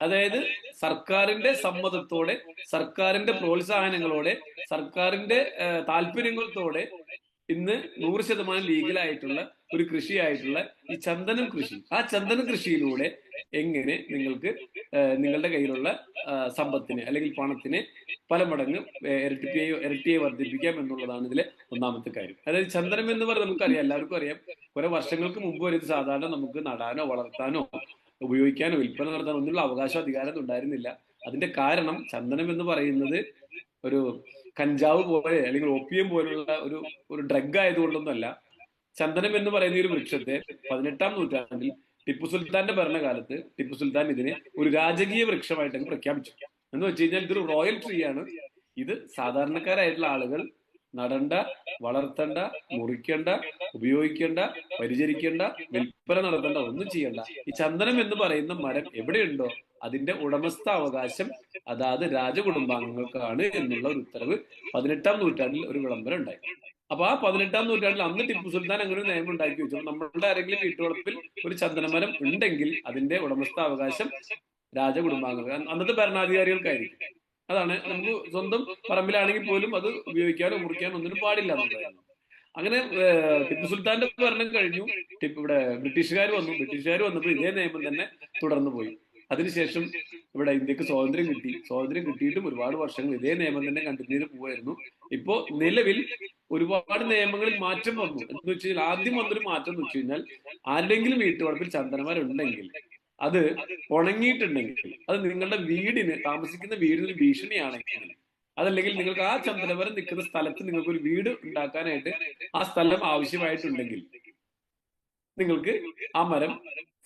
അതായത് സർക്കാരിന്റെ സമ്മതത്തോടെ, സർക്കാരിന്റെ പ്രോത്സാഹനങ്ങളോടെ, സർക്കാരിന്റെ താല്പര്യങ്ങളോടെ ഇന്ന് 100% ലീഗലായിട്ടുള്ള ഒരു കൃഷിയായിട്ടുള്ള ഈ ചന്ദനം കൃഷി, ആ ചന്ദന കൃഷിയിലൂടെ എങ്ങനെ നിങ്ങൾക്ക് നിങ്ങളുടെ കയ്യിലുള്ള സമ്പത്തിനെ അല്ലെങ്കിൽ പണത്തിനെ പല മടങ്ങ് ഇരട്ടിയെ വർദ്ധിപ്പിക്കാം എന്നുള്ളതാണ് ഇതിലെ ഒന്നാമത്തെ കാര്യം. അതായത് ചന്ദനം എന്ന് പറഞ്ഞാൽ നമുക്കറിയാം, എല്ലാവർക്കും അറിയാം, കുറെ വർഷങ്ങൾക്ക് മുമ്പ് വരെ ഇത് സാധാരണ നമുക്ക് നടാനോ വളർത്താനോ ഉപയോഗിക്കാനോ വിൽപ്പന നടത്താനോ ഒന്നുള്ള അവകാശം അധികാരം ഉണ്ടായിരുന്നില്ല. അതിന്റെ കാരണം ചന്ദനം എന്ന് പറയുന്നത് ഒരു കഞ്ചാവ് പോലെ അല്ലെങ്കിൽ ഓപ്പിയം പോലുള്ള ഒരു ഡ്രഗ് ആയതുകൊണ്ടൊന്നല്ല. ചന്ദനം എന്ന് പറയുന്ന ഒരു വൃക്ഷത്തെ 18-ാം നൂറ്റാണ്ടിൽ ടിപ്പു സുൽത്താന്റെ ഭരണകാലത്ത് ടിപ്പു സുൽത്താൻ ഇതിനെ ഒരു രാജകീയ വൃക്ഷമായിട്ട് പ്രഖ്യാപിച്ചു. എന്ന് വെച്ച് കഴിഞ്ഞാൽ ഇതൊരു റോയൽ ട്രീ ആണ്. ഇത് സാധാരണക്കാരായിട്ടുള്ള ആളുകൾ നടണ്ട, വളർത്തണ്ട, മുറിക്കേണ്ട, ഉപയോഗിക്കേണ്ട, പരിചരിക്കേണ്ട, വിൽപ്പന നടത്തേണ്ട, ഒന്നും ചെയ്യണ്ട. ഈ ചന്ദനം എന്ന് പറയുന്ന മരം എവിടെയുണ്ടോ അതിന്റെ ഉടമസ്ഥാവകാശം അതാത് രാജകുടുംബാംഗങ്ങൾക്കാണ് എന്നുള്ള ഒരു ഉത്തരവ് 18-ാം നൂറ്റാണ്ടിൽ ഒരു വിളംബരം ഉണ്ടായി. അപ്പൊ ആ 18-ാം നൂറ്റാണ്ടിൽ അന്ന് ടിപ്പു സുൽത്താൻ അങ്ങനെ ഒരു നിയമം ഉണ്ടാക്കി വെച്ചു. നമ്മളുടെ ആരെങ്കിലും വീട്ടുവളപ്പിൽ ഒരു ചന്ദനമരം ഉണ്ടെങ്കിൽ അതിന്റെ ഉടമസ്ഥാവകാശം രാജകുടുംബാംഗങ്ങൾ, അന്നത്തെ ഭരണാധികാരികൾക്കായിരിക്കും. അതാണ്, നമുക്ക് സ്വന്തം പറമ്പിലാണെങ്കിൽ പോലും അത് ഉപയോഗിക്കാനോ മുറിക്കാനോ ഒന്നിനും പാടില്ല എന്നുള്ളതാണ്. അങ്ങനെ ടിപ്പു സുൽത്താന്റെ ഭരണം കഴിഞ്ഞു. ഇവിടെ ബ്രിട്ടീഷുകാർ വന്നു. ബ്രിട്ടീഷുകാർ വന്നപ്പോൾ ഇതേ നിയമം തന്നെ തുടർന്നു പോയി. അതിനുശേഷം ഇവിടെ ഇന്ത്യക്ക് സ്വാതന്ത്ര്യം കിട്ടി. സ്വാതന്ത്ര്യം കിട്ടിയിട്ടും ഒരുപാട് വർഷങ്ങൾ ഇതേ നിയമം തന്നെ കണ്ടിന്യൂ ചെയ്ത് പോവായിരുന്നു. ഇപ്പോ നിലവിൽ ഒരുപാട് നിയമങ്ങളിൽ മാറ്റം വന്നു. എന്ന് വെച്ച് കഴിഞ്ഞാൽ ആദ്യം വന്നൊരു മാറ്റം എന്ന് വെച്ച് കഴിഞ്ഞാൽ ആരുടെങ്കിലും വീട്ടുവളപ്പിൽ ചന്ദനമരമുണ്ടെങ്കിൽ അത് ഉണങ്ങിയിട്ടുണ്ടെങ്കിൽ, അത് നിങ്ങളുടെ വീടിന്, താമസിക്കുന്ന വീടിന് ഭീഷണിയാണെങ്കിൽ, അതല്ലെങ്കിൽ നിങ്ങൾക്ക് ആ ചന്ദനമരം നിൽക്കുന്ന സ്ഥലത്ത് നിങ്ങൾക്ക് ഒരു വീട് ഉണ്ടാക്കാനായിട്ട് ആ സ്ഥലം ആവശ്യമായിട്ടുണ്ടെങ്കിൽ നിങ്ങൾക്ക് ആ മരം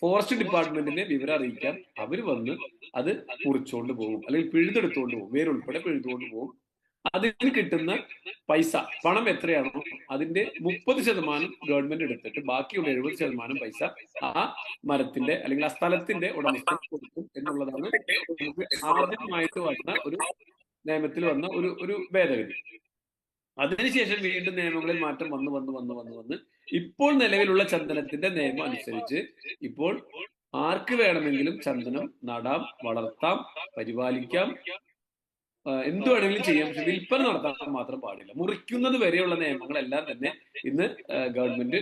ഫോറസ്റ്റ് ഡിപ്പാർട്ട്മെന്റിനെ വിവരം അറിയിക്കാം. അവർ വന്ന് അത് മുറിച്ചുകൊണ്ട് പോകും, അല്ലെങ്കിൽ പിഴുതെടുത്തുകൊണ്ട് പോകും, വേരുൾപ്പെടെ പിഴുതുകൊണ്ട് പോകും. അതിന് കിട്ടുന്ന പൈസ, പണം എത്രയാണോ അതിന്റെ 30% ഗവൺമെന്റ് എടുത്തിട്ട് ബാക്കിയുള്ള 70% പൈസ ആ മരത്തിന്റെ അല്ലെങ്കിൽ ആ സ്ഥലത്തിന്റെ ഉടമസ്ഥൻ കൊടുക്കും എന്നുള്ളതാണ് നമുക്ക് ആദ്യമായിട്ട് വന്ന ഒരു നിയമത്തിൽ വന്ന ഒരു ഭേദഗതി. അതിനുശേഷം വീണ്ടും നിയമങ്ങളിൽ മാറ്റം വന്ന് ഇപ്പോൾ നിലവിലുള്ള ചന്ദനത്തിന്റെ നിയമം അനുസരിച്ച് ഇപ്പോൾ ആർക്ക് വേണമെങ്കിലും ചന്ദനം നടാം, വളർത്താം, പരിപാലിക്കാം, എന്ത് വേണമെങ്കിലും ചെയ്യാം. പക്ഷെ വിൽപ്പന നടത്താൻ മാത്രം പാടില്ല. മുറിക്കുന്നത് വരെയുള്ള നിയമങ്ങളെല്ലാം തന്നെ ഇന്ന് ഗവൺമെന്റ്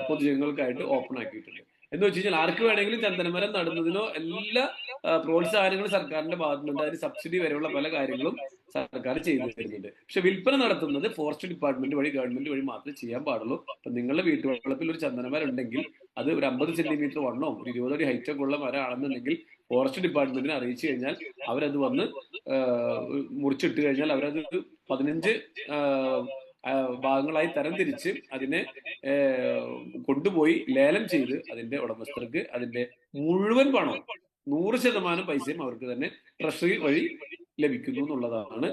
പൊതുജനങ്ങൾക്കായിട്ട് ഓപ്പൺ ആക്കിയിട്ടുണ്ട്. എന്ന് വെച്ച് കഴിഞ്ഞാൽ ആർക്ക് വേണമെങ്കിലും ചന്ദനമരം നടുന്നതിനോ എല്ലാ പ്രോത്സാഹനങ്ങളും സർക്കാരിന്റെ ഭാഗത്തുനിന്നുണ്ട്. അതിന് സബ്സിഡി വരെയുള്ള പല കാര്യങ്ങളും സർക്കാർ ചെയ്തു തരുന്നുണ്ട്. പക്ഷെ വിൽപ്പന നടത്തുന്നത് ഫോറസ്റ്റ് ഡിപ്പാർട്ട്മെന്റ് വഴി, ഗവൺമെന്റ് വഴി മാത്രമേ ചെയ്യാൻ പാടുള്ളൂ. അപ്പൊ നിങ്ങളുടെ വീട്ടുവളപ്പിൽ ഒരു ചന്ദനമരം ഉണ്ടെങ്കിൽ അത് ഒരു 50 സെന്റിമീറ്റർ വണ്ണോ ഒരു 20 അടി ഹൈറ്റ് ഒക്കെ ഉള്ള മരം ആണെന്നുണ്ടെങ്കിൽ ഫോറസ്റ്റ് ഡിപ്പാർട്ട്മെന്റിനെ അറിയിച്ചു കഴിഞ്ഞാൽ അവരത് വന്ന് മുറിച്ചിട്ട് കഴിഞ്ഞാൽ അവരത് 15 ഭാഗങ്ങളായി തരംതിരിച്ച് അതിനെ കൊണ്ടുപോയി ലേലം ചെയ്ത് അതിന്റെ ഉടമസ്ഥർക്ക് അതിന്റെ മുഴുവൻ പണവും 100% പൈസയും അവർക്ക് തന്നെ ട്രഷറി വഴി ലഭിക്കുന്നു എന്നുള്ളതാണ്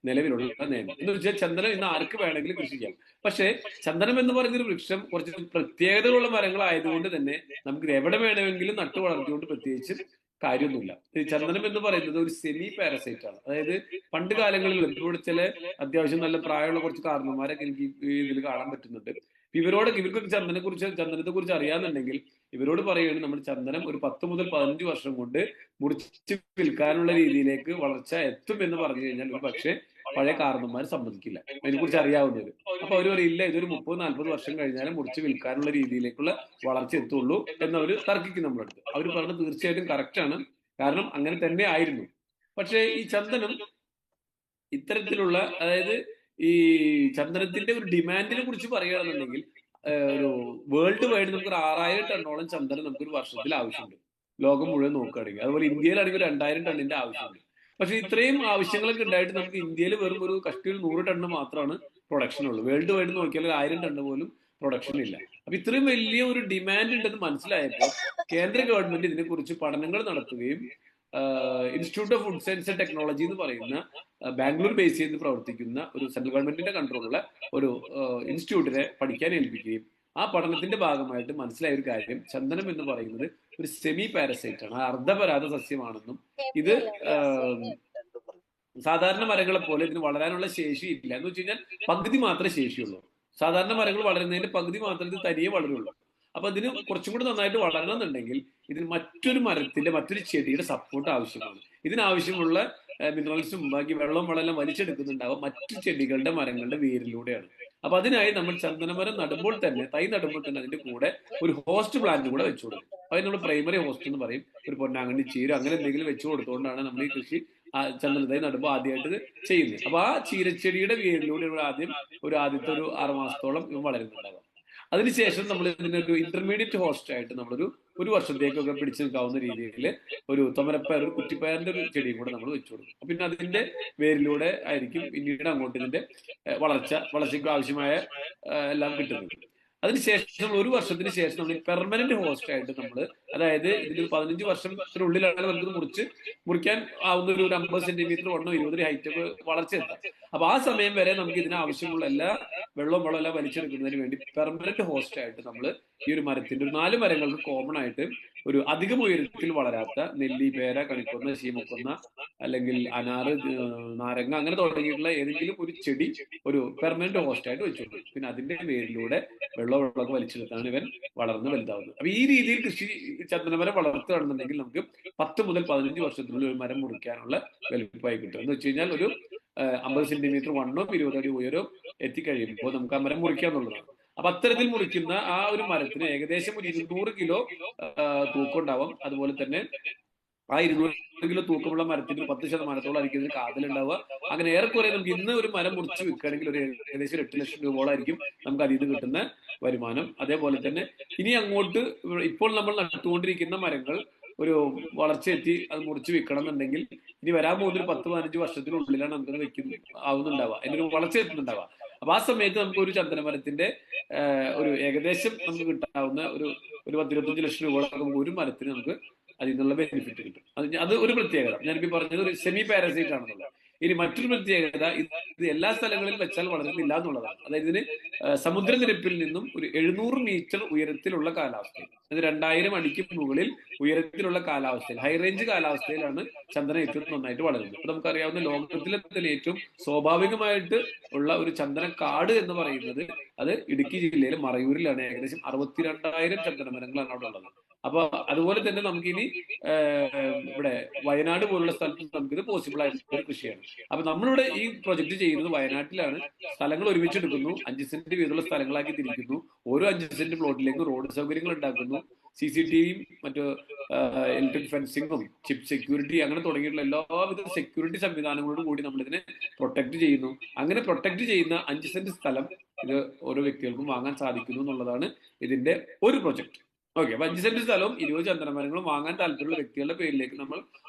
നിലവിലുള്ള നിയമം. എന്ന് വെച്ചാൽ ചന്ദനം ഇന്ന് ആർക്ക് വേണമെങ്കിലും കൃഷി ചെയ്യാം. പക്ഷേ ചന്ദനം എന്ന് പറയുന്നൊരു വൃക്ഷം കുറച്ച് പ്രത്യേകതകളുള്ള മരങ്ങളായതുകൊണ്ട് തന്നെ നമുക്ക് എവിടെ വേണമെങ്കിലും നട്ടു വളർത്തിക്കൊണ്ട് പ്രത്യേകിച്ച് കാര്യമൊന്നുമില്ല. ഈ ചന്ദനം എന്ന് പറയുന്നത് ഒരു സെമി പാരസൈറ്റ് ആണ്. അതായത് പണ്ട് കാലങ്ങളിൽ ഇവിടെ ചില അത്യാവശ്യം നല്ല പ്രായമുള്ള കുറച്ച് കാരണന്മാരൊക്കെ എനിക്ക് ഇതിൽ കാണാൻ പറ്റുന്നുണ്ട്. ഇവർക്കൊക്കെ ചന്ദനത്തെ കുറിച്ച് അറിയാന്നുണ്ടെങ്കിൽ ഇവരോട് പറയുകയാണ് നമ്മൾ ചന്ദനം ഒരു 10 മുതൽ 15 വർഷം കൊണ്ട് മുറിച്ച് വിൽക്കാനുള്ള രീതിയിലേക്ക് വളർച്ച എത്തും എന്ന് പറഞ്ഞു കഴിഞ്ഞാൽ ഒരു പക്ഷേ പഴയ കാരണന്മാർ സമ്മതിക്കില്ല, അതിനെക്കുറിച്ച് അറിയാവുന്നത്. അപ്പൊ അവർ പറയില്ല, ഇതൊരു 30-40 വർഷം കഴിഞ്ഞാലും മുറിച്ച് വിൽക്കാനുള്ള രീതിയിലേക്കുള്ള വളർച്ച എത്തുള്ളൂ എന്നവർ തർക്കിക്കും നമ്മളടുത്ത്. അവർ പറഞ്ഞത് തീർച്ചയായിട്ടും കറക്റ്റ് ആണ്, കാരണം അങ്ങനെ തന്നെ ആയിരുന്നു. പക്ഷേ ഈ ചന്ദനം ഇത്തരത്തിലുള്ള, അതായത് ഈ ചന്ദനത്തിന്റെ ഒരു ഡിമാൻഡിനെ കുറിച്ച് പറയുകയാണെന്നുണ്ടെങ്കിൽ ഒരു വേൾഡ് വൈഡ് നമുക്ക് 6000 ടണ്ണോളം ചന്ദനം നമുക്കൊരു വർഷത്തിൽ ആവശ്യമുണ്ട്, ലോകം മുഴുവൻ നോക്കുകയാണെങ്കിൽ. അതുപോലെ ഇന്ത്യയിലാണെങ്കിൽ 2000 ടണ്ണിന്റെ ആവശ്യമുണ്ട്. പക്ഷെ ഇത്രയും ആവശ്യങ്ങളൊക്കെ ഉണ്ടായിട്ട് നമുക്ക് ഇന്ത്യയിൽ വെറും ഒരു കഷ്ടി 100 ടണ്ണ് മാത്രമാണ് പ്രൊഡക്ഷൻ ഉള്ളൂ. വേൾഡ് വൈഡ് നോക്കിയാൽ 1000 ടണ്ണ് പോലും പ്രൊഡക്ഷൻ ഇല്ല. അപ്പൊ ഇത്രയും വലിയ ഒരു ഡിമാൻഡ് ഉണ്ടെന്ന് മനസ്സിലായപ്പോൾ കേന്ദ്ര ഗവൺമെന്റ് ഇതിനെക്കുറിച്ച് പഠനങ്ങൾ നടത്തുകയും institute of food science and technology എന്ന് പറയുന്ന ബാംഗ്ലൂർ ബേസ് ചെയ്ത് പ്രവർത്തിക്കുന്ന ഒരു സെൻട്രൽ ഗവൺമെന്റിന്റെ കൺട്രോളുള്ള ഒരു ഇൻസ്റ്റിറ്റ്യൂട്ടിനെ പഠിക്കാൻ ഏൽപ്പിക്കുകയും ആ പഠനത്തിന്റെ ഭാഗമായിട്ട് മനസ്സിലായ ഒരു കാര്യം, ചന്ദനം എന്ന് പറയുന്നത് ഒരു സെമി പാരസൈറ്റ് ആണ്, അർദ്ധപരാഗ സസ്യമാണെന്നും ഇത് സാധാരണ മരങ്ങളെ പോലെ ഇതിന് വളരാനുള്ള ശേഷി ഇല്ല. എന്ന് വെച്ച് കഴിഞ്ഞാൽ പകുതി മാത്രമേ ശേഷിയുള്ളൂ. സാധാരണ മരങ്ങൾ വളരുന്നതിന്റെ പകുതി മാത്രമേ ഇത് തനിയെ വളരുള്ളൂ. അപ്പൊ അതിന് കുറച്ചും കൂടി നന്നായിട്ട് വളരണമെന്നുണ്ടെങ്കിൽ ഇതിന് മറ്റൊരു ചെടിയുടെ സപ്പോർട്ട് ആവശ്യമാണ്. ഇതിനാവശ്യമുള്ള മിനറൽസും ബാക്കി വെള്ളം വളരെല്ലാം വലിച്ചെടുക്കുന്നുണ്ടാവും മറ്റു ചെടികളുടെ മരങ്ങളുടെ വേരിലൂടെയാണ്. അപ്പൊ അതിനായി നമ്മൾ ചന്ദനമരം നടുമ്പോൾ തന്നെ, തൈ നടുമ്പോൾ തന്നെ അതിന്റെ കൂടെ ഒരു ഹോസ്റ്റ് പ്ലാന്റ് കൂടെ വെച്ചു കൊടുക്കും. അത് നമ്മൾ പ്രൈമറി ഹോസ്റ്റ് എന്ന് പറയും. ഒരു പൊന്നാങ്കണ്ണി, ചീര അങ്ങനെ എന്തെങ്കിലും വെച്ചു കൊടുത്തുകൊണ്ടാണ് നമ്മൾ ഈ കൃഷി ചന്ദന തൈ നടുമ്പോൾ ആദ്യമായിട്ട് ചെയ്യുന്നത്. അപ്പൊ ആ ചീരച്ചെടിയുടെ വേരിലൂടെ ആദ്യത്തെ ഒരു 6 മാസത്തോളം ഇവ വളരുന്നുണ്ടാകും. അതിനുശേഷം നമ്മൾ ഇതിനൊരു ഇന്റർമീഡിയറ്റ് ഹോസ്റ്റ് ആയിട്ട് ഒരു വർഷത്തേക്കൊക്കെ പിടിച്ചു നിൽക്കാവുന്ന രീതിയിൽ ഒരു തുമരപ്പയർ, ഒരു കുറ്റിപ്പയറിന്റെ ഒരു ചെടിയും കൂടെ നമ്മൾ വെച്ചു കൊടുക്കും. പിന്നെ അതിന്റെ വേരിലൂടെ ആയിരിക്കും പിന്നീട് അങ്ങോട്ട് ഇതിന്റെ വളർച്ചയ്ക്ക് ആവശ്യമായ എല്ലാം കിട്ടുന്നത്. അതിനുശേഷം ഒരു വർഷത്തിന് ശേഷം നമ്മൾ പെർമനന്റ് ഹോസ്റ്റ് ആയിട്ട് അതായത് ഇതിൽ 15 വർഷത്തിനുള്ളിലാണ് നമുക്ക് മുറിക്കാൻ ആവുന്ന ഒരു 50 സെന്റിമീറ്റർ 20 ഹൈറ്റ് ഒക്കെ വളർച്ച എത്താം. അപ്പൊ ആ സമയം വരെ നമുക്ക് ഇതിനാവശ്യമുള്ള എല്ലാ വെള്ളവും എല്ലാം വലിച്ചെടുക്കുന്നതിന് വേണ്ടി പെർമനന്റ് ഹോസ്റ്റ് ആയിട്ട് നമ്മൾ ഈ ഒരു മരത്തിന്റെ ഒരു 4 മരങ്ങൾക്ക് കോമൺ ആയിട്ട് ഒരു അധികം ഉയരത്തിൽ വളരാത്ത നെല്ലി, പേര, കണിക്കൊന്ന, ശീമക്കൊന്ന, അല്ലെങ്കിൽ അനാറ്, നാരങ്ങ അങ്ങനെ തുടങ്ങിയിട്ടുള്ള ഏതെങ്കിലും ഒരു ചെടി ഒരു പെർമനന്റ് ഹോസ്റ്റ് ആയിട്ട് വെച്ചിട്ടുണ്ട്. പിന്നെ അതിന്റെ പേരിലൂടെ വെള്ളമൊക്കെ വലിച്ചെടുത്താണ് ഇവൻ വളർന്ന് വലുതാവുന്നത്. അപ്പൊ ഈ രീതിയിൽ ചന്ദനമരം വളർത്തുകയാണെന്നുണ്ടെങ്കിൽ നമുക്ക് 10 മുതൽ 15 വർഷത്തിനുള്ളിൽ ഒരു മരം മുറിക്കാനുള്ള വലുപ്പമായി കിട്ടും. എന്ന് വെച്ച് കഴിഞ്ഞാൽ ഒരു 50 സെന്റിമീറ്റർ വണ്ണവും 20 അടി ഉയരവും എത്തിക്കഴിയുമ്പോൾ നമുക്ക് ആ മരം മുറിക്കാന്നുള്ളതാണ്. അപ്പൊ അത്തരത്തിൽ മുറിക്കുന്ന ആ ഒരു മരത്തിന് ഏകദേശം ഒരു 200 കിലോ തൂക്കം ഉണ്ടാവും. അതുപോലെ തന്നെ ആ 200 കിലോ തൂക്കമുള്ള മരത്തിന് 10% ആയിരിക്കും ഇതിന് കാതലുണ്ടാവുക. അങ്ങനെ ഏറെക്കുറെ നമുക്ക് ഇന്ന് ഒരു മരം മുറിച്ച് വിൽക്കുകയാണെങ്കിൽ ഒരു ഏകദേശം 8 ലക്ഷം രൂപയോളായിരിക്കും നമുക്ക് അതിൽ നിന്ന് കിട്ടുന്ന വരുമാനം. അതേപോലെ തന്നെ ഇനി അങ്ങോട്ട് ഇപ്പോൾ നമ്മൾ നട്ടുകൊണ്ടിരിക്കുന്ന മരങ്ങൾ ഒരു വളർച്ചയെത്തി അത് മുറിച്ച് വിൽക്കണം എന്നുണ്ടെങ്കിൽ ഇനി വരാൻ പോകുന്ന ഒരു 10-15 വർഷത്തിനുള്ളിലാണ് നമുക്കത് ആവുന്നുണ്ടാവുക, അതിനൊരു വളർച്ച എത്തുന്നുണ്ടാവുക. അപ്പൊ ആ സമയത്ത് നമുക്ക് ഒരു ചന്ദനമരത്തിന്റെ ഒരു ഏകദേശം നമുക്ക് കിട്ടാവുന്ന ഒരു 10-25 ലക്ഷം രൂപ ഒരു മരത്തിന് നമുക്ക് അതിൽ നിന്നുള്ള ബെനിഫിറ്റ് കിട്ടും. അത് ഒരു പ്രത്യേകത. ഞാനിപ്പോ പറഞ്ഞത് ഒരു സെമി പാരസൈറ്റ് ആണെന്നുള്ളത്. ഇനി മറ്റൊരു പ്രത്യേകത, ഇത് എല്ലാ സ്ഥലങ്ങളിലും വെച്ചാൽ വളരുന്നില്ല എന്നുള്ളതാണ്. അതായത് ഇതിന് സമുദ്രനിരപ്പിൽ നിന്നും ഒരു 700 മീറ്റർ ഉയരത്തിലുള്ള കാലാവസ്ഥയിൽ, അത് 2000 അടിക്ക് മുകളിൽ ഉയരത്തിലുള്ള കാലാവസ്ഥയിൽ, ഹൈ റേഞ്ച് കാലാവസ്ഥയിലാണ് ചന്ദനം ഏറ്റവും നന്നായിട്ട് വളരുന്നത്. അപ്പൊ നമുക്കറിയാവുന്ന ലോകത്തിലെ തന്നെ ഏറ്റവും സ്വാഭാവികമായിട്ട് ഉള്ള ഒരു ചന്ദനക്കാട് എന്ന് പറയുന്നത് അത് ഇടുക്കി ജില്ലയിലെ മറയൂരിലാണ്. ഏകദേശം 62,000 ചന്ദനമരങ്ങളാണ് അവിടെ ഉള്ളത്. അപ്പൊ അതുപോലെ തന്നെ നമുക്കിനി ഇവിടെ വയനാട് പോലുള്ള സ്ഥലത്ത് നമുക്കിത് പോസിബിൾ ആയിട്ടുള്ള ഒരു കൃഷിയാണ്. അപ്പൊ നമ്മളിവിടെ ഈ പ്രൊജക്ട് ചെയ്യുന്നത് വയനാട്ടിലാണ്. സ്ഥലങ്ങൾ ഒരുമിച്ചെടുക്കുന്നു, 5 സെന്റ് വീതമുള്ള സ്ഥലങ്ങളാക്കി തിരിക്കുന്നു. ഓരോ 5 സെന്റ് പ്ലോട്ടിലേക്ക് റോഡ് സൗകര്യങ്ങൾ ഉണ്ടാക്കുന്നു, CCTVയും മറ്റു ഇലക്ട്രിക് ഫെൻസിങ്ങും ചിപ്പ് സെക്യൂരിറ്റി അങ്ങനെ തുടങ്ങിയിട്ടുള്ള എല്ലാവിധ സെക്യൂരിറ്റി സംവിധാനങ്ങളോടും കൂടി നമ്മളിതിനെ പ്രൊട്ടക്ട് ചെയ്യുന്നു. അങ്ങനെ പ്രൊട്ടക്ട് ചെയ്യുന്ന 5 സെന്റ് സ്ഥലം ഇത് ഓരോ വ്യക്തികൾക്കും വാങ്ങാൻ സാധിക്കുന്നു എന്നുള്ളതാണ് ഇതിന്റെ ഒരു പ്രൊജക്ട്. ഓക്കെ, അപ്പൊ 5 സെന്റ് സ്ഥലവും 20 ചന്ദനമരങ്ങളും വാങ്ങാൻ താല്പര്യമുള്ള വ്യക്തികളുടെ പേരിലേക്ക് നമ്മൾ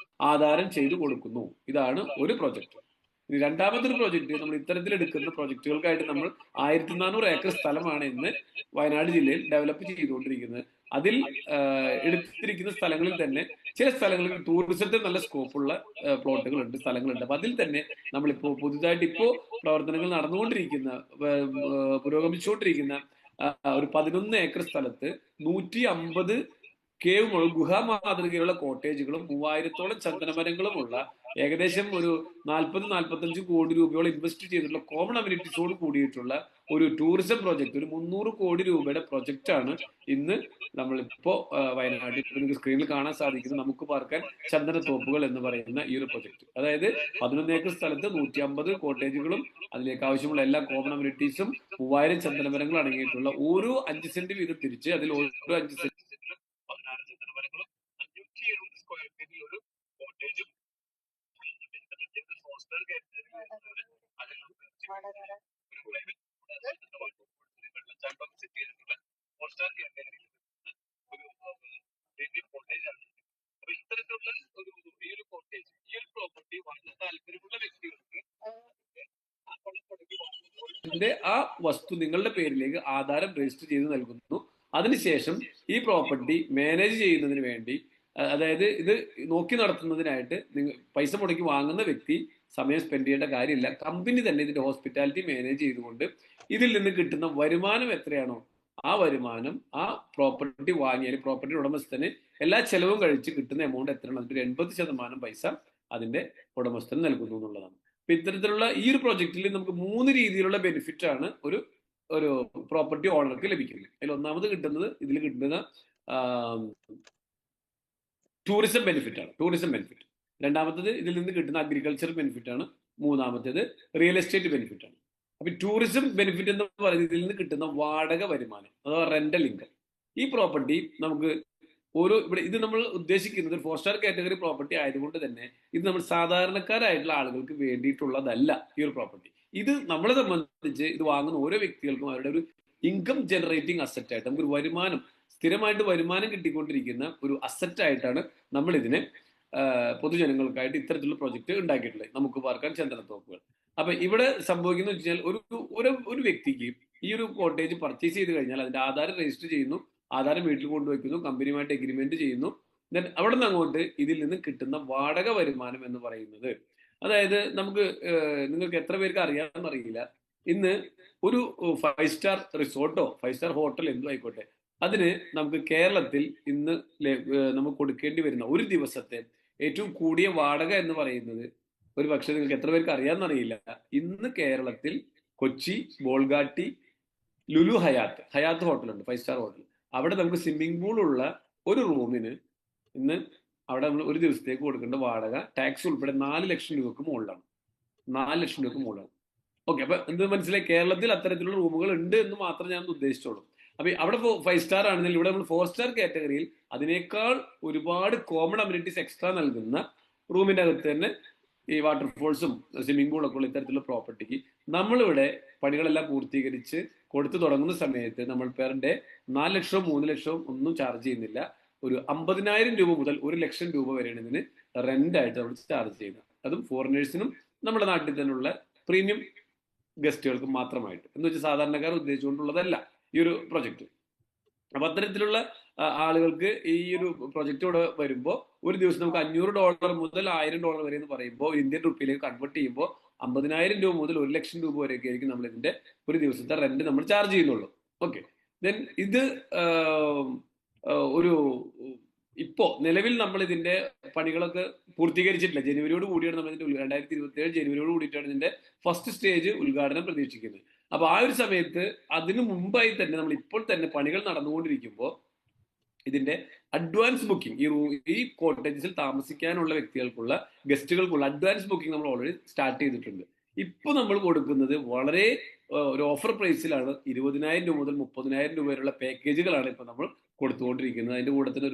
ആധാരം ചെയ്തു കൊടുക്കുന്നു. ഇതാണ് ഒരു പ്രൊജക്ട്. ഇനി രണ്ടാമതൊരു പ്രൊജക്ട്, നമ്മൾ ഇത്തരത്തിൽ എടുക്കുന്ന പ്രൊജക്ടുകൾക്കായിട്ട് നമ്മൾ 1400 ഏക്കർ സ്ഥലമാണ് ഇന്ന് വയനാട് ജില്ലയിൽ ഡെവലപ്പ് ചെയ്തുകൊണ്ടിരിക്കുന്നത്. അതിൽ എടുത്തിരിക്കുന്ന സ്ഥലങ്ങളിൽ തന്നെ ചില സ്ഥലങ്ങളിൽ ടൂറിസത്തിൽ നല്ല സ്കോപ്പുള്ള പ്ലോട്ടുകളുണ്ട്, സ്ഥലങ്ങളുണ്ട്. അപ്പൊ അതിൽ തന്നെ നമ്മളിപ്പോ പുതുതായിട്ട് പ്രവർത്തനങ്ങൾ നടന്നുകൊണ്ടിരിക്കുന്ന പുരോഗമിച്ചുകൊണ്ടിരിക്കുന്ന ഒരു 11 ഏക്കർ സ്ഥലത്ത് 150 കേവ് ഗുഹാ മാതൃകയിലുള്ള കോട്ടേജുകളും 3000-ഓളം ചന്ദനമരങ്ങളുമുള്ള ഏകദേശം ഒരു 40-45 കോടി രൂപയോളം ഇൻവെസ്റ്റ് ചെയ്തിട്ടുള്ള കോമൺ അമ്യൂണിറ്റീസോട് കൂടിയിട്ടുള്ള ഒരു ടൂറിസം പ്രോജക്ട്, ഒരു 300 കോടി രൂപയുടെ പ്രൊജക്റ്റ് ആണ് ഇന്ന് നമ്മളിപ്പോ വയനാട്ടിൽ നിങ്ങൾക്ക് സ്ക്രീനിൽ കാണാൻ സാധിക്കുന്നത് നമുക്ക് പാർക്കാൻ ചന്ദനത്തോപ്പുകൾ എന്ന് പറയുന്ന ഈ ഒരു പ്രൊജക്ട്. അതായത് 11 ഏക്കർ സ്ഥലത്ത് 150 കോട്ടേജുകളും അതിലേക്ക് ആവശ്യമുള്ള എല്ലാ കോമൺ അമ്യൂണിറ്റീസും 3000 ചന്ദനമരങ്ങൾ അടങ്ങിയിട്ടുള്ള ഓരോ 5 സെന്റ് വീതം തിരിച്ച് അതിൽ ഓരോ 5 സെന്റ് 16 ചന്ദനമരങ്ങളും 570 സ്ക്വയർ ഫീറ്റിൽ ഒരു കോട്ടേജും വെള്ളച്ചാട്ടം സെറ്റ് ചെയ്തിട്ടുള്ള 4 സ്റ്റാർ കാറ്റഗറിയിൽ ഒരു പ്രീമിയം കോട്ടേജ് ആണ്. അപ്പൊ ഇത്തരത്തിലുള്ള ഈ ഒരു കോട്ടേജ്, ഈ ഒരു പ്രോപ്പർട്ടി വാങ്ങാൻ താല്പര്യമുള്ള വ്യക്തികൾക്ക് ആ വസ്തു നിങ്ങളുടെ പേരിലേക്ക് ആധാരം രജിസ്റ്റർ ചെയ്ത് നൽകുന്നു. അതിനുശേഷം ഈ പ്രോപ്പർട്ടി മാനേജ് ചെയ്യുന്നതിന് വേണ്ടി, അതായത് ഇത് നോക്കി നടത്തുന്നതിനായിട്ട് പൈസ മുടക്കി വാങ്ങുന്ന വ്യക്തി സമയം സ്പെൻഡ് ചെയ്യേണ്ട കാര്യമില്ല. കമ്പനി തന്നെ ഇതിന്റെ ഹോസ്പിറ്റാലിറ്റി മാനേജ് ചെയ്തുകൊണ്ട് ഇതിൽ നിന്ന് കിട്ടുന്ന വരുമാനം എത്രയാണോ ആ വരുമാനം ആ പ്രോപ്പർട്ടി വാങ്ങിയാൽ പ്രോപ്പർട്ടി ഉടമസ്ഥന് എല്ലാ ചെലവും കഴിച്ച് കിട്ടുന്ന എമൗണ്ട് എത്രയാണ് അതിന്റെ 80% പൈസ അതിന്റെ ഉടമസ്ഥന് നൽകുന്നു എന്നുള്ളതാണ്. അപ്പൊ ഇത്തരത്തിലുള്ള ഈ ഒരു പ്രൊജക്റ്റിൽ നമുക്ക് 3 രീതിയിലുള്ള ബെനിഫിറ്റ് ആണ് ഒരു ഒരു പ്രോപ്പർട്ടി ഓണർക്ക് ലഭിക്കുന്നത്. അതിൽ ഒന്നാമത് കിട്ടുന്നത് ഇതിൽ കിട്ടുന്ന ടൂറിസം ബെനിഫിറ്റ് ആണ്. Tourism benefit. രണ്ടാമത്തേത് ഇതിൽ നിന്ന് കിട്ടുന്ന അഗ്രികൾച്ചർ ബെനിഫിറ്റ് ആണ്. മൂന്നാമത്തേത് റിയൽ എസ്റ്റേറ്റ് ബെനിഫിറ്റ് ആണ്. അപ്പൊ ടൂറിസം ബെനിഫിറ്റ് എന്ന് പറയുന്നത് ഇതിൽ നിന്ന് കിട്ടുന്ന വാടക വരുമാനം അഥവാ റെന്റൽ ഇൻകം. ഈ പ്രോപ്പർട്ടി നമുക്ക് ഇവിടെ ഇത് നമ്മൾ ഉദ്ദേശിക്കുന്നത് ഒരു 4 സ്റ്റാർ കാറ്റഗറി പ്രോപ്പർട്ടി ആയതുകൊണ്ട് തന്നെ ഇത് നമ്മൾ സാധാരണക്കാരായിട്ടുള്ള ആളുകൾക്ക് വേണ്ടിയിട്ടുള്ളതല്ല. ഈ ഒരു പ്രോപ്പർട്ടി ഇത് നമ്മളെ സംബന്ധിച്ച് ഇത് വാങ്ങുന്ന ഓരോ വ്യക്തികൾക്കും അവരുടെ ഒരു ഇൻകം ജനറേറ്റിംഗ് അസറ്റ് ആയിട്ട് നമുക്കൊരു വരുമാനം, സ്ഥിരമായിട്ട് വരുമാനം കിട്ടിക്കൊണ്ടിരിക്കുന്ന ഒരു അസറ്റ് ആയിട്ടാണ് നമ്മൾ ഇതിനെ പൊതുജനങ്ങൾക്കായിട്ട് ഇത്തരത്തിലുള്ള പ്രൊജക്ട് ഉണ്ടാക്കിയിട്ടുള്ളത്. നമുക്ക് പാർക്കാൻ ചന്ദനത്തോപ്പുകൾ. അപ്പൊ ഇവിടെ സംഭവിക്കുന്ന വെച്ചാൽ ഒരു വ്യക്തിക്ക് ഈ ഒരു കോട്ടേജ് പർച്ചേസ് ചെയ്ത് കഴിഞ്ഞാൽ അതിന്റെ ആധാരം രജിസ്റ്റർ ചെയ്യുന്നു, ആധാരം വീട്ടിൽ കൊണ്ടുവയ്ക്കുന്നു, കമ്പനിയുമായിട്ട് എഗ്രിമെന്റ് ചെയ്യുന്നു. ദെൻ അവിടെ നിന്ന് അങ്ങോട്ട് ഇതിൽ നിന്ന് കിട്ടുന്ന വാടക വരുമാനം എന്ന് പറയുന്നത്, അതായത് നമുക്ക് നിങ്ങൾക്ക് എത്ര പേർക്ക് അറിയാമെന്നറിയില്ല, ഇന്ന് ഒരു 5 സ്റ്റാർ റിസോർട്ടോ 5 സ്റ്റാർ ഹോട്ടൽ എന്തോ ആയിക്കോട്ടെ, അതിന് നമുക്ക് കേരളത്തിൽ ഇന്ന് നമുക്ക് കൊടുക്കേണ്ടി വരുന്ന ഒരു ദിവസത്തെ ഏറ്റവും കൂടിയ വാടക എന്ന് പറയുന്നത്, ഒരു പക്ഷേ നിങ്ങൾക്ക് എത്ര പേർക്ക് അറിയാമെന്നറിയില്ല, ഇന്ന് കേരളത്തിൽ കൊച്ചി ബോൾഗാട്ടി ലുലു ഹയാത്ത് ഹോട്ടലുണ്ട്, 5 സ്റ്റാർ ഹോട്ടൽ. അവിടെ നമുക്ക് സ്വിമ്മിംഗ് പൂൾ ഉള്ള ഒരു റൂമിന് ഇന്ന് അവിടെ നമ്മൾ ഒരു ദിവസത്തേക്ക് കൊടുക്കേണ്ട വാടക ടാക്സ് ഉൾപ്പെടെ 4 ലക്ഷം രൂപക്ക് മുകളിലാണ്. 4 ലക്ഷം രൂപക്ക് മുകളിലാണ്. ഓക്കെ, അപ്പൊ എന്ത് മനസ്സിലായി, കേരളത്തിൽ അത്തരത്തിലുള്ള റൂമുകൾ ഉണ്ട് എന്ന് മാത്രം ഞാൻ ഉദ്ദേശിച്ചോളൂ. അപ്പൊ അവിടെ 5 സ്റ്റാർ ആണെങ്കിൽ ഇവിടെ നമ്മൾ 4 സ്റ്റാർ കാറ്റഗറിയിൽ അതിനേക്കാൾ ഒരുപാട് കോമൺ അമ്യൂണിറ്റീസ് എക്സ്ട്രാ നൽകുന്ന റൂമിന്റെ അകത്ത് തന്നെ ഈ വാട്ടർഫോൾസും സ്വിമ്മിംഗ് പൂളൊക്കെ ഉള്ള ഇത്തരത്തിലുള്ള പ്രോപ്പർട്ടിക്ക് നമ്മളിവിടെ പണികളെല്ലാം പൂർത്തീകരിച്ച് കൊടുത്തു തുടങ്ങുന്ന സമയത്ത് നമ്മൾ പെർ ഡേ 4 ലക്ഷവും 3 ലക്ഷവും ഒന്നും ചാർജ് ചെയ്യുന്നില്ല. ഒരു 50,000 രൂപ മുതൽ 1 ലക്ഷം രൂപ വരെയാണ് ഇതിന് റെന്റ് ആയിട്ട് നമ്മൾ ചാർജ് ചെയ്യുന്നത്. അതും ഫോറിനേഴ്സിനും നമ്മുടെ നാട്ടിൽ തന്നെയുള്ള പ്രീമിയം ഗസ്റ്റുകൾക്ക് മാത്രമായിട്ട്, എന്ന് വെച്ചാൽ സാധാരണക്കാർ ഉദ്ദേശിച്ചുകൊണ്ടുള്ളതല്ല ഈ ഒരു പ്രൊജക്ട്. അപ്പൊ അത്തരത്തിലുള്ള ആളുകൾക്ക് ഈ ഒരു പ്രൊജക്ട് ഇവിടെ വരുമ്പോൾ ഒരു ദിവസം നമുക്ക് $500 മുതൽ $1,000 വരെ എന്ന് പറയുമ്പോൾ ഇന്ത്യൻ റുപ്പിയിലേക്ക് കൺവേർട്ട് ചെയ്യുമ്പോൾ 50,000 രൂപ മുതൽ 1 ലക്ഷം രൂപ വരെയൊക്കെ ആയിരിക്കും നമ്മൾ ഇതിന്റെ ഒരു ദിവസത്തെ റെന്റ് നമ്മൾ ചാർജ് ചെയ്യുന്നുള്ളൂ. ഓക്കെ, ദെൻ ഇത് ഒരു ഇപ്പോ നിലവിൽ നമ്മൾ ഇതിന്റെ പണികളൊക്കെ പൂർത്തീകരിച്ചിട്ടില്ല. ജനുവരിയോട് കൂടിയാണ് നമ്മൾ ഇതിന്റെ 2027 ജനുവരിയോട് കൂടിയിട്ടാണ് ഇതിന്റെ ഫസ്റ്റ് സ്റ്റേജ് ഉദ്ഘാടനം പ്രതീക്ഷിക്കുന്നത്. അപ്പൊ ആ ഒരു സമയത്ത് അതിനു മുമ്പായി തന്നെ നമ്മൾ ഇപ്പോൾ തന്നെ പണികൾ നടന്നുകൊണ്ടിരിക്കുമ്പോൾ ഇതിന്റെ അഡ്വാൻസ് ബുക്കിംഗ്, ഈ കോട്ടേജസിൽ താമസിക്കാനുള്ള വ്യക്തികൾക്കുള്ള ഗസ്റ്റുകൾക്കുള്ള അഡ്വാൻസ് ബുക്കിംഗ് നമ്മൾ ഓൾറെഡി സ്റ്റാർട്ട് ചെയ്തിട്ടുണ്ട്. ഇപ്പൊ നമ്മൾ കൊടുക്കുന്നത് വളരെ ഒരു ഓഫർ പ്രൈസിലാണ്. 20,000 രൂപ മുതൽ 30,000 രൂപ വരെയുള്ള പാക്കേജുകളാണ് ഇപ്പൊ നമ്മൾ കൊടുത്തുകൊണ്ടിരിക്കുന്നത്. അതിന്റെ കൂടെ തന്നെ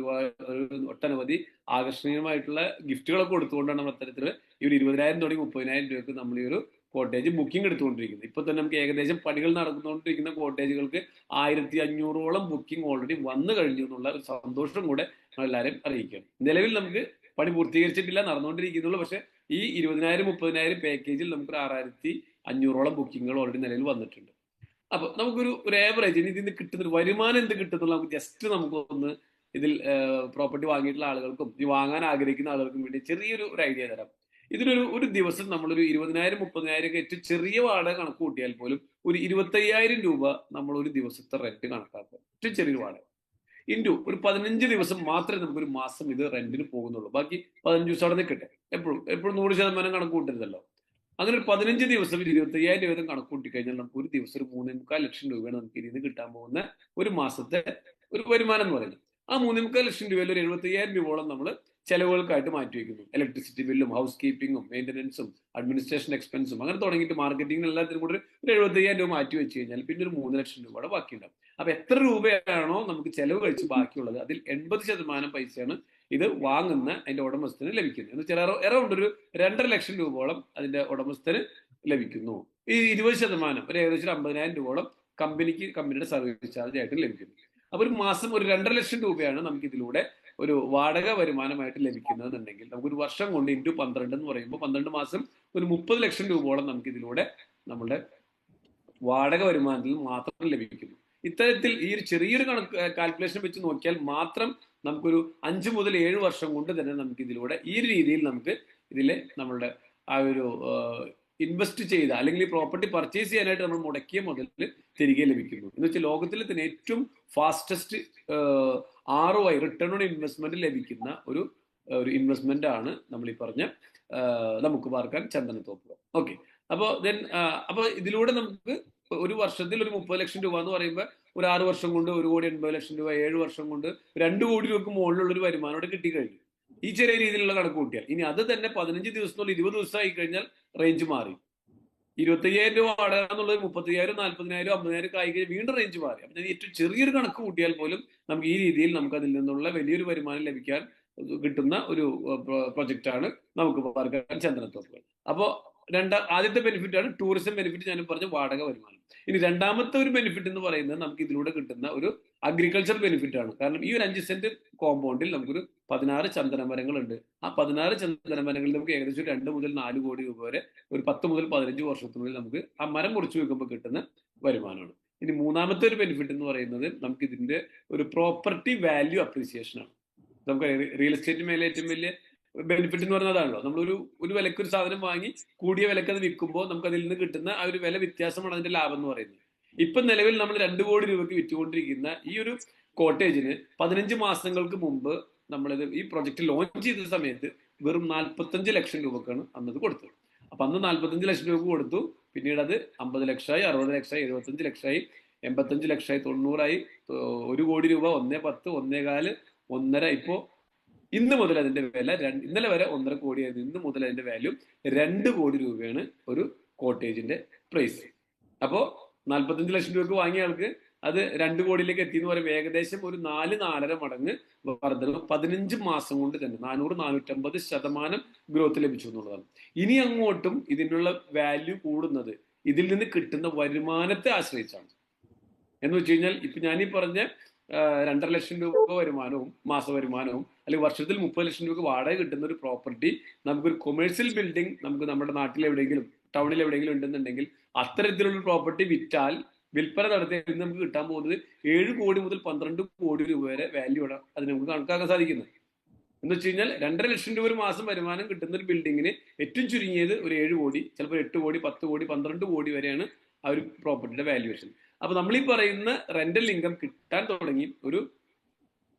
ഒട്ടനവധി ആകർഷണീയമായിട്ടുള്ള ഗിഫ്റ്റുകളൊക്കെ കൊടുത്തുകൊണ്ടാണ് നമ്മൾ അത്തരത്തിൽ ഈ ഒരു 20,000 തുടങ്ങി 30,000 രൂപയ്ക്ക് നമ്മൾ ഈ ഒരു കോട്ടേജ് ബുക്കിംഗ് എടുത്തുകൊണ്ടിരിക്കുന്നത്. ഇപ്പൊ തന്നെ നമുക്ക് ഏകദേശം പണികൾ നടന്നുകൊണ്ടിരിക്കുന്ന കോട്ടേജുകൾക്ക് 1,500ഓളം ബുക്കിംഗ് ഓൾറെഡി വന്നു കഴിഞ്ഞു എന്നുള്ള ഒരു സന്തോഷം കൂടെ എല്ലാവരും അറിയിക്കണം. നിലവിൽ നമുക്ക് പണി പൂർത്തീകരിച്ചിട്ടില്ല, നടന്നുകൊണ്ടിരിക്കുന്നുള്ളൂ. പക്ഷെ ഈ 20,000 30,000 പാക്കേജിൽ നമുക്ക് 6,500ഓളം ബുക്കിങ്ങുകൾ ഓൾറെഡി നിലവിൽ വന്നിട്ടുണ്ട്. അപ്പൊ നമുക്കൊരു ആവറേജ് ഇതിൽ നിന്ന് കിട്ടുന്ന ഒരു വരുമാനം എന്ത് കിട്ടുന്നുള്ള നമുക്ക് ജസ്റ്റ് നമുക്കൊന്ന് ഇതിൽ പ്രോപ്പർട്ടി വാങ്ങിയിട്ടുള്ള ആളുകൾക്കും ഈ വാങ്ങാൻ ആഗ്രഹിക്കുന്ന ആളുകൾക്കും വേണ്ടി ചെറിയൊരു ഐഡിയ തരാം. ഒരു ദിവസം നമ്മളൊരു 20,000 30,000 ഒക്കെ ഏറ്റവും ചെറിയ വാടക കണക്ക് കൂട്ടിയാൽ പോലും ഒരു 25,000 രൂപ നമ്മൾ ഒരു ദിവസത്തെ റെന്റ് കണക്കാക്കുക. ഏറ്റവും ചെറിയൊരു വാടക ഇൻറ്റു ഒരു 15 ദിവസം മാത്രമേ നമുക്കൊരു മാസം ഇത് റെന്റിന് പോകുന്നുള്ളൂ. ബാക്കി 15 ദിവസം അവിടെ നിൽക്കട്ടെ. എപ്പോഴും 100% കണക്ക് കൂട്ടരുതല്ലോ. അങ്ങനെ ഒരു 15 ദിവസം 25,000 രൂപ കണക്ക് കൂട്ടി കഴിഞ്ഞാൽ നമുക്ക് ഒരു ദിവസം ഒരു 3.25 ലക്ഷം രൂപയാണ് നമുക്ക് ഇതിന് കിട്ടാൻ പോകുന്ന ഒരു മാസത്തെ ഒരു വരുമാനം എന്ന് പറയുന്നത്. ആ 3.25 ലക്ഷം രൂപയിൽ ഒരു 75,000 രൂപയോളം നമ്മൾ ചെലവുകൾക്കായിട്ട് മാറ്റിവെക്കുന്നു. ഇലക്ട്രിസിറ്റി ബില്ലും ഹൗസ് കീപ്പിങ്ങും മെയിൻ്റനൻസും അഡ്മിനിസ്ട്രേഷൻ എക്സ്പെൻസും അങ്ങനെ തുടങ്ങിയിട്ട് മാർക്കറ്റിംഗിനും എല്ലാത്തിനും കൂടി ഒരു 75,000 രൂപ മാറ്റി വെച്ച് കഴിഞ്ഞാൽ പിന്നെ ഒരു 3 ലക്ഷം രൂപയുടെ ബാക്കിയുണ്ടാവും. അപ്പൊ എത്ര രൂപയാണോ നമുക്ക് ചെലവ് കഴിച്ച് ബാക്കിയുള്ളത് അതിൽ 80% പൈസയാണ് ഇത് വാങ്ങുന്ന അതിന്റെ ഉടമസ്ഥന് ലഭിക്കുന്നത്. എന്ന് വെച്ചാൽ അറൗണ്ട് ഒരു 2.5 ലക്ഷം രൂപയോളം അതിന്റെ ഉടമസ്ഥന് ലഭിക്കുന്നു. ഈ 20% ഒരു ഏകദേശം 50,000 രൂപയോളം കമ്പനിയുടെ സർവീസ് ചാർജ് ആയിട്ട് ലഭിക്കുന്നു. അപ്പൊ ഒരു മാസം ഒരു 2.5 ലക്ഷം രൂപയാണ് നമുക്ക് ഇതിലൂടെ ഒരു വാടക വരുമാനമായിട്ട് ലഭിക്കുന്നതെന്നുണ്ടെങ്കിൽ നമുക്ക് ഒരു വർഷം കൊണ്ട് ഇൻറ്റു 12 എന്ന് പറയുമ്പോൾ 12 മാസം ഒരു 30 ലക്ഷം രൂപയോളം നമുക്ക് ഇതിലൂടെ നമ്മുടെ വാടക വരുമാനത്തിൽ മാത്രം ലഭിക്കുന്നു. ഇത്തരത്തിൽ ഈ ഒരു ചെറിയൊരു കാൽക്കുലേഷൻ വെച്ച് നോക്കിയാൽ മാത്രം നമുക്കൊരു 5 മുതൽ 7 വർഷം കൊണ്ട് തന്നെ നമുക്ക് ഇതിലൂടെ ഈ ഒരു രീതിയിൽ നമുക്ക് ഇതിലെ നമ്മളുടെ ആ ഒരു ഇൻവെസ്റ്റ് ചെയ്ത അല്ലെങ്കിൽ ഈ പ്രോപ്പർട്ടി പർച്ചേസ് ചെയ്യാനായിട്ട് നമ്മൾ മുടക്കിയ മുതൽ തിരികെ ലഭിക്കുന്നു. എന്ന് വെച്ചാൽ ലോകത്തിലെ തന്നെ ഏറ്റവും fastest ROI return on investment ലഭിക്കുന്ന ഒരു ഇൻവെസ്റ്റ്മെന്റ് ആണ് നമ്മൾ ഈ പറഞ്ഞ നമുക്ക് പാർക്കാൻ ചന്ദനത്തോപ്പുകൾ. ഓക്കെ, അപ്പോൾ ഇതിലൂടെ നമുക്ക് ഒരു വർഷത്തിൽ ഒരു 30 ലക്ഷം രൂപ എന്ന് പറയുമ്പോൾ ഒരു 6 വർഷം കൊണ്ട് 1,80,00,000 രൂപ, 7 വർഷം കൊണ്ട് 2 കോടി രൂപയ്ക്ക് മുകളിലുള്ള ഒരു വരുമാനം ഇവിടെ കിട്ടിക്കഴിഞ്ഞു. ഈ ചെറിയ രീതിയിലുള്ള കണക്ക് കൂട്ടിയാൽ. ഇനി അത് തന്നെ 15 ദിവസത്തിനുള്ളിൽ 20 ദിവസം ആയി കഴിഞ്ഞാൽ റേഞ്ച് മാറി. 25,000 രൂപ വാടക എന്നുള്ളത് 30,000, 40,000, 50,000 ഒക്കെ ആയി കഴിഞ്ഞാൽ വീണ്ടും റേഞ്ച് മാറി. അപ്പൊ ഏറ്റവും ചെറിയൊരു കണക്ക് കൂട്ടിയാൽ പോലും നമുക്ക് ഈ രീതിയിൽ നമുക്ക് അതിൽ നിന്നുള്ള വലിയൊരു വരുമാനം ലഭിക്കാൻ കിട്ടുന്ന ഒരു പ്രൊജക്റ്റാണ് നമുക്ക് പാർക്കാൻ ചന്ദനത്തോപ്പുകൾ. അപ്പോൾ ആദ്യത്തെ ബെനിഫിറ്റ് ആണ് ടൂറിസം ബെനിഫിറ്റ്, ഞാൻ പറഞ്ഞ വാടക വരുമാനം. ഇനി രണ്ടാമത്തെ ഒരു ബെനിഫിറ്റ് എന്ന് പറയുന്നത് നമുക്ക് ഇതിലൂടെ കിട്ടുന്ന ഒരു അഗ്രികൾച്ചർ ബെനിഫിറ്റ് ആണ്. കാരണം ഈ ഒരു 5 സെന്റ് കോമ്പൗണ്ടിൽ നമുക്കൊരു 16 ചന്ദന മരങ്ങളുണ്ട്. ആ 16 ചന്ദന മരങ്ങളിൽ നമുക്ക് ഏകദേശം 2 മുതൽ 4 കോടി രൂപ വരെ ഒരു 10 മുതൽ 15 വർഷത്തിനുള്ളിൽ നമുക്ക് ആ മരം മുറിച്ചു വെക്കുമ്പോൾ കിട്ടുന്ന വരുമാനമാണ്. ഇനി മൂന്നാമത്തെ ഒരു ബെനിഫിറ്റ് എന്ന് പറയുന്നത് നമുക്ക് ഇതിന്റെ ഒരു പ്രോപ്പർട്ടി വാല്യൂ അപ്രീസിയേഷൻ ആണ്. നമുക്ക് റിയൽ എസ്റ്റേറ്റ് മേലെ ഏറ്റവും വലിയ ബെനിഫിറ്റ് എന്ന് പറയുന്നതാണല്ലോ, ഒരു വിലക്ക് ഒരു സാധനം വാങ്ങി കൂടിയ വിലക്ക് അത് വിൽക്കുമ്പോൾ നമുക്ക് അതിൽ നിന്ന് കിട്ടുന്ന ആ ഒരു വില വ്യത്യാസമാണ് അതിന്റെ ലാഭം എന്ന് പറയുന്നത്. ഇപ്പൊ നിലവിൽ നമ്മൾ 2 കോടി രൂപയ്ക്ക് വിറ്റുകൊണ്ടിരിക്കുന്ന ഈ ഒരു കോട്ടേജിന് 15 മാസങ്ങൾക്ക് മുമ്പ് നമ്മളിത് ഈ പ്രൊജക്ട് ലോഞ്ച് ചെയ്ത സമയത്ത് വെറും 45 ലക്ഷം രൂപക്കാണ് അന്നത് കൊടുത്തത്. അപ്പൊ അന്ന് 45 ലക്ഷം രൂപ കൊടുത്തു. പിന്നീട് അത് 50 ലക്ഷമായി, 60 ലക്ഷമായി, 75 ലക്ഷമായി, 85 ലക്ഷമായി, 90ആയി, 1 കോടി രൂപ, 1.10, 1.15, 1.5. ഇപ്പോ ഇന്ന് മുതൽ അതിന്റെ വില ഇന്നലെ വരെ 1.5 കോടിയായിരുന്നു. ഇന്ന് മുതൽ അതിന്റെ വാല്യൂ 2 കോടി രൂപയാണ് ഒരു കോട്ടേജിന്റെ പ്രൈസ്. അപ്പോ 45 ലക്ഷം രൂപക്ക് വാങ്ങിയ ആൾക്ക് അത് 2 കോടിയിലേക്ക് എത്തി എന്ന് പറയുമ്പോൾ ഏകദേശം ഒരു 4-4.5 മടങ്ങ് വർധന 15 മാസം കൊണ്ട് തന്നെ 400-450% ഗ്രോത്ത് ലഭിച്ചു എന്നുള്ളതാണ്. ഇനി അങ്ങോട്ടും ഇതിനുള്ള വാല്യൂ കൂടുന്നത് ഇതിൽ നിന്ന് കിട്ടുന്ന വരുമാനത്തെ ആശ്രയിച്ചാണ്. എന്ന് വെച്ച് കഴിഞ്ഞാൽ ഇപ്പൊ ഞാനീ പറഞ്ഞ 2.5 ലക്ഷം രൂപ വരുമാനവും മാസ വരുമാനവും അല്ലെങ്കിൽ വർഷത്തിൽ 30 ലക്ഷം രൂപ വാടക കിട്ടുന്ന ഒരു പ്രോപ്പർട്ടി നമുക്കൊരു കൊമേഴ്സ്യൽ ബിൽഡിംഗ് നമുക്ക് നമ്മുടെ നാട്ടിൽ എവിടെയെങ്കിലും ടൗണിൽ എവിടെയെങ്കിലും ഉണ്ടെന്നുണ്ടെങ്കിൽ അത്തരത്തിലുള്ള പ്രോപ്പർട്ടി വിറ്റാൽ വിൽപ്പന നടത്തിയാൽ നമുക്ക് കിട്ടാൻ പോകുന്നത് 7 കോടി മുതൽ 12 കോടി രൂപ വരെ വാല്യൂ ആണ് അതിന് നമുക്ക് കണക്കാക്കാൻ സാധിക്കുന്നത്. എന്ന് വെച്ച് കഴിഞ്ഞാൽ 2.5 ലക്ഷം രൂപ ഒരു മാസം വരുമാനം കിട്ടുന്ന ഒരു ബിൽഡിങ്ങിന് ഏറ്റവും ചുരുങ്ങിയത് ഒരു 7 കോടി, ചിലപ്പോൾ 8 കോടി, 10 കോടി, 12 കോടി വരെയാണ് ആ ഒരു പ്രോപ്പർട്ടിയുടെ വാല്യുവേഷൻ. അപ്പൊ നമ്മൾ ഈ പറയുന്ന റെന്റൽ ഇൻകം കിട്ടാൻ തുടങ്ങി ഒരു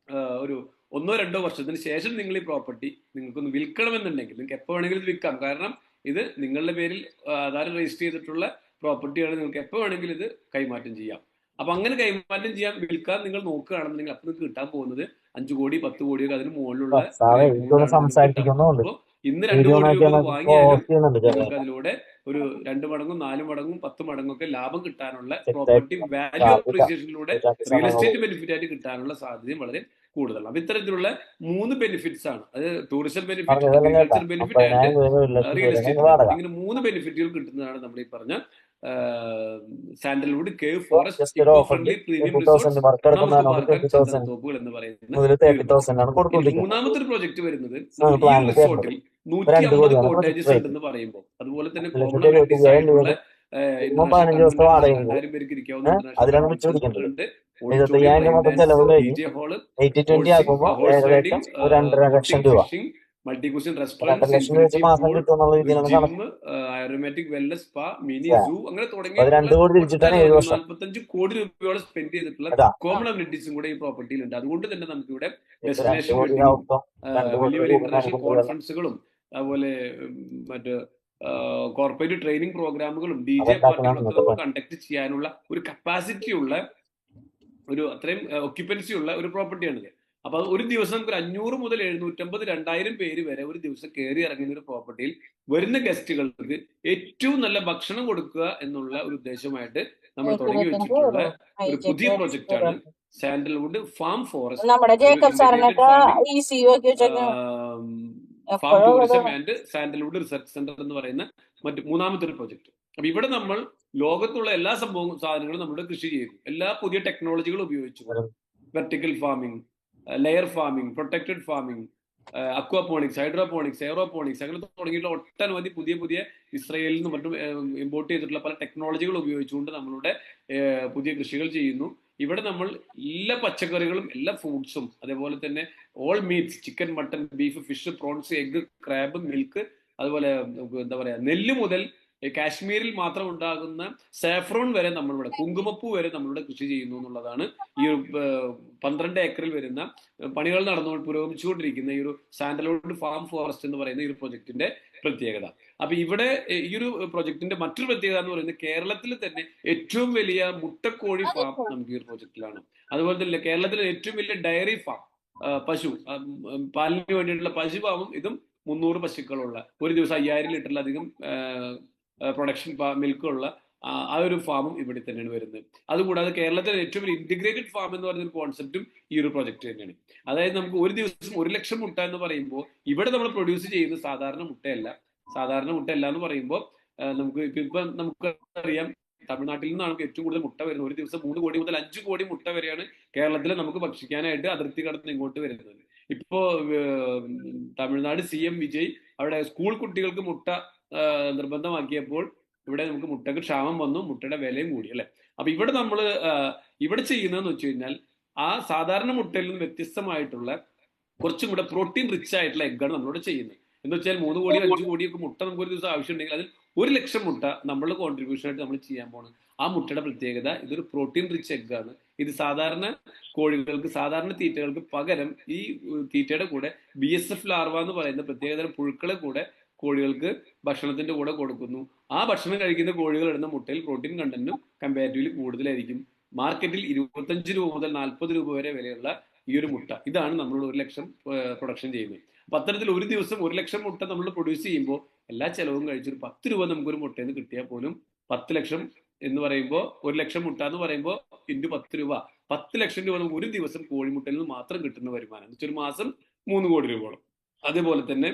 1-2 വർഷത്തിന് ശേഷം നിങ്ങൾ ഈ പ്രോപ്പർട്ടി നിങ്ങൾക്കൊന്ന് വിൽക്കണമെന്നുണ്ടെങ്കിൽ നിങ്ങൾക്ക് എപ്പോൾ വേണമെങ്കിലും ഇത് വിൽക്കാം. കാരണം ഇത് നിങ്ങളുടെ പേരിൽ ആധാർ രജിസ്റ്റർ ചെയ്തിട്ടുള്ള പ്രോപ്പർട്ടിയാണ്. നിങ്ങൾക്ക് എപ്പോൾ വേണമെങ്കിലും ഇത് കൈമാറ്റം ചെയ്യാം. അപ്പൊ അങ്ങനെ കൈമാറ്റം ചെയ്യാൻ വിൽക്കാൻ നിങ്ങൾ നോക്കുകയാണെന്നുണ്ടെങ്കിൽ അപ്പൊ നിങ്ങൾക്ക് കിട്ടാൻ പോകുന്നത് 5 കോടി 10 കോടിയൊക്കെ അതിന് മുകളിലുള്ള ഇന്ന് 2 കോടി രൂപ വാങ്ങിയാലും നിങ്ങൾക്ക് അതിലൂടെ ഒരു 2 മടങ്ങും 4 മടങ്ങും 10 മടങ്ങും ഒക്കെ ലാഭം കിട്ടാനുള്ള പ്രോപ്പർട്ടി വാല്യൂ അപ്രീസിയേഷനിലൂടെ റിയൽ എസ്റ്റേറ്റ് ബെനിഫിറ്റ് ആയിട്ട് കിട്ടാനുള്ള സാധ്യതയും വളരെ കൂടുതലാണ്. അപ്പൊ ഇത്തരത്തിലുള്ള 3 ബെനിഫിറ്റ്സ് ആണ്. അത് tourism benefit, agriculture benefit and real estate benefit. ഇങ്ങനെ 3 ബെനിഫിറ്റുകൾ കിട്ടുന്നതാണ് നമ്മൾ ഈ പറഞ്ഞ sandalwood cave forest eco friendly premium resorts തോപ്പുകൾ എന്ന് പറയുന്നത്. മൂന്നാമത്തെ ഒരു പ്രോജക്ട് വരുന്നത് ഈ റിസോർട്ടിൽ 150 കോട്ടേജസ് ഉണ്ടെന്ന് പറയുമ്പോൾ അതുപോലെ തന്നെ കോമൺ അമ്യൂണിറ്റീസ് ആയിട്ടുള്ള 2000 പേർക്ക് ഇരിക്കാവുന്ന multi cuisine restaurant, ayurvedic wellness spa, mini zoo, അങ്ങനെ തുടങ്ങിയ 45 കോടി രൂപയോളം സ്പെൻഡ് ചെയ്തിട്ടുള്ള കോമൺ അമ്യൂണിറ്റീസും കൂടെ ഈ പ്രോപ്പർട്ടിയിൽ ഉണ്ട്. അതുകൊണ്ട് തന്നെ നമുക്ക് ഇവിടെ ഡെസ്റ്റിനേഷൻ വലിയ വലിയ ഇന്റർനാഷണൽ കോൺഫറൻസുകളും അതുപോലെ മറ്റ് കോർപ്പറേറ്റ് ട്രെയിനിങ് പ്രോഗ്രാമുകളും DJ പാർട്ടികളൊക്കെ കണ്ടക്ട് ചെയ്യാനുള്ള ഒരു കപ്പാസിറ്റി ഉള്ള ഒരു അത്രയും ഒക്യുപ്പൻസി ഉള്ള ഒരു പ്രോപ്പർട്ടിയാണിത്. അപ്പൊ ഒരു ദിവസം നമുക്ക് 500 മുതൽ 750, 2000 പേര് വരെ ഒരു ദിവസം കയറി ഇറങ്ങുന്ന ഒരു പ്രോപ്പർട്ടിയിൽ വരുന്ന ഗസ്റ്റുകൾക്ക് ഏറ്റവും നല്ല ഭക്ഷണം കൊടുക്കുക എന്നുള്ള ഒരു ഉദ്ദേശമായിട്ട് നമ്മൾ തുടങ്ങി വെച്ചിട്ടുള്ള ഒരു പുതിയ പ്രോജക്റ്റ് ആണ് sandalwood farm forest farm tourism and sandalwood research centre എന്ന് പറയുന്ന മൂന്നാമത്തെ ഒരു പ്രോജക്റ്റ്. അപ്പൊ ഇവിടെ നമ്മൾ ലോകത്തുള്ള എല്ലാ സാധനങ്ങളും നമ്മുടെ കൃഷി ചെയ്തു, എല്ലാ പുതിയ ടെക്നോളജികളും ഉപയോഗിച്ചു. Vertical farming, layer farming, protected farming, aquaponics, hydroponics, aeroponics, അങ്ങനെ തുടങ്ങിയിട്ടുള്ള ഒട്ടനവധി പുതിയ പുതിയ ഇസ്രയേലിൽ നിന്നും മറ്റും ഇമ്പോർട്ട് ചെയ്തിട്ടുള്ള പല ടെക്നോളജികൾ ഉപയോഗിച്ചുകൊണ്ട് നമ്മളുടെ പുതിയ കൃഷികൾ ചെയ്യുന്നു. ഇവിടെ നമ്മൾ എല്ലാ പച്ചക്കറികളും എല്ലാ ഫ്രൂട്ട്സും അതേപോലെ തന്നെ all meats, chicken, mutton, beef, fish, prawns, egg, crab, milk, അതുപോലെ എന്താ പറയാ നെല്ല് മുതൽ കാശ്മീരിൽ മാത്രം ഉണ്ടാകുന്ന സാഫ്രോൺ വരെ നമ്മളിവിടെ, കുങ്കുമപ്പൂ വരെ നമ്മളിവിടെ കൃഷി ചെയ്യുന്നു എന്നുള്ളതാണ് ഈ ഒരു 12 ഏക്കറിൽ വരുന്ന പണികൾ പുരോഗമിച്ചുകൊണ്ടിരിക്കുന്ന ഈ ഒരു സാൻഡൽവുഡ് ഫാം ഫോറസ്റ്റ് എന്ന് പറയുന്ന ഈ ഒരു പ്രൊജക്ടിന്റെ പ്രത്യേകത. അപ്പൊ ഇവിടെ ഈ ഒരു പ്രൊജക്ടിന്റെ മറ്റൊരു പ്രത്യേകത എന്ന് പറയുന്നത് കേരളത്തിൽ തന്നെ ഏറ്റവും വലിയ മുട്ടക്കോഴി ഫാം നമുക്ക് ഈ ഒരു പ്രൊജക്ടിലാണ്. അതുപോലെ തന്നെ കേരളത്തിലെ ഏറ്റവും വലിയ ഡയറി ഫാം, പശു പാലിന് വേണ്ടിയിട്ടുള്ള പശു ഫാമും ഇതും 300 പശുക്കളുള്ള, ഒരു ദിവസം 5000 ലിറ്ററിലധികം പ്രൊഡക്ഷൻ മിൽക്കുള്ള ആ ഒരു ഫാമും ഇവിടെ തന്നെയാണ് വരുന്നത്. അതുകൂടാതെ കേരളത്തിലെ ഏറ്റവും വലിയ ഇന്റഗ്രേറ്റഡ് ഫാം എന്ന് പറയുന്ന ഒരു കോൺസെപ്റ്റും ഈ ഒരു പ്രൊജക്ട് തന്നെയാണ്. അതായത് നമുക്ക് ഒരു ദിവസം 1 ലക്ഷം മുട്ട എന്ന് പറയുമ്പോൾ ഇവിടെ നമ്മൾ പ്രൊഡ്യൂസ് ചെയ്യുന്നത് സാധാരണ മുട്ടയല്ല. എന്ന് പറയുമ്പോൾ നമുക്കറിയാം തമിഴ്നാട്ടിൽ നിന്നാണ് നമുക്ക് ഏറ്റവും കൂടുതൽ മുട്ട വരുന്നത്. ഒരു ദിവസം 3 കോടി മുതൽ 5 കോടി മുട്ട വരെയാണ് കേരളത്തിൽ നമുക്ക് ഭക്ഷിക്കാനായിട്ട് അതിർത്തി കടന്ന് ഇങ്ങോട്ട് വരുന്നത്. ഇപ്പോ തമിഴ്നാട് CM വിജയ് അവിടെ സ്കൂൾ കുട്ടികൾക്ക് മുട്ട നിർബന്ധമാക്കിയപ്പോൾ ഇവിടെ നമുക്ക് മുട്ടക്ക് ക്ഷാമം വന്നു, മുട്ടയുടെ വിലയും കൂടി അല്ലെ. അപ്പൊ ഇവിടെ നമ്മൾ ഇവിടെ ചെയ്യുന്നതെന്ന് വെച്ച് കഴിഞ്ഞാൽ ആ സാധാരണ മുട്ടയിൽ നിന്ന് വ്യത്യസ്തമായിട്ടുള്ള കുറച്ചും കൂടെ പ്രോട്ടീൻ റിച്ച് ആയിട്ടുള്ള എഗ്ഗാണ് നമ്മളിവിടെ ചെയ്യുന്നത്. എന്ന് വെച്ചാൽ 3 കോടി 5 കോടിയൊക്കെ മുട്ട നമുക്ക് ഒരു ദിവസം ആവശ്യമുണ്ടെങ്കിൽ അതിൽ 1 ലക്ഷം മുട്ട നമ്മളുടെ കോൺട്രിബ്യൂഷൻ ആയിട്ട് നമ്മൾ ചെയ്യാൻ പോകണം. ആ മുട്ടയുടെ പ്രത്യേകത ഇതൊരു പ്രോട്ടീൻ റിച്ച് എഗ്ഗാണ്. ഇത് സാധാരണ കോഴികൾക്ക്, സാധാരണ തീറ്റകൾക്ക് പകരം ഈ തീറ്റയുടെ കൂടെ BSF ലാർവ എന്ന് പറയുന്ന പ്രത്യേകതരം പുഴുക്കളെ കൂടെ കോഴികൾക്ക് ഭക്ഷണത്തിന്റെ കൂടെ കൊടുക്കുന്നു. ആ ഭക്ഷണം കഴിക്കുന്ന കോഴികൾ ഇടുന്ന മുട്ടയിൽ പ്രോട്ടീൻ കണ്ടന്റും കമ്പാരിറ്റീവ്ലി കൂടുതലായിരിക്കും. മാർക്കറ്റിൽ 25 രൂപ മുതൽ 40 രൂപ വരെ വിലയുള്ള ഈ ഒരു മുട്ട, ഇതാണ് നമ്മൾ 1 ലക്ഷം പ്രൊഡക്ഷൻ ചെയ്യുന്നത്. അപ്പൊ അത്തരത്തിൽ ഒരു ദിവസം 1 ലക്ഷം മുട്ട നമ്മൾ പ്രൊഡ്യൂസ് ചെയ്യുമ്പോൾ എല്ലാ ചെലവും കഴിച്ചൊരു 10 രൂപ നമുക്കൊരു മുട്ടയിൽ നിന്ന് കിട്ടിയാൽ പോലും 10 ലക്ഷം എന്ന് പറയുമ്പോൾ 1 ലക്ഷം മുട്ട എന്ന് പറയുമ്പോൾ ഇൻറ്റു 10 രൂപ, 10 ലക്ഷം രൂപ നമുക്ക് ഒരു ദിവസം കോഴിമുട്ടയിൽ നിന്ന് മാത്രം കിട്ടുന്ന വരുമാനം എന്ന് വെച്ചാൽ ഒരു മാസം 3 കോടി രൂപയോളം. അതേപോലെ തന്നെ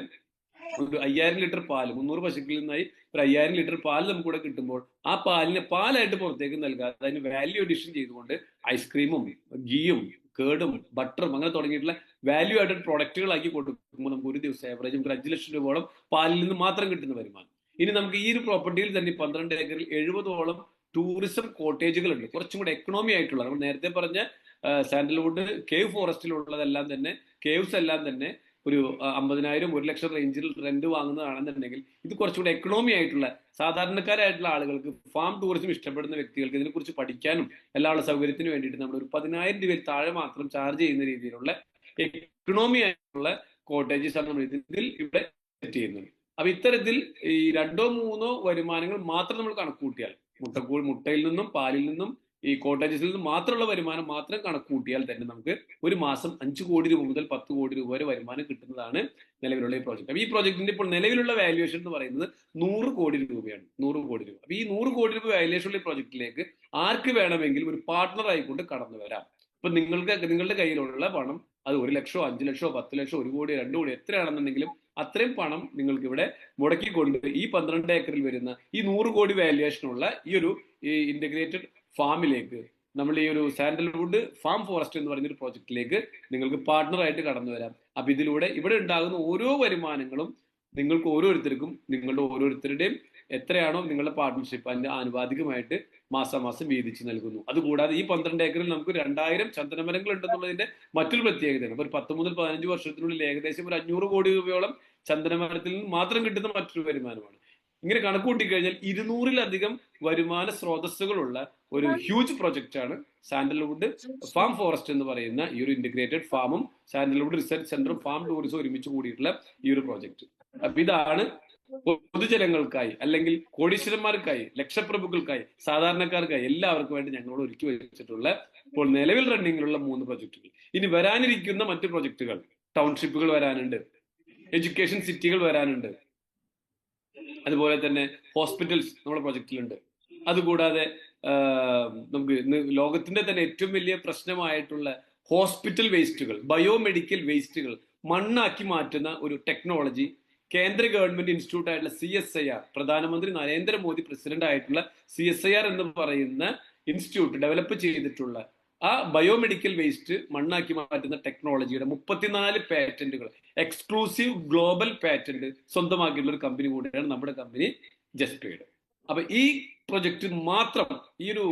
ഒരു 5000 ലിറ്റർ പാല്, 300 പശുക്കളിൽ നിന്നായി ഒരു 5000 ലിറ്റർ പാല് നമുക്ക് കൂടെ കിട്ടുമ്പോൾ ആ പാലിനെ പാലായിട്ട് പുറത്തേക്ക് നൽകാതെ അതിന് വാല്യൂ അഡീഷൻ ചെയ്തുകൊണ്ട് ഐസ്ക്രീമും ഗീയും കേടും ബട്ടറും അങ്ങനെ തുടങ്ങിയിട്ടുള്ള വാല്യൂ ആഡഡ് പ്രോഡക്റ്റുകളാക്കി കൊടുക്കുമ്പോൾ നമുക്ക് ഒരു ദിവസം ആവറേജ് നമുക്ക് 5 ലക്ഷം രൂപയോളം പാലിൽ നിന്ന് മാത്രം കിട്ടുന്ന വരുമാനം. ഇനി നമുക്ക് ഈ ഒരു പ്രോപ്പർട്ടിയിൽ തന്നെ 12 ഏക്കറിൽ 70ഓളം ടൂറിസം കോട്ടേജുകൾ ഉണ്ട്. കുറച്ചും കൂടെ എക്കണോമി ആയിട്ടുള്ള, നമ്മൾ നേരത്തെ പറഞ്ഞ സാൻഡൽവുഡ് കേവ് ഫോറസ്റ്റിലുള്ളതെല്ലാം തന്നെ, കേവ്സ് എല്ലാം തന്നെ ഒരു 50,000 1 ലക്ഷം റേഞ്ചിൽ റെന്റ് വാങ്ങുന്നതാണെന്നുണ്ടെങ്കിൽ ഇത് കുറച്ചുകൂടെ എക്കണോമി ആയിട്ടുള്ള സാധാരണക്കാരായിട്ടുള്ള ആളുകൾക്ക്, ഫാം ടൂറിസം ഇഷ്ടപ്പെടുന്ന വ്യക്തികൾക്ക് ഇതിനെക്കുറിച്ച് പഠിക്കാനും എല്ലാവരുടെ സൗകര്യത്തിന് വേണ്ടിയിട്ട് നമ്മൾ ഒരു 10,000 രൂപയിൽ താഴെ മാത്രം ചാർജ് ചെയ്യുന്ന രീതിയിലുള്ള എക്കണോമി ആയിട്ടുള്ള കോട്ടേജസ് ആണ് നമ്മൾ ഇതിൽ ഇവിടെ സെറ്റ് ചെയ്യുന്നത്. അപ്പൊ ഇത്തരത്തിൽ ഈ 2 or 3 വരുമാനങ്ങൾ മാത്രം നമ്മൾ കണക്കുകൂട്ടിയാൽ, മുട്ടയിൽ നിന്നും പാലിൽ നിന്നും ഈ കോട്ടേജസിൽ നിന്ന് മാത്രമുള്ള വരുമാനം മാത്രം കണക്ക് കൂട്ടിയാൽ തന്നെ നമുക്ക് ഒരു മാസം 5 കോടി രൂപ മുതൽ 10 കോടി രൂപ വരെ വരുമാനം കിട്ടുന്നതാണ് നിലവിലുള്ള ഈ പ്രോജക്റ്റ്. അപ്പൊ ഈ പ്രോജക്റ്റിന്റെ ഇപ്പോൾ നിലവിലുള്ള വാല്യുവേഷൻ എന്ന് പറയുന്നത് 100 കോടി രൂപയാണ്. 100 കോടി രൂപ. അപ്പൊ ഈ 100 കോടി രൂപ വാല്യുവേഷൻ ഉള്ള ഈ പ്രോജക്റ്റിലേക്ക് ആർക്ക് വേണമെങ്കിലും ഒരു പാർട്ട്ണർ ആയിക്കൊണ്ട് കടന്നു വരാം. ഇപ്പൊ നിങ്ങളുടെ കയ്യിലുള്ള പണം അത് 1 ലക്ഷമോ 5 ലക്ഷമോ 10 ലക്ഷമോ 1 കോടി 2 കോടി എത്രയാണെന്നുണ്ടെങ്കിലും അത്രയും പണം നിങ്ങൾക്ക് ഇവിടെ മുടക്കിക്കൊണ്ട് ഈ 12 ഏക്കറിൽ വരുന്ന ഈ 100 കോടി വാല്യുവേഷനുള്ള ഈ ഒരു ഇന്റഗ്രേറ്റഡ് ഫാമിലേക്ക്, നമ്മൾ ഈ ഒരു സാൻഡൽവുഡ് ഫാം ഫോറസ്റ്റ് എന്ന് പറയുന്ന ഒരു പ്രോജക്റ്റിലേക്ക് നിങ്ങൾക്ക് പാർട്ട്ണറായിട്ട് കടന്നു വരാം. അപ്പൊ ഇതിലൂടെ ഇവിടെ ഉണ്ടാകുന്ന ഓരോ വരുമാനങ്ങളും നിങ്ങൾക്ക് ഓരോരുത്തർക്കും നിങ്ങളുടെ ഓരോരുത്തരുടെയും എത്രയാണോ നിങ്ങളുടെ പാർട്ട്ണർഷിപ്പ് അതിന്റെ ആനുപാതികമായിട്ട് മാസാമാസം വീതിച്ച് നൽകുന്നു. അതുകൂടാതെ ഈ 12 ഏക്കറിൽ നമുക്ക് 2000 ചന്ദനമരങ്ങൾ ഉണ്ടെന്നുള്ളതിന്റെ മറ്റൊരു പ്രത്യേകതയാണ്. ഒരു 10 മുതൽ 15 വർഷത്തിനുള്ളിൽ ഏകദേശം ഒരു 500 കോടി രൂപയോളം ചന്ദനമരത്തിൽ നിന്ന് മാത്രം കിട്ടുന്ന മറ്റൊരു വരുമാനമാണ്. ഇങ്ങനെ കണക്കൂട്ടി കഴിഞ്ഞാൽ 200-ലധികം വരുമാന സ്രോതസ്സുകളുള്ള ഒരു ഹ്യൂജ് പ്രൊജക്റ്റ് ആണ് സാൻഡൽവുഡ് ഫാം ഫോറസ്റ്റ് എന്ന് പറയുന്ന ഈ ഒരു ഇന്റഗ്രേറ്റഡ് ഫാമും സാൻഡൽവുഡ് റിസർച്ച് സെന്ററും ഫാം ടൂറിസം ഒരുമിച്ച് കൂടിയിട്ടുള്ള ഈ ഒരു പ്രോജക്റ്റ്. അപ്പൊ ഇതാണ് പൊതുജനങ്ങൾക്കായി അല്ലെങ്കിൽ കോടീശ്വരന്മാർക്കായി, ലക്ഷപ്രഭുക്കൾക്കായി, സാധാരണക്കാർക്കായി എല്ലാവർക്കും വേണ്ടി ഞങ്ങളോട് ഒരുക്കി വെച്ചിട്ടുള്ള ഇപ്പോൾ നിലവിൽ റണ്ണിങ്ങിലുള്ള 3 പ്രൊജക്ടുകൾ. ഇനി വരാനിരിക്കുന്ന മറ്റ് പ്രൊജക്ടുകൾ, ടൗൺഷിപ്പുകൾ വരാനുണ്ട്, എഡ്യൂക്കേഷൻ സിറ്റികൾ വരാനുണ്ട്, അതുപോലെ തന്നെ ഹോസ്പിറ്റൽസ് നമ്മുടെ പ്രൊജക്റ്റിലുണ്ട്. അതുകൂടാതെ നമുക്ക് ഇന്ന് ലോകത്തിന്റെ തന്നെ ഏറ്റവും വലിയ പ്രശ്നമായിട്ടുള്ള ഹോസ്പിറ്റൽ വേസ്റ്റുകൾ, ബയോമെഡിക്കൽ വേസ്റ്റുകൾ മണ്ണാക്കി മാറ്റുന്ന ഒരു ടെക്നോളജി കേന്ദ്ര ഗവൺമെന്റ് ഇൻസ്റ്റിറ്റ്യൂട്ട് ആയിട്ടുള്ള CSIR, പ്രധാനമന്ത്രി നരേന്ദ്രമോദി പ്രസിഡന്റ് ആയിട്ടുള്ള CSIR എന്ന് പറയുന്ന ഇൻസ്റ്റിറ്റ്യൂട്ട് ഡെവലപ്പ് ചെയ്തിട്ടുള്ള ആ ബയോമെഡിക്കൽ വേസ്റ്റ് മണ്ണാക്കി മാറ്റുന്ന ടെക്നോളജിയുടെ 34 പാറ്റന്റുകൾ, എക്സ്ക്ലൂസീവ് ഗ്ലോബൽ പാറ്റന്റ് സ്വന്തമാക്കിയിട്ടുള്ള ഒരു കമ്പനി കൂടിയാണ് നമ്മുടെ കമ്പനി ജസ്പീഡ്. അപ്പൊ ഈ പ്രൊജക്റ്റ് മാത്രം, ഈ ഒരു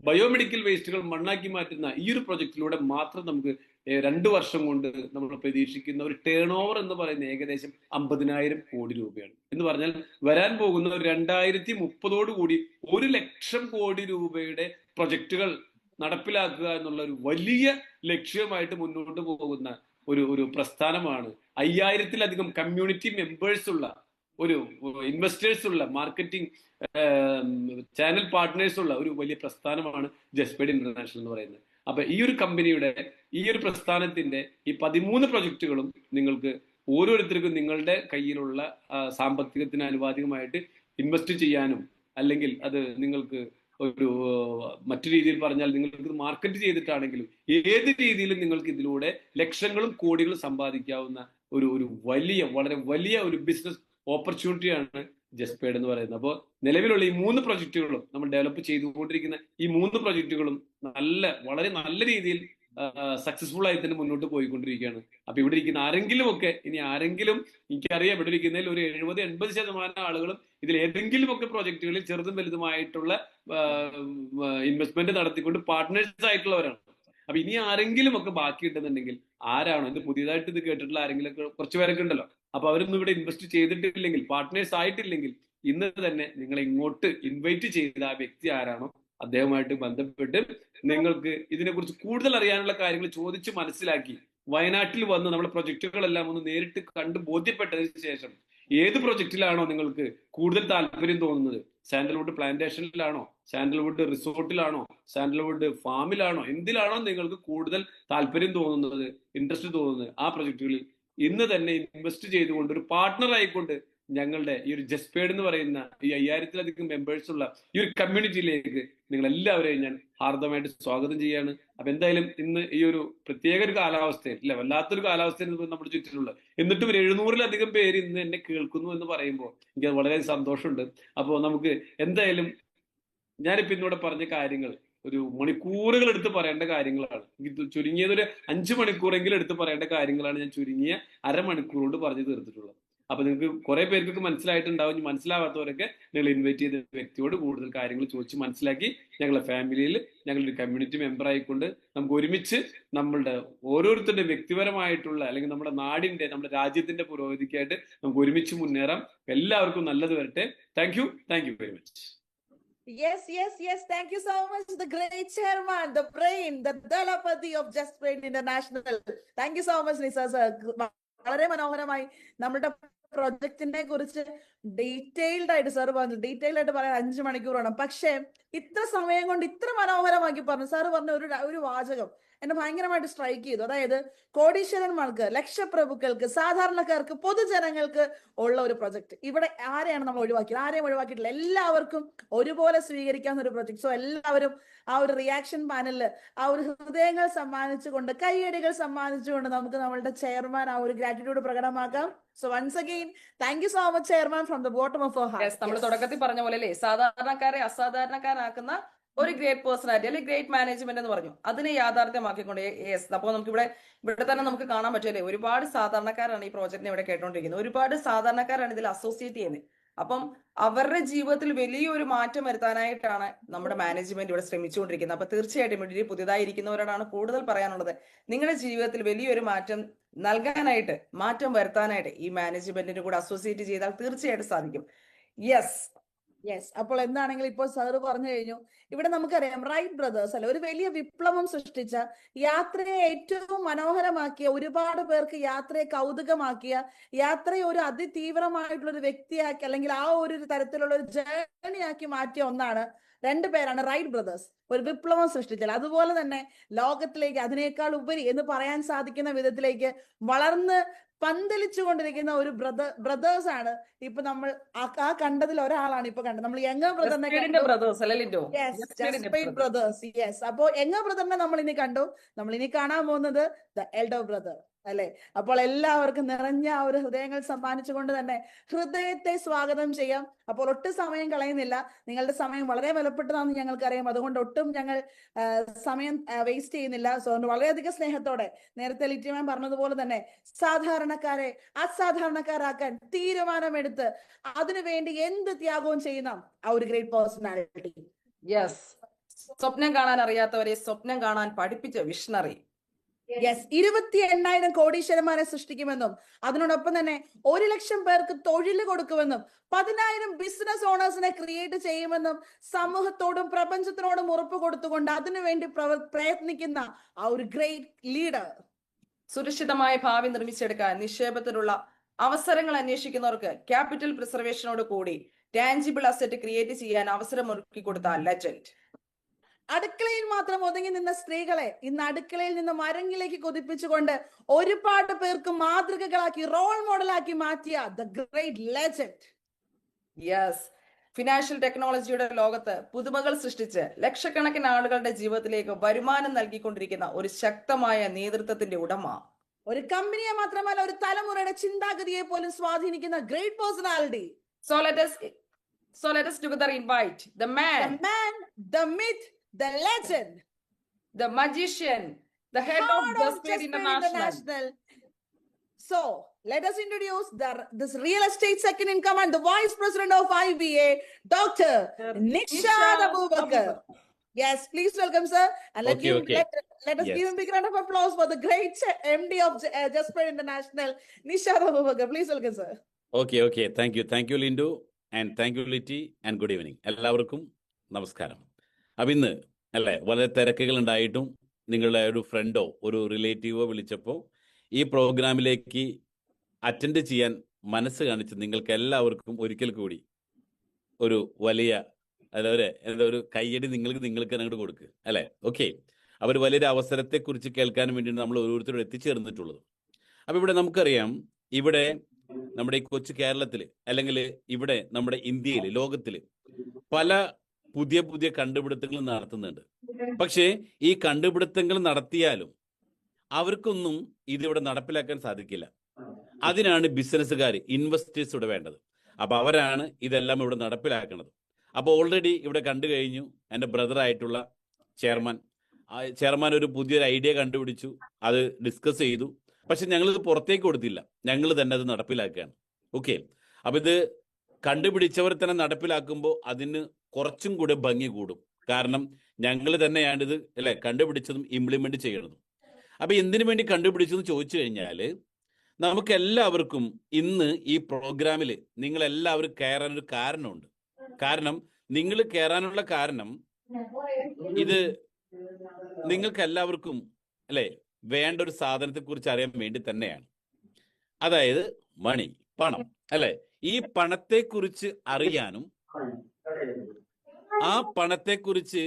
ബയോമെഡിക്കൽ വേസ്റ്റുകൾ മണ്ണാക്കി മാറ്റുന്ന ഈ ഒരു പ്രൊജക്റ്റിലൂടെ മാത്രം നമുക്ക് 2 വർഷം കൊണ്ട് നമ്മൾ പ്രതീക്ഷിക്കുന്ന ഒരു ടേൺ ഓവർ എന്ന് പറയുന്നത് ഏകദേശം 50,000 കോടി രൂപയാണ്. എന്ന് പറഞ്ഞാൽ വരാൻ പോകുന്ന ഒരു 2030 കൂടി 1,00,000 കോടി രൂപയുടെ പ്രൊജക്ടുകൾ നടപ്പിലാക്കുക എന്നുള്ള ഒരു വലിയ ലക്ഷ്യമായിട്ട് മുന്നോട്ട് പോകുന്ന ഒരു പ്രസ്ഥാനമാണ്. 5000-ലധികം കമ്മ്യൂണിറ്റി മെമ്പേഴ്സ് ഉള്ള ഒരു ഇൻവെസ്റ്റേഴ്സ് ഉള്ള മാർക്കറ്റിംഗ് ചാനൽ പാർട്ട്നേഴ്സ് ഉള്ള ഒരു വലിയ പ്രസ്ഥാനമാണ് ജസ്പേഡ് ഇന്റർനാഷണൽ എന്ന് പറയുന്നത്. അപ്പൊ ഈ ഒരു കമ്പനിയുടെ ഈ ഒരു പ്രസ്ഥാനത്തിന്റെ ഈ 13 പ്രൊജക്ടുകളും നിങ്ങൾക്ക് ഓരോരുത്തർക്കും നിങ്ങളുടെ കയ്യിലുള്ള സാമ്പത്തികത്തിന് അനുപാതികമായിട്ട് ഇൻവെസ്റ്റ് ചെയ്യാനും, അല്ലെങ്കിൽ അത് നിങ്ങൾക്ക് ഒരു മറ്റു രീതിയിൽ പറഞ്ഞാൽ നിങ്ങൾക്ക് മാർക്കറ്റ് ചെയ്തിട്ടാണെങ്കിലും ഏത് രീതിയിലും നിങ്ങൾക്ക് ഇതിലൂടെ ലക്ഷങ്ങളും കോടികളും സമ്പാദിക്കാവുന്ന ഒരു വളരെ വലിയ ഒരു ബിസിനസ് ഓപ്പർച്യൂണിറ്റിയാണ് ജസ്പേഡ് എന്ന് പറയുന്നത്. അപ്പോൾ നിലവിലുള്ള ഈ 3 പ്രൊജക്ടുകളും നമ്മൾ ഡെവലപ്പ് ചെയ്തുകൊണ്ടിരിക്കുന്ന ഈ 3 പ്രൊജക്ടുകളും വളരെ നല്ല രീതിയിൽ സക്സസ്ഫുൾ ആയി തന്നെ മുന്നോട്ട് പോയിക്കൊണ്ടിരിക്കുകയാണ്. അപ്പൊ ഇവിടെ ഇരിക്കുന്ന ആരെങ്കിലും എനിക്കറിയാം, ഇവിടെ ഇരിക്കുന്നതിൽ ഒരു 70-80% ആളുകളും ഇതിൽ ഏതെങ്കിലും ഒക്കെ പ്രോജക്റ്റുകളിൽ ചെറുതും വലുതുമായിട്ടുള്ള ഇൻവെസ്റ്റ്മെന്റ് നടത്തിക്കൊണ്ട് പാർട്ട്നേഴ്സ് ആയിട്ടുള്ളവരാണ്. അപ്പൊ ഇനി ആരെങ്കിലും ഒക്കെ ബാക്കി കിട്ടുന്നുണ്ടെങ്കിൽ ആരാണോ ഇത് പുതിയതായിട്ട് ഇത് കേട്ടിട്ടുള്ള ആരെങ്കിലും ഒക്കെ കുറച്ച് പേരൊക്കെ ഉണ്ടല്ലോ, അപ്പൊ അവരൊന്നും ഇവിടെ ഇൻവെസ്റ്റ് ചെയ്തിട്ടില്ലെങ്കിൽ, പാർട്ട്നേഴ്സ് ആയിട്ടില്ലെങ്കിൽ, ഇന്ന് തന്നെ നിങ്ങളെ ഇങ്ങോട്ട് ഇൻവൈറ്റ് ചെയ്ത ആ വ്യക്തി ആരാണോ അദ്ദേഹവുമായിട്ട് ബന്ധപ്പെട്ട് നിങ്ങൾക്ക് ഇതിനെക്കുറിച്ച് കൂടുതൽ അറിയാനുള്ള കാര്യങ്ങൾ ചോദിച്ച് മനസ്സിലാക്കി വയനാട്ടിൽ വന്ന് നമ്മുടെ പ്രൊജക്ടുകളെല്ലാം ഒന്ന് നേരിട്ട് കണ്ട് ബോധ്യപ്പെട്ടതിന് ശേഷം ഏത് പ്രൊജക്റ്റിലാണോ നിങ്ങൾക്ക് കൂടുതൽ താല്പര്യം തോന്നുന്നത്, സാൻഡൽവുഡ് പ്ലാന്റേഷനിലാണോ, സാൻഡൽവുഡ് റിസോർട്ടിലാണോ, സാൻഡൽവുഡ് ഫാമിലാണോ, എന്തിലാണോ നിങ്ങൾക്ക് കൂടുതൽ താല്പര്യം തോന്നുന്നത്, ഇൻട്രസ്റ്റ് തോന്നുന്നത്, ആ പ്രൊജക്ടുകളിൽ ഇന്ന് തന്നെ ഇൻവെസ്റ്റ് ചെയ്തുകൊണ്ട് ഒരു പാർട്ട്ണർ ആയിക്കൊണ്ട് ഞങ്ങളുടെ ഈ ഒരു ജസ്പേഡ് എന്ന് പറയുന്ന ഈ 5000-ലധികം മെമ്പേഴ്സ് ഉള്ള ഈ ഒരു കമ്മ്യൂണിറ്റിയിലേക്ക് നിങ്ങൾ എല്ലാവരെയും ഞാൻ ഹാർദമായിട്ട് സ്വാഗതം ചെയ്യാണ്. അപ്പൊ എന്തായാലും ഇന്ന് ഈ ഒരു പ്രത്യേക ഒരു കാലാവസ്ഥയിൽ, അല്ലെ, വല്ലാത്തൊരു കാലാവസ്ഥയിൽ നമ്മുടെ ചുറ്റിലുള്ളത്, എന്നിട്ടും ഒരു 700-ലധികം പേര് ഇന്ന് എന്നെ കേൾക്കുന്നു എന്ന് പറയുമ്പോൾ എനിക്ക് വളരെ സന്തോഷമുണ്ട്. അപ്പോൾ നമുക്ക് എന്തായാലും ഞാനിപ്പോ ഇന്നിവിടെ പറഞ്ഞ കാര്യങ്ങൾ ഒരു മണിക്കൂറുകൾ എടുത്ത് പറയേണ്ട കാര്യങ്ങളാണ്. ചുരുങ്ങിയത് ഒരു 5 മണിക്കൂറെങ്കിലും എടുത്ത് പറയേണ്ട കാര്യങ്ങളാണ് ഞാൻ ചുരുങ്ങിയ അരമണിക്കൂർ കൊണ്ട് പറഞ്ഞു തീർത്തിട്ടുള്ളത്. അപ്പൊ നിങ്ങൾക്ക് കുറെ പേർക്കൊക്കെ മനസ്സിലായിട്ടുണ്ടാവും. മനസ്സിലാവാത്തവരൊക്കെ നിങ്ങൾ ഇൻവൈറ്റ് ചെയ്ത വ്യക്തിയോട് കൂടുതൽ കാര്യങ്ങൾ ചോദിച്ച് മനസ്സിലാക്കി ഞങ്ങളുടെ ഫാമിലിയിൽ ഞങ്ങളൊരു കമ്മ്യൂണിറ്റി മെമ്പർ ആയിക്കൊണ്ട് നമുക്ക് ഒരുമിച്ച് നമ്മളുടെ ഓരോരുത്തരുടെ വ്യക്തിപരമായിട്ടുള്ള അല്ലെങ്കിൽ നമ്മുടെ നാടിന്റെ, നമ്മുടെ രാജ്യത്തിന്റെ പുരോഗതിക്കായിട്ട് നമുക്ക് ഒരുമിച്ച് മുന്നേറാം. എല്ലാവർക്കും നല്ലത് വരട്ടെ. Thank you very much. Yes. Thank you so much, the great chairman, the brain, the Dalapati of Justped International. Thank you so much, Nisa sir. വളരെ മനോഹരമായി നമ്മുടെ പ്രൊജക്ടിനെ കുറിച്ച് ഡീറ്റെയിൽഡ് ആയിട്ട് സാർ പറഞ്ഞു. ഡീറ്റെയിൽഡ് ആയിട്ട് പറയാൻ 5 മണിക്കൂർ വേണം. പക്ഷെ ഇത്ര സമയം കൊണ്ട് ഇത്ര മനോഹരമാക്കി പറഞ്ഞു. സാറ് പറഞ്ഞ ഒരു വാചകം എന്നെ ഭയങ്കരമായിട്ട് സ്ട്രൈക്ക് ചെയ്തു. അതായത് കോടീശ്വരന്മാർക്ക്, ലക്ഷപ്രഭുക്കൾക്ക്, സാധാരണക്കാർക്ക്, പൊതുജനങ്ങൾക്ക് ഉള്ള ഒരു പ്രൊജക്ട്. ഇവിടെ ആരെയാണ് നമ്മൾ ഒഴിവാക്കിയത്? ആരെയും ഒഴിവാക്കിയിട്ടില്ല. എല്ലാവർക്കും ഒരുപോലെ സ്വീകരിക്കാവുന്ന ഒരു പ്രൊജക്ട്. സോ എല്ലാവരും ആ ഒരു റിയാക്ഷൻ പാനലില് ആ ഒരു ഹൃദയങ്ങൾ സമ്മാനിച്ചുകൊണ്ട്, കൈയടികൾ സമ്മാനിച്ചുകൊണ്ട് നമുക്ക് നമ്മളുടെ ചെയർമാൻ ആ ഒരു ഗ്രാറ്റിറ്റ്യൂഡ് പ്രകടമാക്കാം. So once again thank you so much chairman from the bottom of our heart. നമ്മൾ തുടക്കത്തിൽ പറഞ്ഞ പോലെ അല്ലേ, സാധാരണക്കാരെ അസാധാരണക്കാരാക്കുന്ന ഒരു ഗ്രേറ്റ് പേഴ്സണാലിറ്റി അല്ലെങ്കിൽ ഗ്രേറ്റ് മാനേജ്മെന്റ് എന്ന് പറഞ്ഞു, അതിനെ യാഥാർത്ഥ്യമാക്കിക്കൊണ്ട്. യെസ്, അപ്പോൾ നമുക്ക് ഇവിടെ തന്നെ നമുക്ക് കാണാൻ പറ്റുമല്ലേ, ഒരുപാട് സാധാരണക്കാരാണ് ഈ പ്രോജക്റ്റിനെ ഇവിടെ കേട്ടോണ്ടിരിക്കുന്നത്. ഒരുപാട് സാധാരണക്കാരാണ് ഇതിൽ അസോസിയേറ്റ് ചെയ്യുന്നത്. അപ്പം അവരുടെ ജീവിതത്തിൽ വലിയൊരു മാറ്റം വരുത്താനായിട്ടാണ് നമ്മുടെ മാനേജ്മെന്റ് ഇവിടെ ശ്രമിച്ചുകൊണ്ടിരിക്കുന്നത്. അപ്പൊ തീർച്ചയായിട്ടും ഇവിടെ പുതിയതായിരിക്കുന്നവരോടാണ് കൂടുതൽ പറയാനുള്ളത്. നിങ്ങളുടെ ജീവിതത്തിൽ വലിയൊരു മാറ്റം നൽകാനായിട്ട്, മാറ്റം വരുത്താനായിട്ട് ഈ മാനേജ്മെന്റിന്റെ കൂടെ അസോസിയേറ്റ് ചെയ്താൽ തീർച്ചയായിട്ടും സാധിക്കും. യെസ്. അപ്പോൾ എന്താണെങ്കിലും ഇപ്പോൾ സാറ് പറഞ്ഞു കഴിഞ്ഞു. ഇവിടെ നമുക്കറിയാം റൈറ്റ് ബ്രദേഴ്സ് അല്ലെ ഒരു വലിയ വിപ്ലവം സൃഷ്ടിച്ച, യാത്രയെ ഏറ്റവും മനോഹരമാക്കിയ, ഒരുപാട് പേർക്ക് യാത്രയെ കൗതുകമാക്കിയ, യാത്രയെ ഒരു അതിതീവ്രമായിട്ടുള്ള ഒരു വ്യക്തിയാക്കി അല്ലെങ്കിൽ ആ ഒരു തരത്തിലുള്ള ഒരു ജേർണിയാക്കി മാറ്റിയ ഒന്നാണ്, 2 പേരാണ് റൈറ്റ് ബ്രദേഴ്സ്. ഒരു വിപ്ലവം സൃഷ്ടിച്ചാൽ അതുപോലെ തന്നെ ലോകത്തിലേക്ക് അതിനേക്കാൾ ഉപരി എന്ന് പറയാൻ സാധിക്കുന്ന വിധത്തിലേക്ക് വളർന്ന് പന്തലിച്ചുകൊണ്ടിരിക്കുന്ന ഒരു ബ്രദേഴ്സ് ആണ് ഇപ്പൊ നമ്മൾ ആ കണ്ടതിൽ ഒരാളാണ് ഇപ്പൊ കണ്ടത്. നമ്മൾ യങ് ബ്രദറിനെ ബ്രദേഴ്സ്. യെസ്, അപ്പോ യങ് ബ്രദറിനെ നമ്മൾ ഇനി കണ്ടു. നമ്മൾ ഇനി കാണാൻ പോകുന്നത് ദ എൽഡർ ബ്രദർ അല്ലെ. അപ്പോൾ എല്ലാവർക്കും നിറഞ്ഞ ഒരു ഹൃദയങ്ങൾ സമ്മാനിച്ചുകൊണ്ട് തന്നെ ഹൃദയത്തെ സ്വാഗതം ചെയ്യാം. അപ്പോൾ ഒട്ടും സമയം കളയുന്നില്ല. നിങ്ങളുടെ സമയം വളരെ വിലപ്പെട്ടതാണെന്ന് ഞങ്ങൾക്കറിയാം. അതുകൊണ്ട് ഒട്ടും ഞങ്ങൾ സമയം വേസ്റ്റ് ചെയ്യുന്നില്ല. സോ വളരെയധികം സ്നേഹത്തോടെ നേരത്തെ ലിറ്റിമാൻ പറഞ്ഞതുപോലെ തന്നെ സാധാരണക്കാരെ അസാധാരണക്കാരാക്കാൻ തീരുമാനമെടുത്ത് അതിനുവേണ്ടി എന്ത് ത്യാഗവും ചെയ്യുന്ന ആ ഒരു ഗ്രേറ്റ് പേഴ്സണാലിറ്റി. യെസ്, സ്വപ്നം കാണാൻ അറിയാത്തവരെ സ്വപ്നം കാണാൻ പഠിപ്പിച്ച വിഷണറി. യെസ്, 28,000 കോടീശ്വരന്മാരെ സൃഷ്ടിക്കുമെന്നും അതിനോടൊപ്പം തന്നെ 1,00,000 പേർക്ക് തൊഴിൽ കൊടുക്കുമെന്നും 10,000 ബിസിനസ് ഓണേഴ്സിനെ ക്രിയേറ്റ് ചെയ്യുമെന്നും സമൂഹത്തോടും പ്രപഞ്ചത്തിനോടും ഉറപ്പ് കൊടുത്തുകൊണ്ട് അതിനുവേണ്ടി പ്രയത്നിക്കുന്ന ആ ഒരു ഗ്രേറ്റ് ലീഡർ. സുരക്ഷിതമായ ഭാവി നിർമ്മിച്ചെടുക്കാൻ നിക്ഷേപത്തിലുള്ള അവസരങ്ങൾ അന്വേഷിക്കുന്നവർക്ക് ക്യാപിറ്റൽ പ്രിസർവേഷനോട് കൂടി ടാൻജിബിൾ അസറ്റ് ക്രിയേറ്റ് ചെയ്യാൻ അവസരം ഒരുക്കി കൊടുത്ത ലെജൻഡ്. അടുക്കളയിൽ മാത്രം ഒതുങ്ങി നിന്ന സ്ത്രീകളെ ഇന്ന് അടുക്കളയിൽ നിന്ന് മരങ്ങിലേക്ക് കൊതിപ്പിച്ചുകൊണ്ട് ഒരുപാട് പേർക്ക് മാതൃകകളാക്കി റോൾ മോഡലാക്കി മാറ്റിയ the great legend. Yes, financial ടെക്നോളജിയുടെ ലോകത്ത് പുതുമകൾ സൃഷ്ടിച്ച് ലക്ഷക്കണക്കിന് ആളുകളുടെ ജീവിതത്തിലേക്ക് വരുമാനം നൽകിക്കൊണ്ടിരിക്കുന്ന ഒരു ശക്തമായ നേതൃത്വത്തിന്റെ ഉടമ. ഒരു കമ്പനിയെ മാത്രമല്ല, ഒരു തലമുറയുടെ ചിന്താഗതിയെ പോലും സ്വാധീനിക്കുന്ന great personality. So let us together invite the man, the myth, the legend, the magician, the head of Just Trade International. So let us introduce this real estate second in command, the vice president of IBA, Dr. Nishad Abubakar. Yes, please welcome, sir. And let us give a big round of applause for the great MD of Just Trade International, Nishad Abubakar. Please welcome, sir. Okay. Thank you, Lindu. And thank you, Litty. And good evening. എല്ലാവർക്കും നമസ്കാരം. അപ്പം ഇന്ന് അല്ലേ വളരെ തിരക്കുകൾ ഉണ്ടായിട്ടും നിങ്ങളുടെ ഒരു ഫ്രണ്ടോ ഒരു റിലേറ്റീവോ വിളിച്ചപ്പോൾ ഈ പ്രോഗ്രാമിലേക്ക് അറ്റൻഡ് ചെയ്യാൻ മനസ്സ് കാണിച്ച് നിങ്ങൾക്ക് എല്ലാവർക്കും ഒരിക്കൽ കൂടി ഒരു വലിയ എന്താ ഒരു കയ്യടി നിങ്ങൾക്ക് അങ്ങോട്ട് കൊടുക്കുക അല്ലേ. ഓക്കെ, അവർ വലിയൊരു അവസരത്തെക്കുറിച്ച് കേൾക്കാൻ വേണ്ടിയിട്ട് നമ്മൾ ഓരോരുത്തരും എത്തിച്ചേർന്നിട്ടുള്ളത്. അപ്പം ഇവിടെ നമുക്കറിയാം, ഇവിടെ നമ്മുടെ ഈ കൊച്ചു കേരളത്തിൽ അല്ലെങ്കിൽ ഇവിടെ നമ്മുടെ ഇന്ത്യയിൽ ലോകത്തിൽ പല പുതിയ കണ്ടുപിടുത്തങ്ങൾ നടത്തുന്നുണ്ട്. പക്ഷേ ഈ കണ്ടുപിടുത്തങ്ങൾ നടത്തിയാലും അവർക്കൊന്നും ഇതിവിടെ നടപ്പിലാക്കാൻ സാധിക്കില്ല. അതിനാണ് ബിസിനസ്സുകാർ ഇൻവെസ്റ്റേഴ്സ് ഇവിടെ വേണ്ടത്. അപ്പോൾ അവരാണ് ഇതെല്ലാം ഇവിടെ നടപ്പിലാക്കുന്നത്. അപ്പോൾ ഓൾറെഡി ഇവിടെ കണ്ടു കഴിഞ്ഞു എൻ്റെ ബ്രദറായിട്ടുള്ള ചെയർമാൻ ഒരു പുതിയൊരു ഐഡിയ കണ്ടുപിടിച്ചു, അത് ഡിസ്കസ് ചെയ്തു. പക്ഷെ ഞങ്ങളിത് പുറത്തേക്ക് കൊടുത്തില്ല, ഞങ്ങൾ തന്നെ അത് നടപ്പിലാക്കുകയാണ്. ഓക്കെ, അപ്പം ഇത് കണ്ടുപിടിച്ചവർ തന്നെ നടപ്പിലാക്കുമ്പോൾ അതിന് കുറച്ചും കൂടെ ഭംഗി കൂടും. കാരണം ഞങ്ങൾ തന്നെയാണ് ഇത് അല്ലേ കണ്ടുപിടിച്ചതും ഇംപ്ലിമെന്റ് ചെയ്യണതും. അപ്പം എന്തിനു വേണ്ടി കണ്ടുപിടിച്ചതെന്ന് ചോദിച്ചു കഴിഞ്ഞാൽ നമുക്ക് എല്ലാവർക്കും ഇന്ന് ഈ പ്രോഗ്രാമിൽ നിങ്ങളെല്ലാവരും കയറാനൊരു കാരണമുണ്ട്. കാരണം നിങ്ങൾ കയറാനുള്ള കാരണം ഇത് നിങ്ങൾക്ക് എല്ലാവർക്കും അല്ലേ വേണ്ട ഒരു സാധനത്തെ കുറിച്ച് അറിയാൻ വേണ്ടി തന്നെയാണ്. അതായത് മണി, പണം അല്ലെ. ഈ പണത്തെക്കുറിച്ച് അറിയാനും ആ പണത്തെക്കുറിച്ച്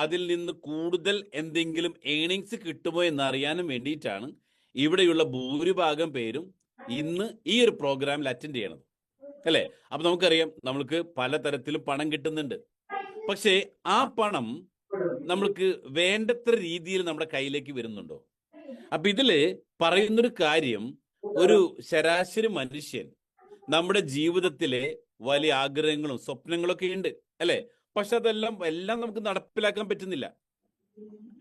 അതിൽ നിന്ന് കൂടുതൽ എന്തെങ്കിലും ഏണിങ്സ് കിട്ടുമോ എന്ന് അറിയാനും വേണ്ടിയിട്ടാണ് ഇവിടെയുള്ള ഭൂരിഭാഗം പേരും ഇന്ന് ഈ ഒരു പ്രോഗ്രാമിൽ അറ്റൻഡ് ചെയ്യണത് അല്ലേ. അപ്പൊ നമുക്കറിയാം നമ്മൾക്ക് പലതരത്തിലും പണം കിട്ടുന്നുണ്ട്. പക്ഷേ ആ പണം നമ്മൾക്ക് വേണ്ടത്ര രീതിയിൽ നമ്മുടെ കയ്യിലേക്ക് വരുന്നുണ്ടോ? അപ്പൊ ഇതില് പറയുന്നൊരു കാര്യം, ഒരു ശരാശരി മനുഷ്യൻ നമ്മുടെ ജീവിതത്തിലെ വലിയ ആഗ്രഹങ്ങളും സ്വപ്നങ്ങളൊക്കെ ഉണ്ട് അല്ലെ. പക്ഷെ എല്ലാം നമുക്ക് നടപ്പിലാക്കാൻ പറ്റുന്നില്ല.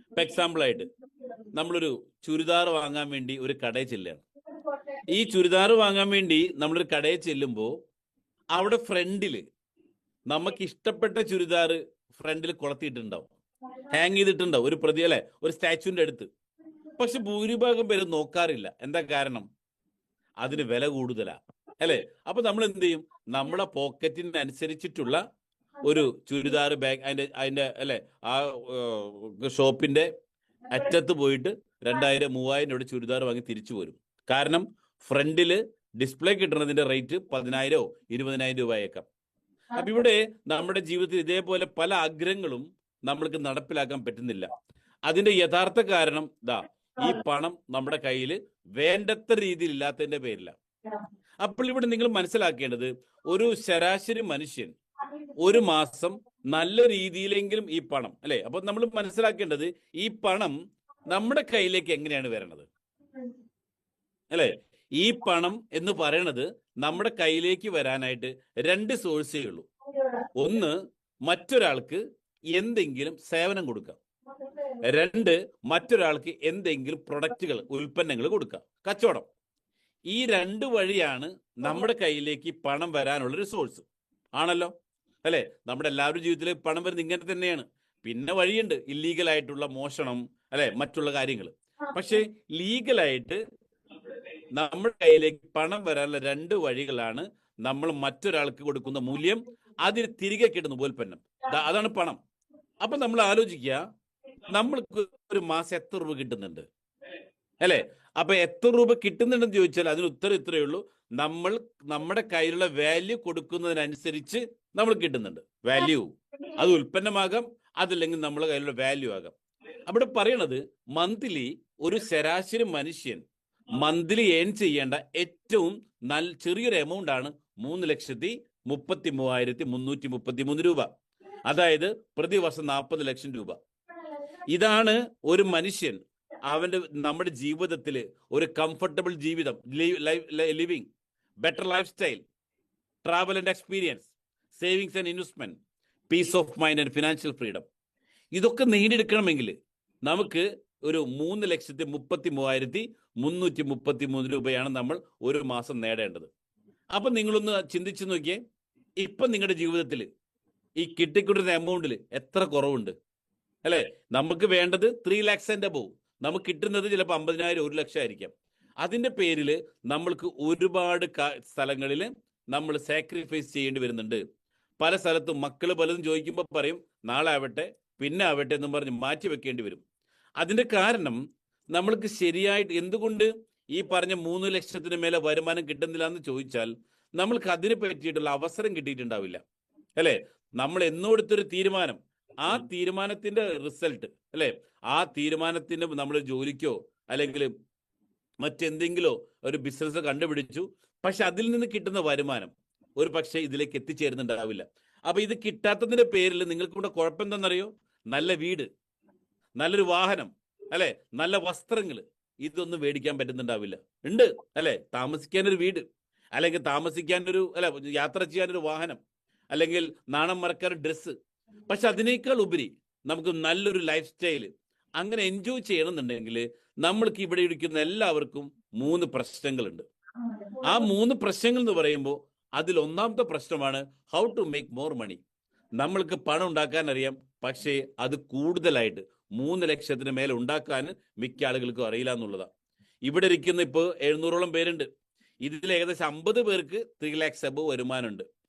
ഇപ്പൊ എക്സാമ്പിൾ ആയിട്ട് നമ്മളൊരു ചുരിദാർ വാങ്ങാൻ വേണ്ടി ഒരു കടയിൽ ചെല്ലുകയാണ്. ഈ ചുരിദാർ വാങ്ങാൻ വേണ്ടി നമ്മളൊരു കടയിൽ ചെല്ലുമ്പോൾ അവിടെ ഫ്രണ്ടില് നമുക്ക് ഇഷ്ടപ്പെട്ട ചുരിദാർ ഫ്രണ്ടിൽ കൊളത്തിയിട്ടുണ്ടാവും, ഹാങ് ചെയ്തിട്ടുണ്ടാവും ഒരു പ്രതി അല്ലെ, ഒരു സ്റ്റാച്ചുവിന്റെ അടുത്ത്. പക്ഷെ ഭൂരിഭാഗം പേര് നോക്കാറില്ല. എന്താ കാരണം? അതിന് വില കൂടുതലാ അല്ലെ. അപ്പൊ നമ്മൾ എന്ത് ചെയ്യും? നമ്മുടെ പോക്കറ്റിന് അനുസരിച്ചിട്ടുള്ള ഒരു ചുരിദാർ ബാഗ് അതിന്റെ അല്ലെ ആ ഷോപ്പിന്റെ അറ്റത്ത് പോയിട്ട് 2000-3000 രൂപയുടെ ചുരിദാർ വാങ്ങി തിരിച്ചു പോരും. കാരണം ഫ്രണ്ടില് ഡിസ്പ്ലേ കിട്ടുന്നതിന്റെ റേറ്റ് 10,000-20,000 രൂപയേക്കാം. അപ്പൊ ഇവിടെ നമ്മുടെ ജീവിതത്തിൽ ഇതേപോലെ പല ആഗ്രഹങ്ങളും നമ്മൾക്ക് നടപ്പിലാക്കാൻ പറ്റുന്നില്ല. അതിന്റെ യഥാർത്ഥ കാരണം ഈ പണം നമ്മുടെ കയ്യിൽ വേണ്ടത്ര രീതിയിൽ ഇല്ലാത്തതിന്റെ പേരില്ല. അപ്പോൾ ഇവിടെ നിങ്ങൾ മനസ്സിലാക്കേണ്ടത്, ഒരു ശരാശരി മനുഷ്യൻ ഒരു മാസം നല്ല രീതിയിലെങ്കിലും ഈ പണം അല്ലെ. അപ്പൊ നമ്മൾ മനസ്സിലാക്കേണ്ടത്, ഈ പണം നമ്മുടെ കയ്യിലേക്ക് എങ്ങനെയാണ് വരണത് അല്ലെ. ഈ പണം എന്ന് പറയണത് നമ്മുടെ കയ്യിലേക്ക് വരാനായിട്ട് 2 സോഴ്സേ ഉള്ളൂ. ഒന്ന്, മറ്റൊരാൾക്ക് എന്തെങ്കിലും സേവനം കൊടുക്കാം. 2, മറ്റൊരാൾക്ക് എന്തെങ്കിലും പ്രൊഡക്റ്റുകൾ ഉൽപ്പന്നങ്ങൾ കൊടുക്കാം, കച്ചവടം. ഈ 2 വഴിയാണ് നമ്മുടെ കയ്യിലേക്ക് പണം വരാനുള്ളൊരു സോഴ്സ് ആണല്ലോ അല്ലെ. നമ്മുടെ എല്ലാവരുടെ ജീവിതത്തിൽ പണം വരുന്നത് ഇങ്ങനെ തന്നെയാണ്. പിന്നെ വഴിയുണ്ട്, ഇല്ലീഗലായിട്ടുള്ള മോഷണം അല്ലെ, മറ്റുള്ള കാര്യങ്ങൾ. പക്ഷെ ലീഗലായിട്ട് നമ്മുടെ കയ്യിലേക്ക് പണം വരാനുള്ള 2 വഴികളാണ്. നമ്മൾ മറ്റൊരാൾക്ക് കൊടുക്കുന്ന മൂല്യം, അതിന് തിരികെ കിട്ടുന്ന ഉൽപ്പന്നം, അതാണ് പണം. അപ്പൊ നമ്മൾ ആലോചിക്കുക, നമ്മൾക്ക് ഒരു മാസം എത്ര രൂപ കിട്ടുന്നുണ്ട്, അല്ലെ? അപ്പൊ എത്ര രൂപ കിട്ടുന്നുണ്ടെന്ന് ചോദിച്ചാൽ അതിന് ഉത്തരം ഇത്രയേ ഉള്ളൂ: നമ്മൾ നമ്മുടെ കയ്യിലുള്ള വാല്യൂ കൊടുക്കുന്നതിനനുസരിച്ച് നമ്മൾ കിട്ടുന്നുണ്ട്. വാല്യൂ അത് ഉൽപ്പന്നമാകാം, അതല്ലെങ്കിൽ നമ്മുടെ കയ്യിലുള്ള വാല്യൂ ആകാം. അവിടെ പറയണത് മന്ത്ലി ഒരു ശരാശരി മനുഷ്യൻ മന്ത്ലി ഏൺ ചെയ്യേണ്ട ഏറ്റവും ചെറിയൊരു എമൗണ്ട് ആണ് 3,33,333 രൂപ. അതായത് പ്രതിവർഷം 40 ലക്ഷം രൂപ. ഇതാണ് ഒരു മനുഷ്യൻ നമ്മുടെ ജീവിതത്തിൽ ഒരു കംഫർട്ടബിൾ ജീവിതം, living, better life style, travel and experience, savings and investment, peace of mind and financial freedom, ഇതൊക്കെ നേടിയെടുക്കണമെങ്കിൽ നമുക്ക് ഒരു 3,33,333 രൂപയാണ് നമ്മൾ ഒരു മാസം നേടേണ്ടത്. അപ്പൊ നിങ്ങളൊന്ന് ചിന്തിച്ചു നോക്കിയേ, ഇപ്പൊ നിങ്ങളുടെ ജീവിതത്തിൽ ഈ കിട്ടിക്കൊണ്ടിരുന്ന എമൗണ്ടിൽ എത്ര കുറവുണ്ട്, അല്ലെ? നമുക്ക് വേണ്ടത് 3 lakhs ആൻഡ് അബോവ്, നമുക്ക് കിട്ടുന്നത് ചിലപ്പോൾ 50,000, 1 ലക്ഷം ആയിരിക്കാം. അതിന്റെ പേരിൽ നമ്മൾക്ക് ഒരുപാട് സ്ഥലങ്ങളിൽ നമ്മൾ സാക്രിഫൈസ് ചെയ്യേണ്ടി വരുന്നുണ്ട്. പല സ്ഥലത്തും മക്കൾ പലതും ചോദിക്കുമ്പോൾ പറയും നാളെ ആവട്ടെ, പിന്നെ ആവട്ടെ എന്നും പറഞ്ഞ് മാറ്റി വെക്കേണ്ടി വരും. അതിന്റെ കാരണം നമ്മൾക്ക് ശരിയായിട്ട് എന്തുകൊണ്ട് ഈ പറഞ്ഞ 3 ലക്ഷത്തിന് മേലെ വരുമാനം കിട്ടുന്നില്ല എന്ന് ചോദിച്ചാൽ നമ്മൾക്ക് അതിനെ പറ്റിയിട്ടുള്ള അവസരം കിട്ടിയിട്ടുണ്ടാവില്ല, അല്ലെ? നമ്മൾ എന്നോടുത്തൊരു തീരുമാനം, ആ തീരുമാനത്തിന്റെ റിസൾട്ട്, അല്ലെ? ആ തീരുമാനത്തിന് നമ്മൾ ജോലിക്കോ അല്ലെങ്കിൽ മറ്റെന്തെങ്കിലോ ഒരു ബിസിനസ് കണ്ടുപിടിച്ചു, പക്ഷെ അതിൽ നിന്ന് കിട്ടുന്ന വരുമാനം ഒരു പക്ഷേ ഇതിലേക്ക് എത്തിച്ചേരുന്നുണ്ടാവില്ല. അപ്പൊ ഇത് കിട്ടാത്തതിന്റെ പേരിൽ നിങ്ങൾക്ക് ഇവിടെ കുഴപ്പം എന്താണെന്നറിയോ? നല്ല വീട്, നല്ലൊരു വാഹനം, അല്ലെ? നല്ല വസ്ത്രങ്ങൾ, ഇതൊന്നും മേടിക്കാൻ പറ്റുന്നുണ്ടാവില്ല. ഉണ്ട്, അല്ലെ? താമസിക്കാനൊരു വീട്, അല്ലെങ്കിൽ താമസിക്കാനൊരു, അല്ലെ, യാത്ര ചെയ്യാനൊരു വാഹനം, അല്ലെങ്കിൽ നാണം മറക്കാൻ ഡ്രസ്സ്. പക്ഷെ അതിനേക്കാൾ ഉപരി നമുക്ക് നല്ലൊരു ലൈഫ് സ്റ്റൈല് അങ്ങനെ എൻജോയ് ചെയ്യണമെന്നുണ്ടെങ്കിൽ നമ്മൾക്ക് ഇവിടെ ഇരിക്കുന്ന എല്ലാവർക്കും 3 പ്രശ്നങ്ങളുണ്ട്. ആ 3 പ്രശ്നങ്ങൾ എന്ന് പറയുമ്പോൾ അതിൽ ഒന്നാമത്തെ പ്രശ്നമാണ് how to make more money. നമ്മൾക്ക് പണം ഉണ്ടാക്കാൻ അറിയാം, പക്ഷേ അത് കൂടുതലായിട്ട് 3 ലക്ഷത്തിന് മേലെ ഉണ്ടാക്കാൻ മിക്ക ആളുകൾക്കും അറിയില്ല എന്നുള്ളതാണ്. ഇവിടെ ഇരിക്കുന്ന ഇപ്പോൾ 700ഓളം പേരുണ്ട്. ഇതിൽ ഏകദേശം 50 പേർക്ക് 3 lakhs അബവ് വരുമാനമുണ്ട്.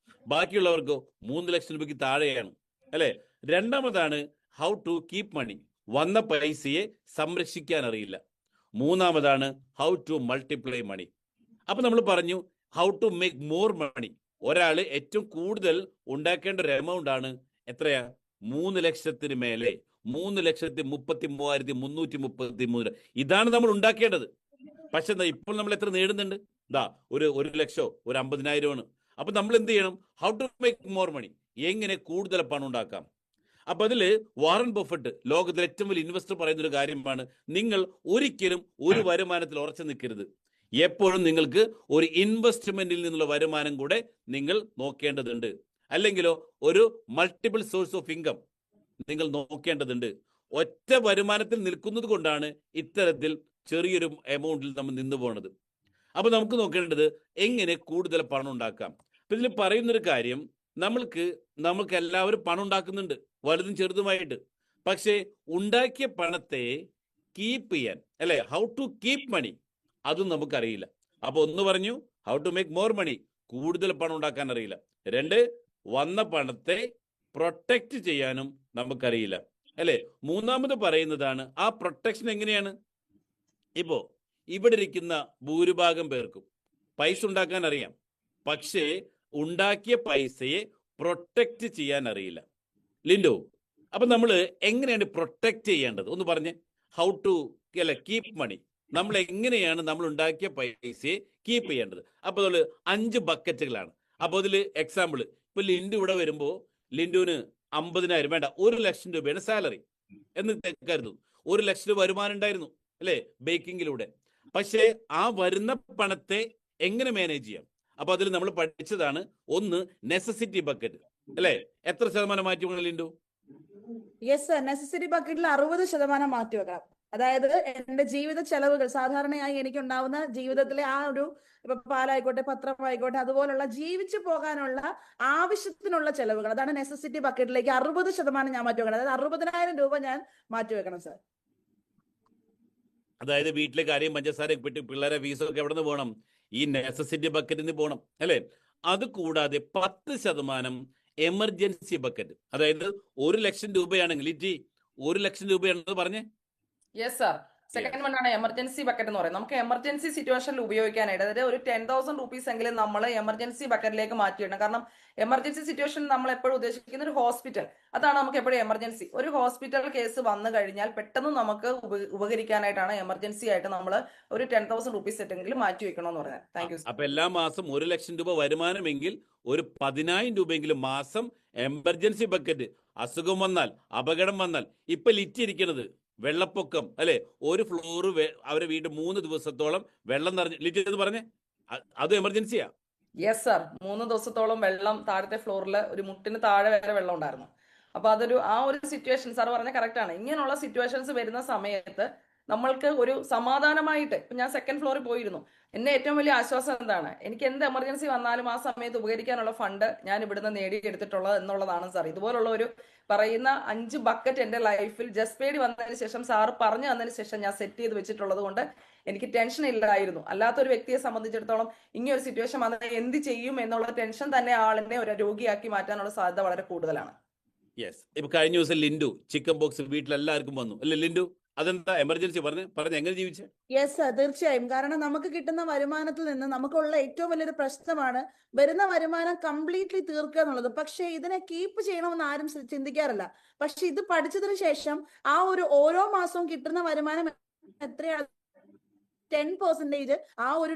ബാക്കിയുള്ളവർക്കോ 3 ലക്ഷം രൂപയ്ക്ക് താഴെയാണ്, അല്ലെ? രണ്ടാമതാണ് ഹൗ ടു കീപ് മണി. വന്ന പൈസയെ സംരക്ഷിക്കാൻ അറിയില്ല. മൂന്നാമതാണ് ഹൗ ടു മൾട്ടിപ്ലൈ മണി. അപ്പൊ നമ്മൾ പറഞ്ഞു how to make more money. ഒരാൾ ഏറ്റവും കൂടുതൽ ഉണ്ടാക്കേണ്ട ഒരു എമൗണ്ട് ആണ് എത്രയാ? 3 ലക്ഷത്തിന് മേലെ, 3,33,333. ഇതാണ് നമ്മൾ ഉണ്ടാക്കേണ്ടത്. പക്ഷെ എന്താ ഇപ്പോൾ നമ്മൾ എത്ര നേടുന്നുണ്ട്? ഒരു 1 ലക്ഷോ ഒരു 50,000 അപ്പൊ നമ്മൾ എന്ത് ചെയ്യണം? How to make more money, എങ്ങനെ കൂടുതൽ പണം ഉണ്ടാക്കാം. അപ്പൊ അതില് വാറൻ ബഫറ്റ്, ലോകത്തിലെ ഏറ്റവും വലിയ ഇൻവെസ്റ്റർ, പറയുന്ന ഒരു കാര്യമാണ് നിങ്ങൾ ഒരിക്കലും ഒരു വരുമാനത്തിൽ ഉറച്ചു നിൽക്കരുത്. എപ്പോഴും നിങ്ങൾക്ക് ഒരു ഇൻവെസ്റ്റ്മെന്റിൽ നിന്നുള്ള വരുമാനം കൂടെ നിങ്ങൾ നോക്കേണ്ടതുണ്ട്. അല്ലെങ്കിലോ ഒരു മൾട്ടിപ്പിൾ സോഴ്സ് ഓഫ് ഇൻകം നിങ്ങൾ നോക്കേണ്ടതുണ്ട്. ഒറ്റ വരുമാനത്തിൽ നിൽക്കുന്നത് കൊണ്ടാണ് ഇത്തരത്തിൽ ചെറിയൊരു എമൗണ്ടിൽ നമ്മൾ നിന്നു പോകുന്നത്. അപ്പൊ നമുക്ക് നോക്കേണ്ടത് എങ്ങനെ കൂടുതൽ പണം ഉണ്ടാക്കാം. അപ്പൊ ഇതിൽ പറയുന്നൊരു കാര്യം, നമുക്ക് എല്ലാവരും പണം ഉണ്ടാക്കുന്നുണ്ട്, വലുതും ചെറുതുമായിട്ട്. പക്ഷേ ഉണ്ടാക്കിയ പണത്തെ കീപ്പ് ചെയ്യാൻ, അല്ലെ, ഹൗ ടു കീപ് മണി, അതും നമുക്കറിയില്ല. അപ്പൊ ഒന്ന് പറഞ്ഞു how to make more money, കൂടുതൽ പണം ഉണ്ടാക്കാൻ അറിയില്ല. 2, വന്ന പണത്തെ പ്രൊട്ടക്ട് ചെയ്യാനും നമുക്കറിയില്ല, അല്ലെ? മൂന്നാമത് പറയുന്നതാണ് ആ പ്രൊട്ടക്ഷൻ എങ്ങനെയാണ്. ഇപ്പോ ഇവിടെ ഇരിക്കുന്ന ഭൂരിഭാഗം പേർക്കും പൈസ ഉണ്ടാക്കാൻ അറിയാം, പക്ഷേ ഉണ്ടാക്കിയ പൈസയെ പ്രൊട്ടക്ട് ചെയ്യാൻ അറിയില്ല. ലിൻഡോ, അപ്പൊ നമ്മൾ എങ്ങനെയാണ് പ്രൊട്ടക്ട് ചെയ്യേണ്ടത് ഒന്ന് പറഞ്ഞേ. ഹൗ ടു കീപ് മണി, നമ്മൾ എങ്ങനെയാണ് നമ്മൾ ഉണ്ടാക്കിയ പൈസയെ കീപ്പ് ചെയ്യേണ്ടത്. അപ്പൊ അതിൽ 5 ബക്കറ്റുകളാണ്. അപ്പൊ അതിൽ എക്സാമ്പിൾ, ഇപ്പൊ ലിൻഡു ഇവിടെ വരുമ്പോ ലിൻഡുവിന് 50,000 വേണ്ട, 1 ലക്ഷം രൂപയാണ് സാലറി എന്ന് കരുതുന്നു. 1 ലക്ഷം രൂപ വരുമാനം ഉണ്ടായിരുന്നു, അല്ലെ, ബേക്കിങ്ങിലൂടെ. പക്ഷേ ആ വരുന്ന പണത്തെ എങ്ങനെ മാനേജ് ചെയ്യാം. അപ്പൊ അതിൽ നമ്മൾ പഠിച്ചതാണ് ഒന്ന് നെസസിറ്റി ബക്കറ്റ്, അല്ലെ? എത്ര ശതമാനം മാറ്റി വെക്കണം ലിൻഡു? യെസ് സർ, നെസസിറ്റി ബക്കറ്റിൽ 60% മാറ്റി വെക്കണം. അതായത് എന്റെ ജീവിത ചെലവുകൾ, സാധാരണയായി എനിക്കുണ്ടാവുന്ന ജീവിതത്തിലെ ആ ഒരു, ഇപ്പൊ പാലായിക്കോട്ടെ, പത്രമായിക്കോട്ടെ, അതുപോലുള്ള ജീവിച്ചു പോകാനുള്ള ആവശ്യത്തിനുള്ള ചെലവുകൾ, അതാണ് നെസസിറ്റി ബക്കറ്റിലേക്ക് 60% ഞാൻ മാറ്റി വെക്കണം. അതായത് 60,000 രൂപ ഞാൻ മാറ്റി വെക്കണം സർ. അതായത് വീട്ടിലെ കാര്യം പഞ്ചസാര പെട്ടി പിള്ളേരെ ഫീസൊക്കെ എവിടെ നിന്ന് പോകണം? ഈ നെസസിറ്റി ബക്കറ്റിൽ നിന്ന് പോകണം അല്ലേ? അത് കൂടാതെ 10% എമർജൻസി ബക്കറ്റ്, അതായത് 1,00,000 രൂപയാണെങ്കിൽ 1,00,000 രൂപയാണെന്ന് പറഞ്ഞേ. Yes sir. സെക്കൻഡ് വൺ ആണ് എമർജൻസി ബക്കറ്റ് എന്ന് പറയുന്നത്. നമുക്ക് എമർജൻസി സിറ്റുവേഷനിൽ ഉപയോഗിക്കാനായിട്ട്, അതായത് ഒരു 10,000 റുപ്പീസ് എങ്കിലും നമ്മൾ എമർജൻസി ബക്കറ്റിലേക്ക് മാറ്റിയിടണം. കാരണം എമർജൻസി സിറ്റുവേഷൻ നമ്മൾ എപ്പോഴും ഉദ്ദേശിക്കുന്ന ഒരു ഹോസ്പിറ്റൽ, അതാണ് നമുക്ക് എപ്പോഴും എമർജൻസി. ഒരു ഹോസ്പിറ്റൽ കേസ് വന്നു കഴിഞ്ഞാൽ പെട്ടെന്ന് നമുക്ക് ഉപകരിക്കാനായിട്ടാണ് എമർജൻസി ആയിട്ട് നമ്മൾ ഒരു 10,000 റുപ്പീസ് എങ്കിലും മാറ്റി വെക്കണമെന്ന് പറഞ്ഞത്. Thank you. അപ്പൊ എല്ലാ മാസം 1,00,000 രൂപ വരുമാനമെങ്കിൽ ഒരു 10,000 രൂപയെങ്കിലും മാസം എമർജൻസി ബക്കറ്റ്. അസുഖം വന്നാൽ, അപകടം വന്നാൽ, ഇപ്പൊ ലിറ്റിരിക്കുന്നത് വെള്ളപ്പൊക്കം അല്ലെ, ഒരു ഫ്ലോറ് അവരെ വീട് 3 ദിവസത്തോളം വെള്ളം നിറഞ്ഞ് ലിറ്റ് പറഞ്ഞേ, അത് എമർജൻസിയാ. Yes sir. 3 ദിവസത്തോളം വെള്ളം താഴത്തെ ഫ്ലോറിൽ ഒരു മുട്ടിന് താഴെ വരെ വെള്ളം ഉണ്ടായിരുന്നു. അപ്പൊ അതൊരു ആ ഒരു സിറ്റുവേഷൻ സാർ പറഞ്ഞ കറക്റ്റ് ആണ്. ഇങ്ങനെയുള്ള സിറ്റുവേഷൻസ് വരുന്ന സമയത്ത് നമ്മൾക്ക് ഒരു സമാധാനമായിട്ട്, ഇപ്പൊ ഞാൻ സെക്കൻഡ് ഫ്ലോറിൽ പോയിരുന്നു, എന്നെ ഏറ്റവും വലിയ ആശ്വാസം എന്താണ്, എനിക്ക് എന്ത് എമർജൻസി വന്നാലും ആ സമയത്ത് ഉപകരിക്കാനുള്ള ഫണ്ട് ഞാൻ ഇവിടുന്ന് നേടിയെടുത്തിട്ടുള്ളത് എന്നുള്ളതാണ് സാർ. ഇതുപോലുള്ള ഒരു പറയുന്ന 5 ബക്കറ്റ് എന്റെ ലൈഫിൽ ജസ്റ്റ് പേടി വന്നതിന് ശേഷം, സാറ് പറഞ്ഞു തന്നതിന് ശേഷം ഞാൻ സെറ്റ് ചെയ്ത് വെച്ചിട്ടുള്ളത് കൊണ്ട് എനിക്ക് ടെൻഷൻ ഇല്ലായിരുന്നു. അല്ലാത്തൊരു വ്യക്തിയെ സംബന്ധിച്ചിടത്തോളം ഇങ്ങനെ ഒരു സിറ്റുവേഷൻ വന്നാൽ എന്ത് ചെയ്യും എന്നുള്ള ടെൻഷൻ തന്നെ ആളിനെ ഒരു രോഗിയാക്കി മാറ്റാനുള്ള സാധ്യത വളരെ കൂടുതലാണ്. യെസ്. ഇപ്പൊ കഴിഞ്ഞ ദിവസം ലിൻഡു ചിക്കൻ ബോക്സ് വീട്ടിലെല്ലാവർക്കും വന്നു അല്ലെ ലിൻഡു? അതെന്താ എമർജൻസി? പറഞ്ഞ എങ്ങനെ ജീവിച്ചേ? യെസ് സർ, തീർച്ചയായും. കാരണം നമുക്ക് കിട്ടുന്ന വരുമാനത്തിൽ നിന്ന് നമുക്കുള്ള ഏറ്റവും വലിയൊരു പ്രശ്നമാണ് വരുന്ന വരുമാനം കംപ്ലീറ്റ്ലി തീർക്കുക എന്നുള്ളത്. പക്ഷെ ഇതിനെ കീപ്പ് ചെയ്യണമെന്ന് ആരും ചിന്തിക്കാറില്ല. പക്ഷെ ഇത് പഠിച്ചതിന് ശേഷം ആ ഒരു ഓരോ മാസവും കിട്ടുന്ന വരുമാനം എത്രയാണ് 10% ആ ഒരു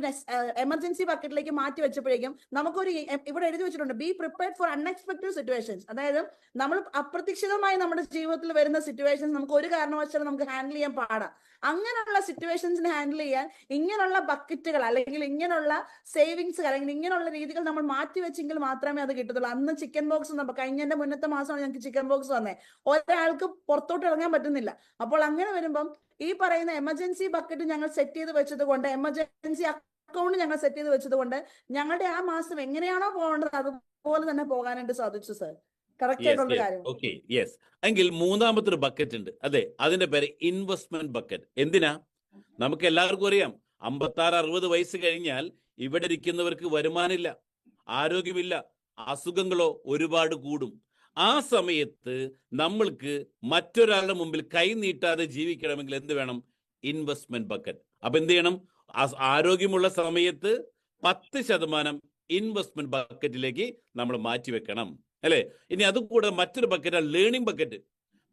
എമർജൻസി ബക്കറ്റിലേക്ക് മാറ്റി വെച്ചപ്പോഴേക്കും നമുക്കൊരു ഇവിടെ എഴുതി വെച്ചിട്ടുണ്ട്, be prepared for unexpected situations. അതായത് നമ്മൾ അപ്രതീക്ഷിതമായി നമ്മുടെ ജീവിതത്തിൽ വരുന്ന സിറ്റുവേഷൻസ് നമുക്ക് ഒരു കാരണവശാലും നമുക്ക് ഹാൻഡിൽ ചെയ്യാൻ പാടാം. അങ്ങനെയുള്ള സിറ്റുവേഷൻസിനെ ഹാൻഡിൽ ചെയ്യാൻ ഇങ്ങനെയുള്ള ബക്കറ്റുകൾ അല്ലെങ്കിൽ ഇങ്ങനെയുള്ള സേവിങ്സ് അല്ലെങ്കിൽ ഇങ്ങനെയുള്ള രീതികൾ നമ്മൾ മാറ്റി വെച്ചെങ്കിൽ മാത്രമേ അത് കിട്ടത്തുള്ളൂ. അന്ന് ചിക്കൻ ബോക്സ് കഴിഞ്ഞതിന്റെ മുന്നത്തെ മാസമാണ് ഞങ്ങൾക്ക് ചിക്കൻ ബോക്സ് വന്നേ. ഒരാൾക്ക് പുറത്തോട്ട് ഇറങ്ങാൻ പറ്റുന്നില്ല. അപ്പോൾ അങ്ങനെ വരുമ്പം ഈ പറയുന്ന എമർജൻസി ബക്കറ്റ് ഞങ്ങൾ സെറ്റ് ചെയ്ത് വെച്ചത് കൊണ്ട്, എമർജൻസി അക്കൗണ്ട് ഞങ്ങൾ സെറ്റ് ചെയ്ത് വെച്ചത് കൊണ്ട് ഞങ്ങളുടെ ആ മാസം എങ്ങനെയാണോ പോകേണ്ടത് അതുപോലെ തന്നെ പോകാനായിട്ട് സാധിച്ചു സർ. കറക്റ്റ് ആയിട്ടുള്ള കാര്യം. Okay, yes. എങ്കിൽ മൂന്നാമത്തെ ഒരു ബക്കറ്റ് ഉണ്ട്, അതെ, അതിന്റെ പേര് ഇൻവെസ്റ്റ്മെന്റ് ബക്കറ്റ്. എന്തിനാ? നമുക്ക് എല്ലാവർക്കും അറിയാം, 56-60 വയസ്സ് കഴിഞ്ഞാൽ ഇവിടെ ഇരിക്കുന്നവർക്ക് വരുമാനമില്ല, ആരോഗ്യമില്ല, അസുഖങ്ങളോ ഒരുപാട് കൂടും. ആ സമയത്ത് നമ്മൾക്ക് മറ്റൊരാളുടെ മുമ്പിൽ കൈ നീട്ടാതെ ജീവിക്കണമെങ്കിൽ എന്ത് വേണം? Investment bucket. അപ്പൊ എന്ത് ചെയ്യണം? ആരോഗ്യമുള്ള സമയത്ത് 10% ഇൻവെസ്റ്റ്മെന്റ് ബക്കറ്റിലേക്ക് നമ്മൾ മാറ്റിവെക്കണം അല്ലെ? ഇനി അതുകൂടെ മറ്റൊരു ബക്കറ്റാണ് ലേണിംഗ് ബക്കറ്റ്.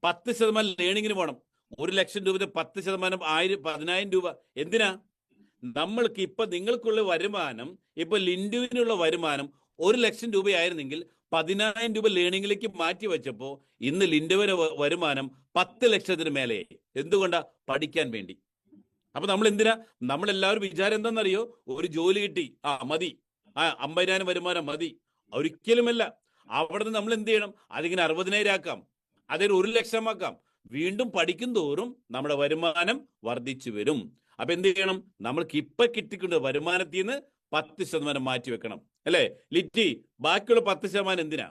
10% ലേണിങ്ങിന് പോകണം. 1,00,000 രൂപ 10% 10,000 രൂപ. എന്തിനാ? നമ്മൾക്ക് ഇപ്പൊ നിങ്ങൾക്കുള്ള വരുമാനം, ഇപ്പൊ ലിൻഡുവിനുള്ള വരുമാനം 1,00,000 രൂപയായിരുന്നെങ്കിൽ 10,000 രൂപ ലേണിംഗിലേക്ക് മാറ്റി വെച്ചപ്പോ ഇന്ന് ലിൻഡുവിന്റെ വരുമാനം 10,00,000-ന് മേലെയായി. എന്തുകൊണ്ടാ? പഠിക്കാൻ വേണ്ടി. അപ്പൊ നമ്മൾ എന്തിനാ? നമ്മളെല്ലാവരും വിചാരം എന്താണെന്നറിയോ? ഒരു ജോലി കിട്ടി, മതി, 50,000 വരുമാനം മതി. ഒരിക്കലുമല്ല. അവിടെ നിന്ന് നമ്മൾ എന്ത് ചെയ്യണം? അതിങ്ങനെ 60,000 ആക്കാം, അതൊരു 1,00,000 ആക്കാം. വീണ്ടും പഠിക്കും തോറും നമ്മുടെ വരുമാനം വർദ്ധിച്ചു വരും. അപ്പൊ എന്ത് ചെയ്യണം? നമ്മൾക്ക് ഇപ്പൊ കിട്ടിക്കൊണ്ട് വരുമാനത്തിൽ നിന്ന് 10% മാറ്റി വെക്കണം അല്ലെ ലിറ്റി? ബാക്കിയുള്ള 10% എന്തിനാ?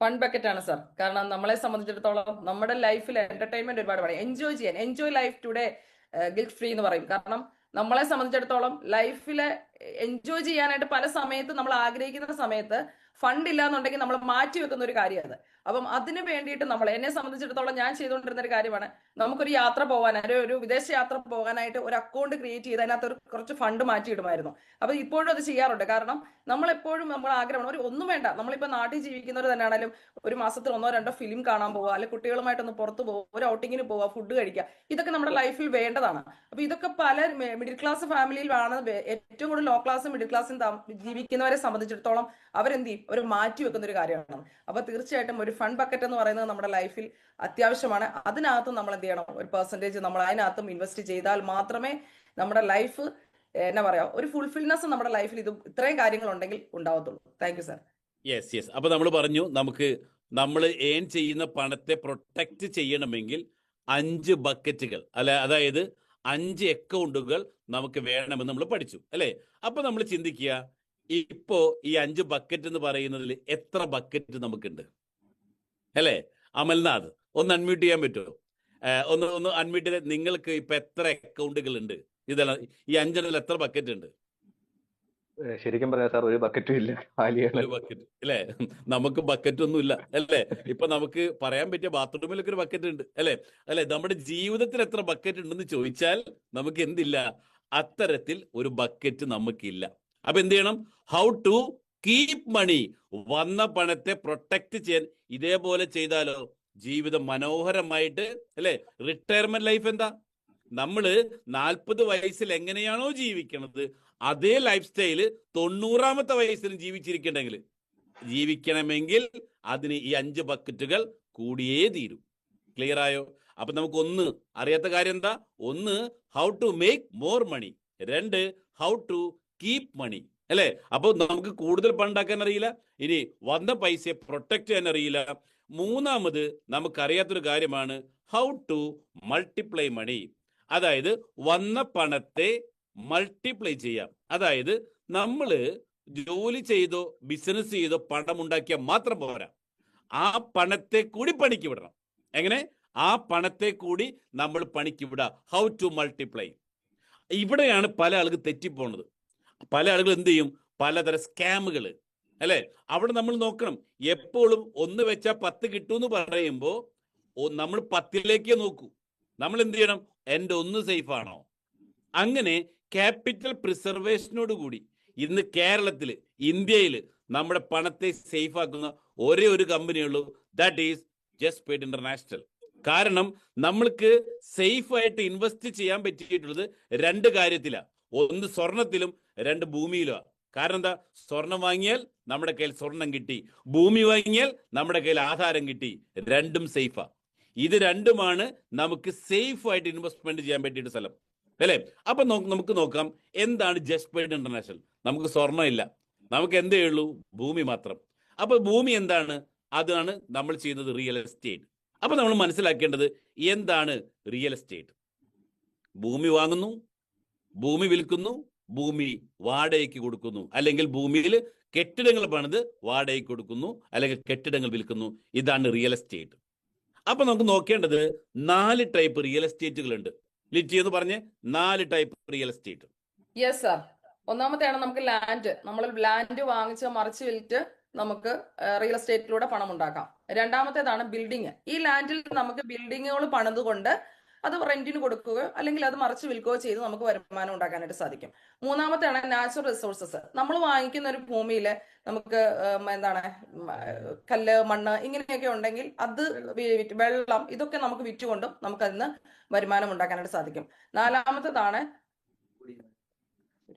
ഫണ്ട് ബക്കറ്റ് ആണ് സാർ. കാരണം നമ്മളെ സംബന്ധിച്ചിടത്തോളം നമ്മുടെ ലൈഫിൽ എന്റർടൈൻമെന്റ് ഒരുപാട് വേണം. എൻജോയ് ചെയ്യാൻ, enjoy life today guilt free എന്ന് പറയും. കാരണം നമ്മളെ സംബന്ധിച്ചിടത്തോളം ലൈഫില് എൻജോയ് ചെയ്യാനായിട്ട് പല സമയത്ത് നമ്മൾ ആഗ്രഹിക്കുന്ന സമയത്ത് ഫണ്ട് ഇല്ലാന്നുണ്ടെങ്കിൽ നമ്മൾ മാറ്റി വെക്കുന്ന ഒരു കാര്യം അത്. അപ്പം അതിന് വേണ്ടിയിട്ട് എന്നെ സംബന്ധിച്ചിടത്തോളം ഞാൻ ചെയ്തുകൊണ്ടിരുന്ന ഒരു കാര്യമാണ്, നമുക്കൊരു യാത്ര പോകാൻ, ഒരു വിദേശ യാത്ര പോകാനായിട്ട് ഒരു അക്കൗണ്ട് ക്രിയേറ്റ് ചെയ്ത് അതിനകത്ത് കുറച്ച് ഫണ്ട് മാറ്റിയിടുമായിരുന്നു. അപ്പൊ ഇപ്പോഴും അത് ചെയ്യാറുണ്ട്. കാരണം നമ്മളെപ്പോഴും നമ്മൾ ആഗ്രഹമാണ്, ഒന്നും വേണ്ട, നമ്മളിപ്പോ നാട്ടിൽ ജീവിക്കുന്നവർ തന്നെയാണെങ്കിലും ഒരു മാസത്തിൽ 1-2 ഫിലിം കാണാൻ പോവുക, അല്ലെങ്കിൽ കുട്ടികളുമായിട്ടൊന്ന് പുറത്ത് പോകുക, ഒരു ഔട്ടിങ്ങിന് പോവുക, ഫുഡ് കഴിക്കുക, ഇതൊക്കെ നമ്മുടെ ലൈഫിൽ വേണ്ടതാണ്. അപ്പൊ ഇതൊക്കെ പല മിഡിൽ ക്ലാസ് ഫാമിലിയിലാണ്, ഏറ്റവും കൂടുതൽ ലോ ക്ലാസ് മിഡിൽ ക്ലാസ്സിൽ ജീവിക്കുന്നവരെ സംബന്ധിച്ചിടത്തോളം അവരെന്ത് ചെയ്യും? ഒരു മാറ്റി വെക്കുന്ന ഒരു കാര്യമാണ്. അപ്പൊ തീർച്ചയായിട്ടും ഒരു ഫണ്ട് ബക്കറ്റ് എന്ന് പറയുന്നത് നമ്മുടെ ലൈഫിൽ അത്യാവശ്യമാണ്. അതിനകത്തും നമ്മൾ എന്ത് ചെയ്യണം? ഒരു പെർസെന്റേജ് നമ്മൾ അതിനകത്തും ഇൻവെസ്റ്റ് ചെയ്താൽ മാത്രമേ നമ്മുടെ ലൈഫ് എന്നാ പറയാ, ഒരു ഫുൾഫിൽനെസ് നമ്മുടെ ലൈഫിൽ ഇത്രയും കാര്യങ്ങൾ ഉണ്ടെങ്കിൽ ഉണ്ടാവത്തുള്ളൂ. Thank you sir. യെസ്. അപ്പൊ നമ്മൾ പറഞ്ഞു, നമ്മൾ ഏൺ ചെയ്യുന്ന പണത്തെ പ്രൊട്ടക്ട് ചെയ്യണമെങ്കിൽ 5 ബക്കറ്റുകൾ അതായത് 5 അക്കൗണ്ടുകൾ നമുക്ക് വേണമെന്ന് നമ്മൾ പഠിച്ചു അല്ലെ? അപ്പൊ നമ്മൾ ചിന്തിക്കുക, ഇപ്പോ ഈ 5 ബക്കറ്റ് എന്ന് പറയുന്നതിൽ എത്ര ബക്കറ്റ് നമുക്കുണ്ട് അല്ലെ? അമൽനാഥ് ഒന്ന് അൺമ്യൂട്ട് ചെയ്യാൻ പറ്റുമോ? ഒന്ന് അൺമ്യൂട്ട് ചെയ്ത് നിങ്ങൾക്ക് ഇപ്പൊ എത്ര അക്കൗണ്ടുകൾ ഉണ്ട്? ഇതെല്ലാം ഈ 5 എത്ര ബക്കറ്റ് ഉണ്ട്? ശരിക്കും പറയാം സാർ, ഒരു ബക്കറ്റും ഇല്ല, കാലിയാണ്. ഒരു ബക്കറ്റ് അല്ലേ? നമുക്ക് ബക്കറ്റ് ഒന്നും ഇല്ല അല്ലേ? ഇപ്പൊ നമുക്ക് പറയാൻ പറ്റിയ ബാത്റൂമിലൊക്കെ ഒരു ബക്കറ്റ് ഉണ്ട് അല്ലേ? അല്ലെ, നമ്മുടെ ജീവിതത്തിൽ എത്ര ബക്കറ്റ് ഉണ്ടെന്ന് ചോദിച്ചാൽ നമുക്ക് എന്തില്ല? അത്തരത്തിൽ ഒരു ബക്കറ്റ് നമുക്കില്ല. അപ്പൊ എന്ത് ചെയ്യണം? How to keep money. വന്ന പണത്തെ പ്രൊട്ടക്ട് ചെയ്യാൻ ഇതേപോലെ ചെയ്താലോ ജീവിതം മനോഹരമായിട്ട് അല്ലെ? റിട്ടയർമെന്റ് ലൈഫ് എന്താ? നമ്മള് 40 വയസ്സിൽ എങ്ങനെയാണോ ജീവിക്കണത് അതേ ലൈഫ് സ്റ്റൈല് 90ാമത്തെ വയസ്സിലും ജീവിക്കണമെങ്കിൽ അതിന് ഈ 5 ബക്കറ്റുകൾ കൂടിയേ തീരൂ. ക്ലിയർ ആയോ? അപ്പൊ നമുക്ക് അറിയാത്ത കാര്യം എന്താ? How to make more money. 2 how to keep money അല്ലെ? അപ്പൊ നമുക്ക് കൂടുതൽ പണ്ടാക്കാൻ അറിയില്ല, ഇനി വന്ന പൈസയെ പ്രൊട്ടക്ട് ചെയ്യാൻ അറിയില്ല. 3ാമത് നമുക്കറിയാത്തൊരു കാര്യമാണ് ഹൗ ടു മൾട്ടിപ്ലൈ മണി. അതായത് വന്ന പണത്തെ മൾട്ടിപ്ലൈ ചെയ്യാം. അതായത് നമ്മള് ജോലി ചെയ്തോ ബിസിനസ് ചെയ്തോ പണം ഉണ്ടാക്കിയാൽ മാത്രം പോരാ, ആ പണത്തെ കൂടി പണിക്ക് വിടണം. എങ്ങനെ? ആ പണത്തെ കൂടി നമ്മൾ പണിക്ക് വിടുക. How to multiply. ഇവിടെയാണ് പല ആളുകൾ തെറ്റിപ്പോണത്. പല ആളുകൾ എന്ത് ചെയ്യും? പലതരം സ്കാമുകൾ അല്ലെ? അവിടെ നമ്മൾ നോക്കണം. എപ്പോഴും 1 വെച്ചാൽ 10 കിട്ടുമെന്ന് പറയുമ്പോൾ നമ്മൾ 10ലേക്ക് നോക്കൂ. നമ്മൾ എന്ത് ചെയ്യണം? എൻ്റെ 1 സേഫ് ആണോ? അങ്ങനെ ക്യാപിറ്റൽ പ്രിസർവേഷനോട് കൂടി ഇന്ന് കേരളത്തിൽ, ഇന്ത്യയിൽ നമ്മുടെ പണത്തെ സേഫ് ആക്കുന്ന ഒരേ ഒരു കമ്പനിയുള്ളൂ, that is just paid international. കാരണം നമ്മൾക്ക് സേഫ് ആയിട്ട് ഇൻവെസ്റ്റ് ചെയ്യാൻ പറ്റിയിട്ടുള്ളത് 2 കാര്യത്തിലാണ്. 1 സ്വർണത്തിലും 2 ഭൂമിയിലുമാണ്. കാരണം എന്താ? സ്വർണം വാങ്ങിയാൽ നമ്മുടെ കയ്യിൽ സ്വർണം കിട്ടി, ഭൂമി വാങ്ങിയാൽ നമ്മുടെ കയ്യിൽ ആധാരം കിട്ടി. 2ഉം സേഫാ. ഇത് 2ഉമാണ് നമുക്ക് സേഫ് ആയിട്ട് ഇൻവെസ്റ്റ്മെന്റ് ചെയ്യാൻ പറ്റിയിട്ട് സ്ഥലം അല്ലേ? അപ്പൊ നമുക്ക് നോക്കാം എന്താണ് ജസ്റ്റ് പെയ്ഡ് ഇന്റർനാഷണൽ. നമുക്ക് സ്വർണം ഇല്ല, നമുക്ക് എന്തേ ഉള്ളൂ? ഭൂമി മാത്രം. അപ്പൊ ഭൂമി എന്താണ്? അതാണ് നമ്മൾ ചെയ്യുന്നത് റിയൽ എസ്റ്റേറ്റ്. അപ്പൊ നമ്മൾ മനസ്സിലാക്കേണ്ടത് എന്താണ് റിയൽ എസ്റ്റേറ്റ്? ഭൂമി വാങ്ങുന്നു, ഭൂമി വിൽക്കുന്നു, ഭൂമി വാടകയ്ക്ക് കൊടുക്കുന്നു, അല്ലെങ്കിൽ ഭൂമിയിൽ കെട്ടിടങ്ങൾ പണിത് വാടകയ്ക്ക് കൊടുക്കുന്നു, അല്ലെങ്കിൽ കെട്ടിടങ്ങൾ വിൽക്കുന്നു. ഇതാണ് റിയൽ എസ്റ്റേറ്റ്. അപ്പൊ നമുക്ക് നോക്കേണ്ടത് 4 ടൈപ്പ് റിയൽ എസ്റ്റേറ്റുകളുണ്ട്. ലിറ്റി എന്ന് പറഞ്ഞ് 4 type real estate. Yes sir. ഒന്നാമത്തെയാണ് നമുക്ക് ലാൻഡ്. നമ്മൾ ലാൻഡ് വാങ്ങിച്ച് മറിച്ച് വിറ്റ് നമുക്ക് റിയൽ എസ്റ്റേറ്റിലൂടെ പണം ഉണ്ടാക്കാം. രണ്ടാമത്തേതാണ് ബിൽഡിങ്. ഈ ലാൻഡിൽ നമുക്ക് ബിൽഡിങ്ങുകൾ പണിതുകൊണ്ട് അത് റെന്റിന് കൊടുക്കുകയോ അല്ലെങ്കിൽ അത് മറിച്ച് വിൽക്കുകയോ ചെയ്ത് നമുക്ക് വരുമാനം ഉണ്ടാക്കാനായിട്ട് സാധിക്കും. മൂന്നാമത്തെയാണ് നാച്ചുറൽ റിസോഴ്സസ്. നമ്മൾ വാങ്ങിക്കുന്ന ഒരു ഭൂമിയിൽ നമുക്ക് കല്ല്, മണ്ണ് ഇങ്ങനെയൊക്കെ ഉണ്ടെങ്കിൽ അത് വെള്ളം ഇതൊക്കെ നമുക്ക് വിറ്റുകൊണ്ടും നമുക്ക് അതിന് വരുമാനം ഉണ്ടാക്കാനായിട്ട് സാധിക്കും. നാലാമത്തേതാണ്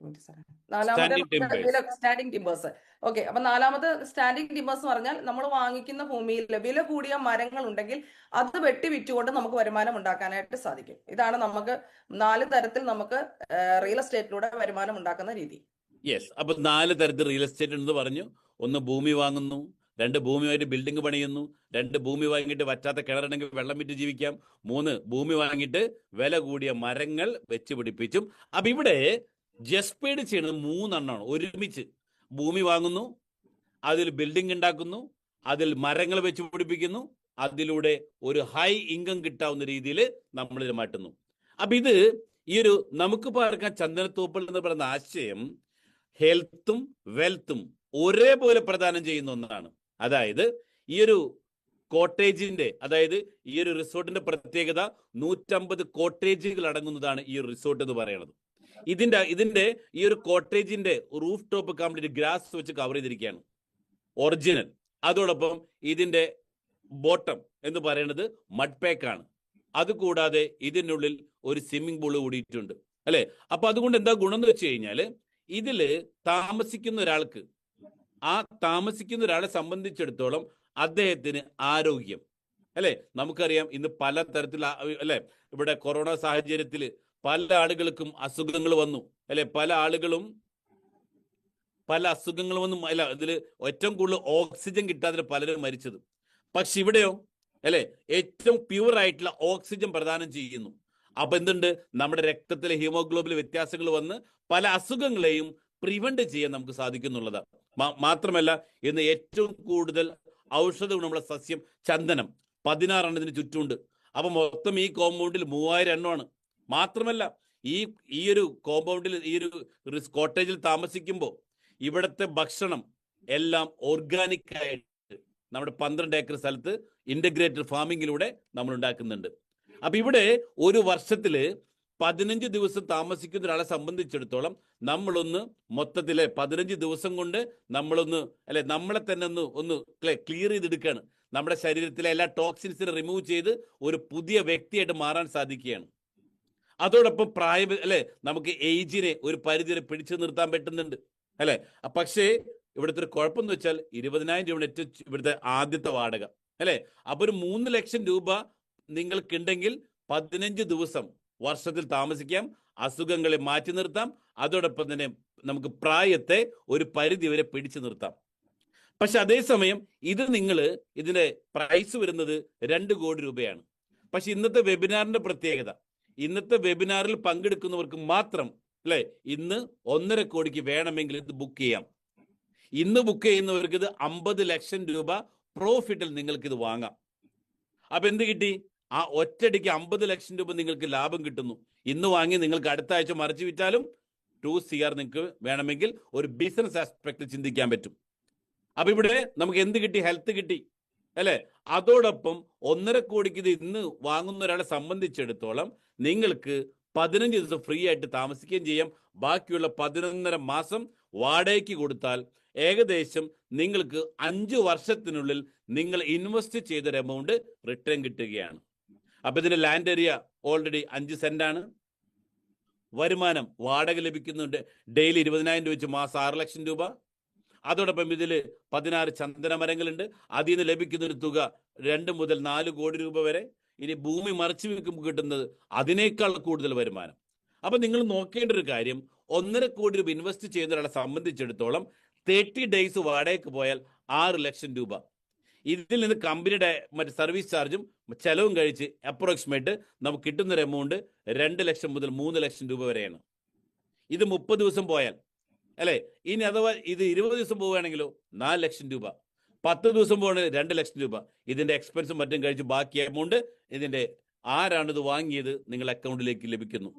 സ്റ്റാൻഡിങ് ടിമ്പേഴ്സ്. ഓക്കെ, അപ്പൊ നാലാമത് സ്റ്റാൻഡിങ് ടിമ്പേഴ്സ് എന്ന് പറഞ്ഞാൽ നമ്മൾ വാങ്ങിക്കുന്ന ഭൂമിയിൽ വില കൂടിയ മരങ്ങൾ ഉണ്ടെങ്കിൽ അത് വെട്ടി വിറ്റുകൊണ്ട് നമുക്ക് വരുമാനം ഉണ്ടാക്കാനായിട്ട് സാധിക്കും. ഇതാണ് നമുക്ക് 4 തരത്തിൽ നമുക്ക് റിയൽ എസ്റ്റേറ്റിലൂടെ വരുമാനം ഉണ്ടാക്കുന്ന രീതി. യെസ്. അപ്പൊ 4 തരത്തിൽ റിയൽ എസ്റ്റേറ്റ് എന്ന് പറഞ്ഞു. 1 ഭൂമി വാങ്ങുന്നു, 2 ഭൂമിയായിട്ട് ബിൽഡിംഗ് പണിയുന്നു, 2 ഭൂമി വാങ്ങിയിട്ട് വറ്റാത്ത കിണറുണ്ടെങ്കിൽ വെള്ളം വിറ്റ് ജീവിക്കാം, 3 ഭൂമി വാങ്ങിയിട്ട് വില കൂടിയ മരങ്ങൾ വെച്ച് പിടിപ്പിച്ചും. അപ്പൊ ഇവിടെ ജസ്റ്റ് പെയ്ഡ് ചെയ്യുന്നത് 3 എണ്ണമാണ് ഒരുമിച്ച്. ഭൂമി വാങ്ങുന്നു, അതിൽ ബിൽഡിംഗ് ഉണ്ടാക്കുന്നു, അതിൽ മരങ്ങൾ വെച്ച് പിടിപ്പിക്കുന്നു, അതിലൂടെ ഒരു ഹൈ ഇൻകം കിട്ടാവുന്ന രീതിയിൽ നമ്മൾ ഇത് മാറ്റുന്നു. അപ്പൊ ഇത് ഈ ഒരു നമുക്ക് പാർക്കാൻ ചന്ദനത്തോപ്പൽ എന്ന് പറയുന്ന ആശയം ഹെൽത്തും വെൽത്തും ഒരേപോലെ പ്രദാനം ചെയ്യുന്ന ഒന്നാണ്. അതായത് ഈ ഒരു കോട്ടേജിന്റെ, അതായത് ഈ ഒരു റിസോർട്ടിന്റെ പ്രത്യേകത 150 കോട്ടേജുകൾ അടങ്ങുന്നതാണ് ഈ ഒരു റിസോർട്ട് എന്ന് പറയുന്നത്. ഇതിന്റെ ഈ ഒരു കോട്ടേജിന്റെ റൂഫ് ടോപ്പ് കംപ്ലീറ്റ് ഗ്രാസ് വെച്ച് കവർ ചെയ്തിരിക്കുകയാണ്, ഒറിജിനൽ. അതോടൊപ്പം ഇതിന്റെ ബോട്ടം എന്ന് പറയുന്നത് മഡ് പാക്കാണ്. അതുകൂടാതെ ഇതിനുള്ളിൽ ഒരു സ്വിമ്മിംഗ് പൂള് കൂടിയിട്ടുണ്ട് അല്ലെ? അപ്പൊ അതുകൊണ്ട് എന്താ ഗുണം എന്ന് വെച്ച് കഴിഞ്ഞാല് ഇതില് താമസിക്കുന്ന ഒരാളെ സംബന്ധിച്ചിടത്തോളം അദ്ദേഹത്തിന് ആരോഗ്യം അല്ലെ? നമുക്കറിയാം ഇന്ന് പല തരത്തിലുള്ള അല്ലെ, ഇവിടെ കൊറോണ സാഹചര്യത്തിൽ പല ആളുകൾക്കും അസുഖങ്ങൾ വന്നു അല്ലെ? പല അസുഖങ്ങൾ വന്നു അല്ല, ഇതിൽ ഏറ്റവും കൂടുതൽ ഓക്സിജൻ കിട്ടാതെ പലരും മരിച്ചത്. പക്ഷെ ഇവിടെയോ അല്ലെ, ഏറ്റവും പ്യൂർ ആയിട്ടുള്ള ഓക്സിജൻ പ്രദാനം ചെയ്യുന്നു. അപ്പൊ എന്തുണ്ട്? നമ്മുടെ രക്തത്തിലെ ഹീമോഗ്ലോബിൻ വ്യത്യാസങ്ങൾ വന്ന് പല അസുഖങ്ങളെയും പ്രിവെന്റ് ചെയ്യാൻ നമുക്ക് സാധിക്കുന്നുള്ളതാണ്. മാത്രമല്ല ഇന്ന് ഏറ്റവും കൂടുതൽ ഔഷധ ഗുണമുള്ള സസ്യം ചന്ദനം 16 ഇതിന് ചുറ്റുമുണ്ട്. അപ്പൊ മൊത്തം ഈ കോമ്പൗണ്ടിൽ 3000 എണ്ണമാണ്. മാത്രമല്ല ഈ ഒരു കോമ്പൗണ്ടിൽ ഈ ഒരു കോട്ടേജിൽ താമസിക്കുമ്പോൾ ഇവിടുത്തെ ഭക്ഷണം എല്ലാം ഓർഗാനിക് ആയിട്ട് നമ്മുടെ 12 ഏക്കർ സ്ഥലത്ത് ഇന്റഗ്രേറ്റഡ് ഫാമിങ്ങിലൂടെ നമ്മൾ ഉണ്ടാക്കുന്നുണ്ട്. അപ്പൊ ഇവിടെ ഒരു വർഷത്തില് 15 ദിവസം താമസിക്കുന്ന ഒരാളെ സംബന്ധിച്ചിടത്തോളം നമ്മളൊന്ന് മൊത്തത്തിലെ 15 ദിവസം കൊണ്ട് നമ്മളെ തന്നെ ഒന്ന് ക്ലിയർ ചെയ്തെടുക്കുകയാണ്. നമ്മുടെ ശരീരത്തിലെ എല്ലാ ടോക്സിൻസിനെ റിമൂവ് ചെയ്ത് ഒരു പുതിയ വ്യക്തിയായിട്ട് മാറാൻ സാധിക്കുകയാണ്. അതോടൊപ്പം നമുക്ക് ഏജിനെ ഒരു പരിധി വരെ പിടിച്ചു നിർത്താൻ പറ്റുന്നുണ്ട് അല്ലെ. പക്ഷേ ഇവിടുത്തെ ഒരു കുഴപ്പമെന്ന് വെച്ചാൽ 20,000 രൂപ ഏറ്റവും ഇവിടുത്തെ ആദ്യത്തെ വാടക അല്ലെ. അപ്പൊ ഒരു 3 ലക്ഷം രൂപ നിങ്ങൾക്കുണ്ടെങ്കിൽ 15 ദിവസം വർഷത്തിൽ താമസിക്കാം, അസുഖങ്ങളെ മാറ്റി നിർത്താം, അതോടൊപ്പം തന്നെ നമുക്ക് പ്രായത്തെ ഒരു പരിധി വരെ പിടിച്ചു നിർത്താം. പക്ഷെ അതേസമയം ഇതിന്റെ പ്രൈസ് വരുന്നത് 2 കോടി രൂപയാണ്. പക്ഷെ ഇന്നത്തെ വെബിനാറിന്റെ പ്രത്യേകത, ഇന്നത്തെ വെബിനാറിൽ പങ്കെടുക്കുന്നവർക്ക് മാത്രം അല്ലെ ഇന്ന് 1.5 കോടിക്ക് വേണമെങ്കിൽ ഇത് ബുക്ക് ചെയ്യാം. ഇന്ന് ബുക്ക് ചെയ്യുന്നവർക്ക് ഇത് 50 ലക്ഷം രൂപ പ്രോഫിറ്റിൽ നിങ്ങൾക്ക് ഇത് വാങ്ങാം. അപ്പൊ എന്ത് കിട്ടി? ആ ഒറ്റയടിക്ക് 50 ലക്ഷം രൂപ നിങ്ങൾക്ക് ലാഭം കിട്ടുന്നു. ഇന്ന് വാങ്ങി നിങ്ങൾക്ക് അടുത്ത ആഴ്ച മറിച്ച് വിറ്റാലും 2 CR നിങ്ങൾക്ക് വേണമെങ്കിൽ ഒരു ബിസിനസ് ആസ്പെക്ട് ചിന്തിക്കാൻ പറ്റും. അപ്പൊ ഇവിടെ നമുക്ക് എന്ത് കിട്ടി? ഹെൽത്ത് കിട്ടി അല്ലെ. അതോടൊപ്പം 1.5 കോടിക്ക് ഇത് ഇന്ന് വാങ്ങുന്ന ഒരാളെ സംബന്ധിച്ചിടത്തോളം നിങ്ങൾക്ക് 15 ദിവസം ഫ്രീ ആയിട്ട് താമസിക്കുകയും ചെയ്യാം. ബാക്കിയുള്ള 11.5 മാസം വാടകയ്ക്ക് കൊടുത്താൽ ഏകദേശം നിങ്ങൾക്ക് 5 വർഷത്തിനുള്ളിൽ നിങ്ങൾ ഇൻവെസ്റ്റ് ചെയ്തൊരു എമൗണ്ട് റിട്ടേൺ കിട്ടുകയാണ്. അപ്പൊ ഇതിന്റെ ലാൻഡ് ഏരിയ ഓൾറെഡി 5 സെന്റാണ്. വരുമാനം വാടക ലഭിക്കുന്നുണ്ട്. ഡെയിലി 20,000 രൂപ വെച്ച് മാസം 6 ലക്ഷം രൂപ. അതോടൊപ്പം ഇതിൽ 16 ചന്ദന മരങ്ങളുണ്ട്. അതിൽ നിന്ന് ലഭിക്കുന്ന ഒരു തുക 2 മുതൽ 4 കോടി രൂപ വരെ. ഇനി ഭൂമി മറിച്ചു വെക്കുമ്പോൾ കിട്ടുന്നത് അതിനേക്കാൾ കൂടുതൽ വരുമാനം. അപ്പൊ നിങ്ങൾ നോക്കേണ്ട ഒരു കാര്യം, 1.5 കോടി രൂപ ഇൻവെസ്റ്റ് ചെയ്യുന്ന ഒരാളെ സംബന്ധിച്ചിടത്തോളം 30 ഡേയ്സ് വാടകയ്ക്ക് പോയാൽ 6 ലക്ഷം രൂപ. ഇതിൽ നിന്ന് കമ്പനിയുടെ മറ്റ് സർവീസ് ചാർജും ചെലവും കഴിച്ച് അപ്രോക്സിമേറ്റ് നമുക്ക് കിട്ടുന്നൊരു എമൗണ്ട് 2 ലക്ഷം മുതൽ 3 ലക്ഷം രൂപ വരെയാണ്. ഇത് 30 ദിവസം പോയാൽ അല്ലെ. ഇനി അഥവാ ഇത് 20 ദിവസം പോവുകയാണെങ്കിലോ 4 ലക്ഷം രൂപ. 10 ദിവസം പോവുകയാണെങ്കിൽ 2 ലക്ഷം രൂപ. ഇതിന്റെ എക്സ്പെൻസും മറ്റും കഴിച്ച് ബാക്കി എമൗണ്ട് ഇതിന്റെ ആരാണിത് വാങ്ങിയത് നിങ്ങളുടെ അക്കൗണ്ടിലേക്ക് ലഭിക്കുന്നു.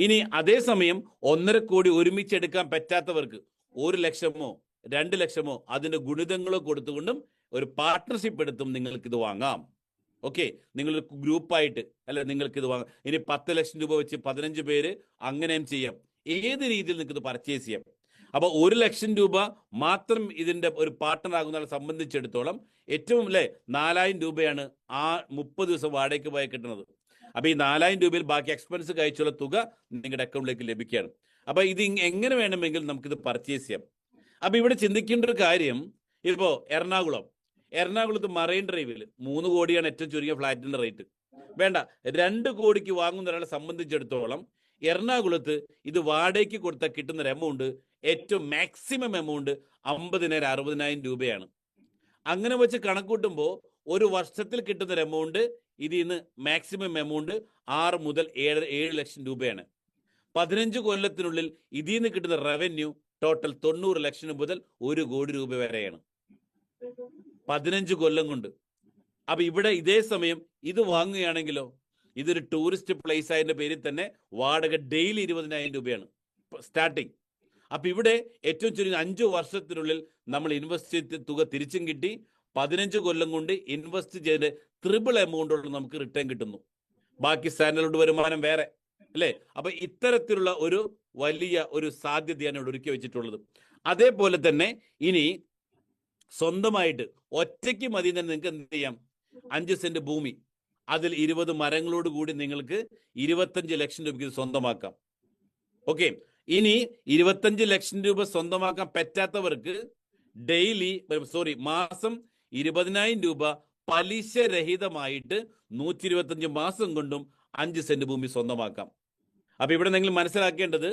ഇനി അതേസമയം 1.5 കോടി ഒരുമിച്ച് എടുക്കാൻ പറ്റാത്തവർക്ക് 1 ലക്ഷമോ 2 ലക്ഷമോ അതിന്റെ ഗുണിതങ്ങളോ കൊടുത്തുകൊണ്ടും ഒരു പാർട്ട്ണർഷിപ്പ് എടുത്തും നിങ്ങൾക്ക് ഇത് വാങ്ങാം. ഓക്കെ, നിങ്ങളൊരു ഗ്രൂപ്പായിട്ട് അല്ലെ നിങ്ങൾക്ക് ഇത് വാങ്ങാം. ഇനി 10 ലക്ഷം രൂപ വെച്ച് 15 പേര് അങ്ങനെയും ചെയ്യാം. ഏത് രീതിയിൽ നിങ്ങൾക്ക് ഇത് പർച്ചേസ് ചെയ്യാം. അപ്പൊ 1 ലക്ഷം രൂപ മാത്രം ഇതിന്റെ ഒരു പാർട്ട്ണർ ആകുന്നവരെ സംബന്ധിച്ചിടത്തോളം ഏറ്റവും 4,000 രൂപയാണ് ആ 30 ദിവസം വാടകയ്ക്ക് പോയി കിട്ടുന്നത്. അപ്പൊ ഈ 4,000 രൂപയിൽ ബാക്കി എക്സ്പെൻസ് കഴിച്ചുള്ള തുക നിങ്ങളുടെ അക്കൗണ്ടിലേക്ക് ലഭിക്കുകയാണ്. അപ്പൊ ഇത് എങ്ങനെ വേണമെങ്കിൽ നമുക്കിത് പർച്ചേസ് ചെയ്യാം. അപ്പൊ ഇവിടെ ചിന്തിക്കേണ്ട ഒരു കാര്യം, ഇപ്പോ എറണാകുളത്ത് മറൈൻ ഡ്രൈവിൽ 3 കോടിയാണ് ഏറ്റവും ചുരുങ്ങിയ ഫ്ലാറ്റിന്റെ റേറ്റ്. വേണ്ട, 2 കോടിക്ക് വാങ്ങുന്ന ഒരാളെ സംബന്ധിച്ചിടത്തോളം എറണാകുളത്ത് ഇത് വാടകയ്ക്ക് കൊടുത്താൽ കിട്ടുന്ന ഒരു എമൗണ്ട്, ഏറ്റവും മാക്സിമം എമൗണ്ട് 50,000-60,000 രൂപയാണ്. അങ്ങനെ വെച്ച് കണക്കൂട്ടുമ്പോൾ ഒരു വർഷത്തിൽ കിട്ടുന്ന ഒരു എമൗണ്ട് ഇതിൽ നിന്ന് മാക്സിമം എമൗണ്ട് 6 മുതൽ 7 ലക്ഷം രൂപയാണ്. 15 കൊല്ലത്തിനുള്ളിൽ ഇതിൽ നിന്ന് കിട്ടുന്ന റവന്യൂ ടോട്ടൽ 90 ലക്ഷം മുതൽ 1 കോടി രൂപ വരെയാണ് 15 കൊല്ലം കൊണ്ട്. അപ്പൊ ഇവിടെ ഇതേ സമയം ഇത് വാങ്ങുകയാണെങ്കിലോ ഇതൊരു ടൂറിസ്റ്റ് പ്ലേസ് ആയതിന്റെ പേരിൽ തന്നെ വാടക ഡെയിലി 20,000 രൂപയാണ് സ്റ്റാർട്ടിങ്. അപ്പൊ ഇവിടെ ഏറ്റവും ചുരുങ്ങിയ 5 വർഷത്തിനുള്ളിൽ നമ്മൾ ഇൻവെസ്റ്റ് ചെയ്ത തുക തിരിച്ചും കിട്ടി. 15 കൊല്ലം കൊണ്ട് ഇൻവെസ്റ്റ് ചെയ്ത് ട്രിപ്പിൾ എമൗണ്ടോട് നമുക്ക് റിട്ടേൺ കിട്ടുന്നു. ബാക്കി സ്റ്റാൻഡേർഡ് വരുമാനം വേറെ അല്ലേ. അപ്പൊ ഇത്തരത്തിലുള്ള ഒരു വലിയ ഒരു സാധ്യതയാണ് ഇവിടെ ഒരുക്കി വെച്ചിട്ടുള്ളത്. അതേപോലെ തന്നെ ഇനി സ്വന്തമായിട്ട് ഒറ്റയ്ക്ക് മതി തന്നെ നിങ്ങൾക്ക് എന്ത് ചെയ്യാം, 5 സെന്റ് ഭൂമി, അതിൽ 20 മരങ്ങളോട് കൂടി നിങ്ങൾക്ക് 25 ലക്ഷം രൂപയ്ക്ക് സ്വന്തമാക്കാം. ഓക്കെ, ഇനി 25 ലക്ഷം രൂപ സ്വന്തമാക്കാൻ പറ്റാത്തവർക്ക് മാസം 20,000 രൂപ പലിശ രഹിതമായിട്ട് 125 മാസം കൊണ്ടും 5 സെന്റ് ഭൂമി സ്വന്തമാക്കാം. അപ്പൊ ഇവിടെ നിങ്ങൾ മനസ്സിലാക്കേണ്ടത്,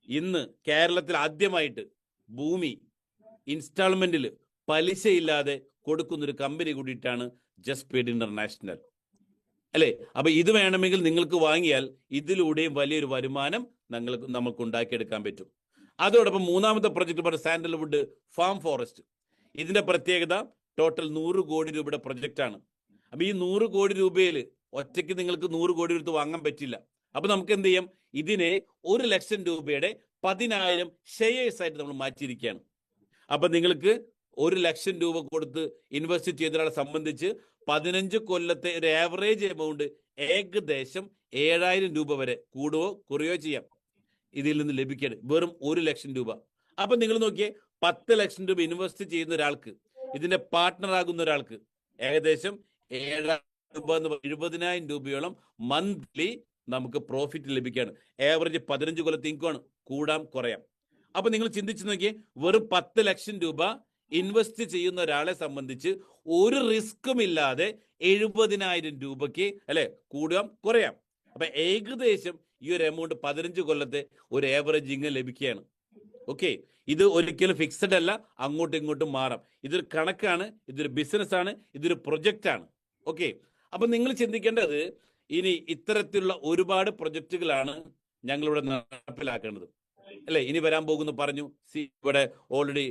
ഇന്ന് കേരളത്തിൽ ആദ്യമായിട്ട് ഭൂമി ഇൻസ്റ്റാൾമെന്റിൽ പലിശയില്ലാതെ കൊടുക്കുന്നൊരു കമ്പനി കൂടിയിട്ടാണ് ജസ്പീഡ് ഇന്റർനാഷണൽ അല്ലെ. അപ്പൊ ഇത് വേണമെങ്കിൽ നിങ്ങൾക്ക് വാങ്ങിയാൽ ഇതിലൂടെയും വലിയൊരു വരുമാനം നമുക്ക് ഉണ്ടാക്കിയെടുക്കാൻ പറ്റും. അതോടൊപ്പം മൂന്നാമത്തെ പ്രൊജക്ട് പറഞ്ഞ സാൻഡൽവുഡ് ഫാം ഫോറസ്റ്റ്. ഇതിന്റെ പ്രത്യേകത ടോട്ടൽ 100 കോടി രൂപയുടെ പ്രൊജക്റ്റ് ആണ്. അപ്പൊ ഈ 100 കോടി രൂപയിൽ ഒറ്റയ്ക്ക് നിങ്ങൾക്ക് 100 കോടി എടുത്ത് വാങ്ങാൻ പറ്റില്ല. അപ്പൊ നമുക്ക് എന്ത് ചെയ്യാം? ഇതിനെ 1 ലക്ഷം രൂപയുടെ 10,000 ഷെയർസ് ആയിട്ട് നമ്മൾ മാറ്റിയിരിക്കുകയാണ്. അപ്പൊ നിങ്ങൾക്ക് 1 ലക്ഷം രൂപ കൊടുത്ത് ഇൻവെസ്റ്റ് ചെയ്ത ഒരാളെ സംബന്ധിച്ച് 15 കൊല്ലത്തെ ഒരു ആവറേജ് എമൗണ്ട് ഏകദേശം 7,000 രൂപ വരെ കൂടുകയോ കുറയോ ചെയ്യാം ഇതിൽ നിന്ന് ലഭിക്കാൻ, വെറും 1 ലക്ഷം രൂപ. അപ്പൊ നിങ്ങൾ നോക്കിയേ, 10 ലക്ഷം രൂപ ഇൻവെസ്റ്റ് ചെയ്യുന്ന ഒരാൾക്ക്, ഇതിന്റെ പാർട്ട്ണർ ആകുന്ന ഒരാൾക്ക് ഏകദേശം 7,000 രൂപ എന്ന് 70,000 രൂപയോളം മന്ത്ലി നമുക്ക് പ്രോഫിറ്റ് ലഭിക്കുകയാണ്. ആവറേജ് 15 കൊല്ലത്തെ ഇൻകമാണ്, കൂടാം കുറയാം. അപ്പൊ നിങ്ങൾ ചിന്തിച്ചു നോക്കിയേ, വെറും 10 ലക്ഷം രൂപ ഇൻവെസ്റ്റ് ചെയ്യുന്ന ഒരാളെ സംബന്ധിച്ച് ഒരു റിസ്ക്കും ഇല്ലാതെ 70,000 രൂപയ്ക്ക് അല്ലെ കൂടാം കുറയാം. അപ്പൊ ഏകദേശം ഈ ഒരു എമൗണ്ട് 15 കൊല്ലത്തെ ഒരു ആവറേജ് ഇൻകം ലഭിക്കുകയാണ്. ഓക്കെ, ഇത് ഒരിക്കലും ഫിക്സഡ് അല്ല, അങ്ങോട്ടും ഇങ്ങോട്ടും മാറാം. ഇതൊരു കണക്കാണ്, ഇതൊരു ബിസിനസ് ആണ്, ഇതൊരു പ്രൊജക്റ്റ് ആണ്. ഓക്കെ, അപ്പൊ നിങ്ങൾ ചിന്തിക്കേണ്ടത്, ഇനി ഇത്തരത്തിലുള്ള ഒരുപാട് പ്രൊജക്റ്റുകളാണ് ഞങ്ങളിവിടെ നടപ്പിലാക്കേണ്ടത് അല്ലെ. ഇനി വരാൻ പോകുന്നു പറഞ്ഞു, ഇവിടെ already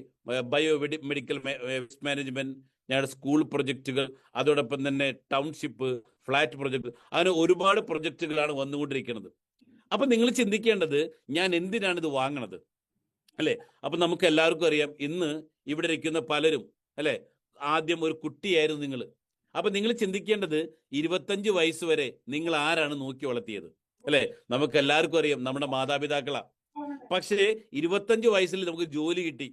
bio medical waste management, ഞങ്ങളുടെ സ്കൂൾ പ്രൊജക്റ്റുകൾ, അതോടൊപ്പം തന്നെ ടൗൺഷിപ്പ്, ഫ്ലാറ്റ് പ്രൊജക്ട്, അങ്ങനെ ഒരുപാട് പ്രൊജക്റ്റുകളാണ് വന്നുകൊണ്ടിരിക്കുന്നത്. അപ്പൊ നിങ്ങൾ ചിന്തിക്കേണ്ടത്, ഞാൻ എന്തിനാണ് ഇത് വാങ്ങണത് അല്ലെ. അപ്പൊ നമുക്ക് എല്ലാവർക്കും അറിയാം, ഇന്ന് ഇവിടെ ഇരിക്കുന്ന പലരും അല്ലെ, ആദ്യം ഒരു കുട്ടിയായിരുന്നു നിങ്ങൾ. അപ്പൊ നിങ്ങൾ ചിന്തിക്കേണ്ടത്, 25 വയസ്സ് വരെ നിങ്ങൾ ആരാണ് നോക്കി വളർത്തിയത് അല്ലെ. നമുക്ക് എല്ലാവർക്കും അറിയാം, നമ്മുടെ മാതാപിതാക്കളാ. പക്ഷേ 25 വയസ്സിൽ നമുക്ക് ജോലി കിട്ടി,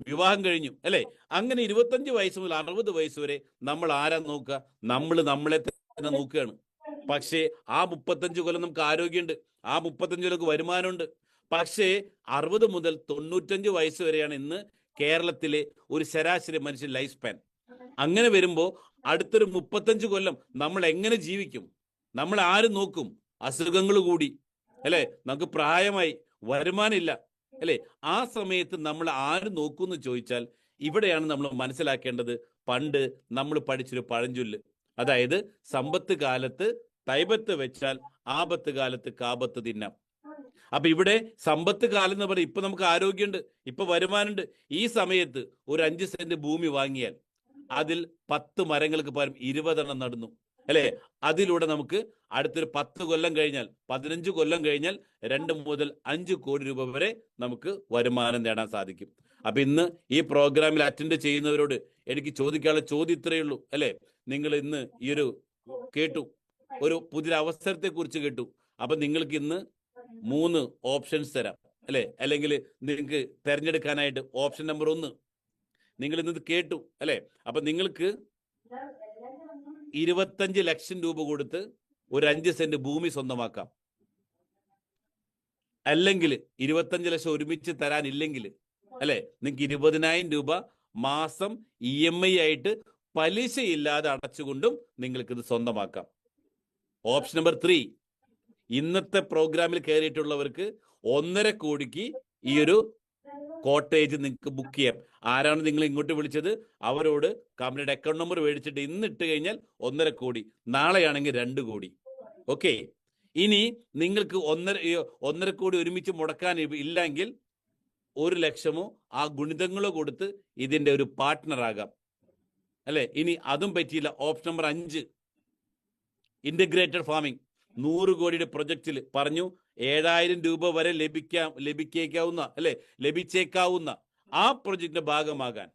വിവാഹം കഴിഞ്ഞു അല്ലെ. അങ്ങനെ 25 വയസ്സ് മുതൽ 60 വയസ്സ് വരെ നമ്മൾ ആരാ നോക്കുക? നമ്മളെ തന്നെ നോക്കുകയാണ്. പക്ഷേ ആ 35 കൊല്ലം നമുക്ക് ആരോഗ്യമുണ്ട്, ആ 35 കൊല്ലം വരുമാനമുണ്ട്. പക്ഷേ 60 മുതൽ 95 വയസ്സ് വരെയാണ് ഇന്ന് കേരളത്തിലെ ഒരു ശരാശരി മനുഷ്യൻ ലൈഫ് സ്പാൻ. അങ്ങനെ വരുമ്പോൾ അടുത്തൊരു 35 കൊല്ലം നമ്മൾ എങ്ങനെ ജീവിക്കും? നമ്മൾ ആര് നോക്കും? അസുഖങ്ങൾ കൂടി അല്ലെ, നമുക്ക് പ്രായമായി, വരുമാനമില്ല അല്ലെ. ആ സമയത്ത് നമ്മൾ ആര് നോക്കുമെന്ന് ചോദിച്ചാൽ, ഇവിടെയാണ് നമ്മൾ മനസ്സിലാക്കേണ്ടത്. പണ്ട് നമ്മൾ പഠിച്ചൊരു പഴഞ്ചൊല്ല്, അതായത് സമ്പത്ത് കാലത്ത് തൈബത്ത് വെച്ചാൽ ആപത്ത് കാലത്ത് കാപത്ത് തിന്നാം. അപ്പൊ ഇവിടെ സമ്പത്ത് കാലം എന്ന് പറയുന്നത്, ഇപ്പൊ നമുക്ക് ആരോഗ്യമുണ്ട്, ഇപ്പൊ വരുമാനമുണ്ട്. ഈ സമയത്ത് ഒരു 5 സെന്റ് ഭൂമി വാങ്ങിയാൽ അതിൽ 10 മരങ്ങൾക്ക് പകരം 20 എണ്ണം നടുന്നു അല്ലെ. അതിലൂടെ നമുക്ക് അടുത്തൊരു 10 കൊല്ലം കഴിഞ്ഞാൽ, 15 കൊല്ലം കഴിഞ്ഞാൽ 2 മുതൽ 5 കോടി രൂപ വരെ നമുക്ക് വരുമാനം നേടാൻ സാധിക്കും. അപ്പൊ ഇന്ന് ഈ പ്രോഗ്രാമിൽ അറ്റൻഡ് ചെയ്യുന്നവരോട് എനിക്ക് ചോദിക്കാനുള്ള ചോദ്യം ഇത്രയേ ഉള്ളൂ അല്ലെ. നിങ്ങൾ ഇന്ന് ഈ ഒരു കേട്ടു, ഒരു പുതിയ അവസരത്തെ കുറിച്ച് കേട്ടു. അപ്പൊ നിങ്ങൾക്ക് ഇന്ന് 3 ഓപ്ഷൻസ് തരാം അല്ലെ, അല്ലെങ്കിൽ നിങ്ങൾക്ക് തെരഞ്ഞെടുക്കാനായിട്ട് ഓപ്ഷൻ നമ്പർ 1 നിങ്ങൾ ഇന്ന് കേട്ടു അല്ലെ. അപ്പൊ നിങ്ങൾക്ക് 25 ലക്ഷം രൂപ കൊടുത്ത് ഒരു 5 സെന്റ് ഭൂമി സ്വന്തമാക്കാം. അല്ലെങ്കിൽ 25 ലക്ഷം ഒരുമിച്ച് തരാനില്ലെങ്കിൽ അല്ലെ, നിങ്ങൾക്ക് 20,000 രൂപ മാസം EMI ആയിട്ട് പലിശയില്ലാതെ അടച്ചുകൊണ്ടും നിങ്ങൾക്ക് ഇത് സ്വന്തമാക്കാം. ഓപ്ഷൻ നമ്പർ 3, ഇന്നത്തെ പ്രോഗ്രാമിൽ കയറിയിട്ടുള്ളവർക്ക് 1.5 കോടിക്ക് ഈ ഒരു കോട്ടേജ് നിങ്ങൾക്ക് ബുക്ക് ചെയ്യാം. ആരാണ് നിങ്ങൾ ഇങ്ങോട്ട് വിളിച്ചത്, അവരോട് കമ്പനിയുടെ അക്കൗണ്ട് നമ്പർ മേടിച്ചിട്ട് ഇന്ന് ഇട്ട് കഴിഞ്ഞാൽ 1.5 കോടി, നാളെയാണെങ്കിൽ 2 കോടി. ഓക്കെ, ഇനി നിങ്ങൾക്ക് 1.5 കോടി ഒരുമിച്ച് മുടക്കാൻ ഇല്ലെങ്കിൽ 1 ലക്ഷമോ ആ ഗുണിതങ്ങളോ കൊടുത്ത് ഇതിന്റെ ഒരു പാർട്ട്ണർ ആകാം അല്ലെ. ഇനി അതും പറ്റിയില്ല, ഓപ്ഷൻ നമ്പർ 5, ഇന്റഗ്രേറ്റഡ് ഫാമിംഗ്, 100 കോടിയുടെ പ്രൊജക്റ്റിൽ പറഞ്ഞു 7,000 രൂപ വരെ ലഭിച്ചേക്കാവുന്ന ആ പ്രൊജക്ടിന്റെ ഭാഗമാകാൻ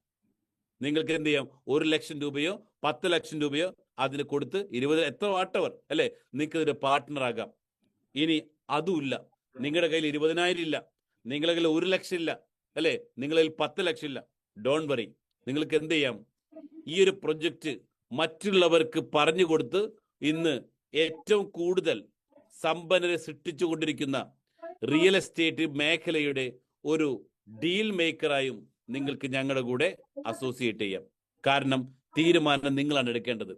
നിങ്ങൾക്ക് എന്ത് ചെയ്യാം? 1 ലക്ഷം രൂപയോ 10 ലക്ഷം രൂപയോ അതിന് കൊടുത്ത് 20 എത്ര വാട്ടവർ അല്ലെ, നിങ്ങൾക്ക് ഇതിന്റെ പാർട്ട്ണർ ആകാം. ഇനി അതുമില്ല, നിങ്ങളുടെ കയ്യിൽ 20,000 ഇല്ല, നിങ്ങളുടെ കയ്യിൽ 1 ലക്ഷം ഇല്ല അല്ലെ, നിങ്ങളുടെ കയ്യിൽ 10 ലക്ഷം ഇല്ല, ഡോണ്ട് വറി. നിങ്ങൾക്ക് എന്ത് ചെയ്യാം? ഈ ഒരു പ്രൊജക്റ്റ് മറ്റുള്ളവർക്ക് പറഞ്ഞു കൊടുത്ത് ഇന്ന് ഏറ്റവും കൂടുതൽ സമ്പന്നരെ സൃഷ്ടിച്ചുകൊണ്ടിരിക്കുന്ന റിയൽ എസ്റ്റേറ്റ് മേഖലയുടെ ഒരു ഡീൽ മേക്കറായും നിങ്ങൾക്ക് ഞങ്ങളുടെ കൂടെ അസോസിയേറ്റ് ചെയ്യാം. കാരണം തീരുമാനം നിങ്ങളാണ് എടുക്കേണ്ടത്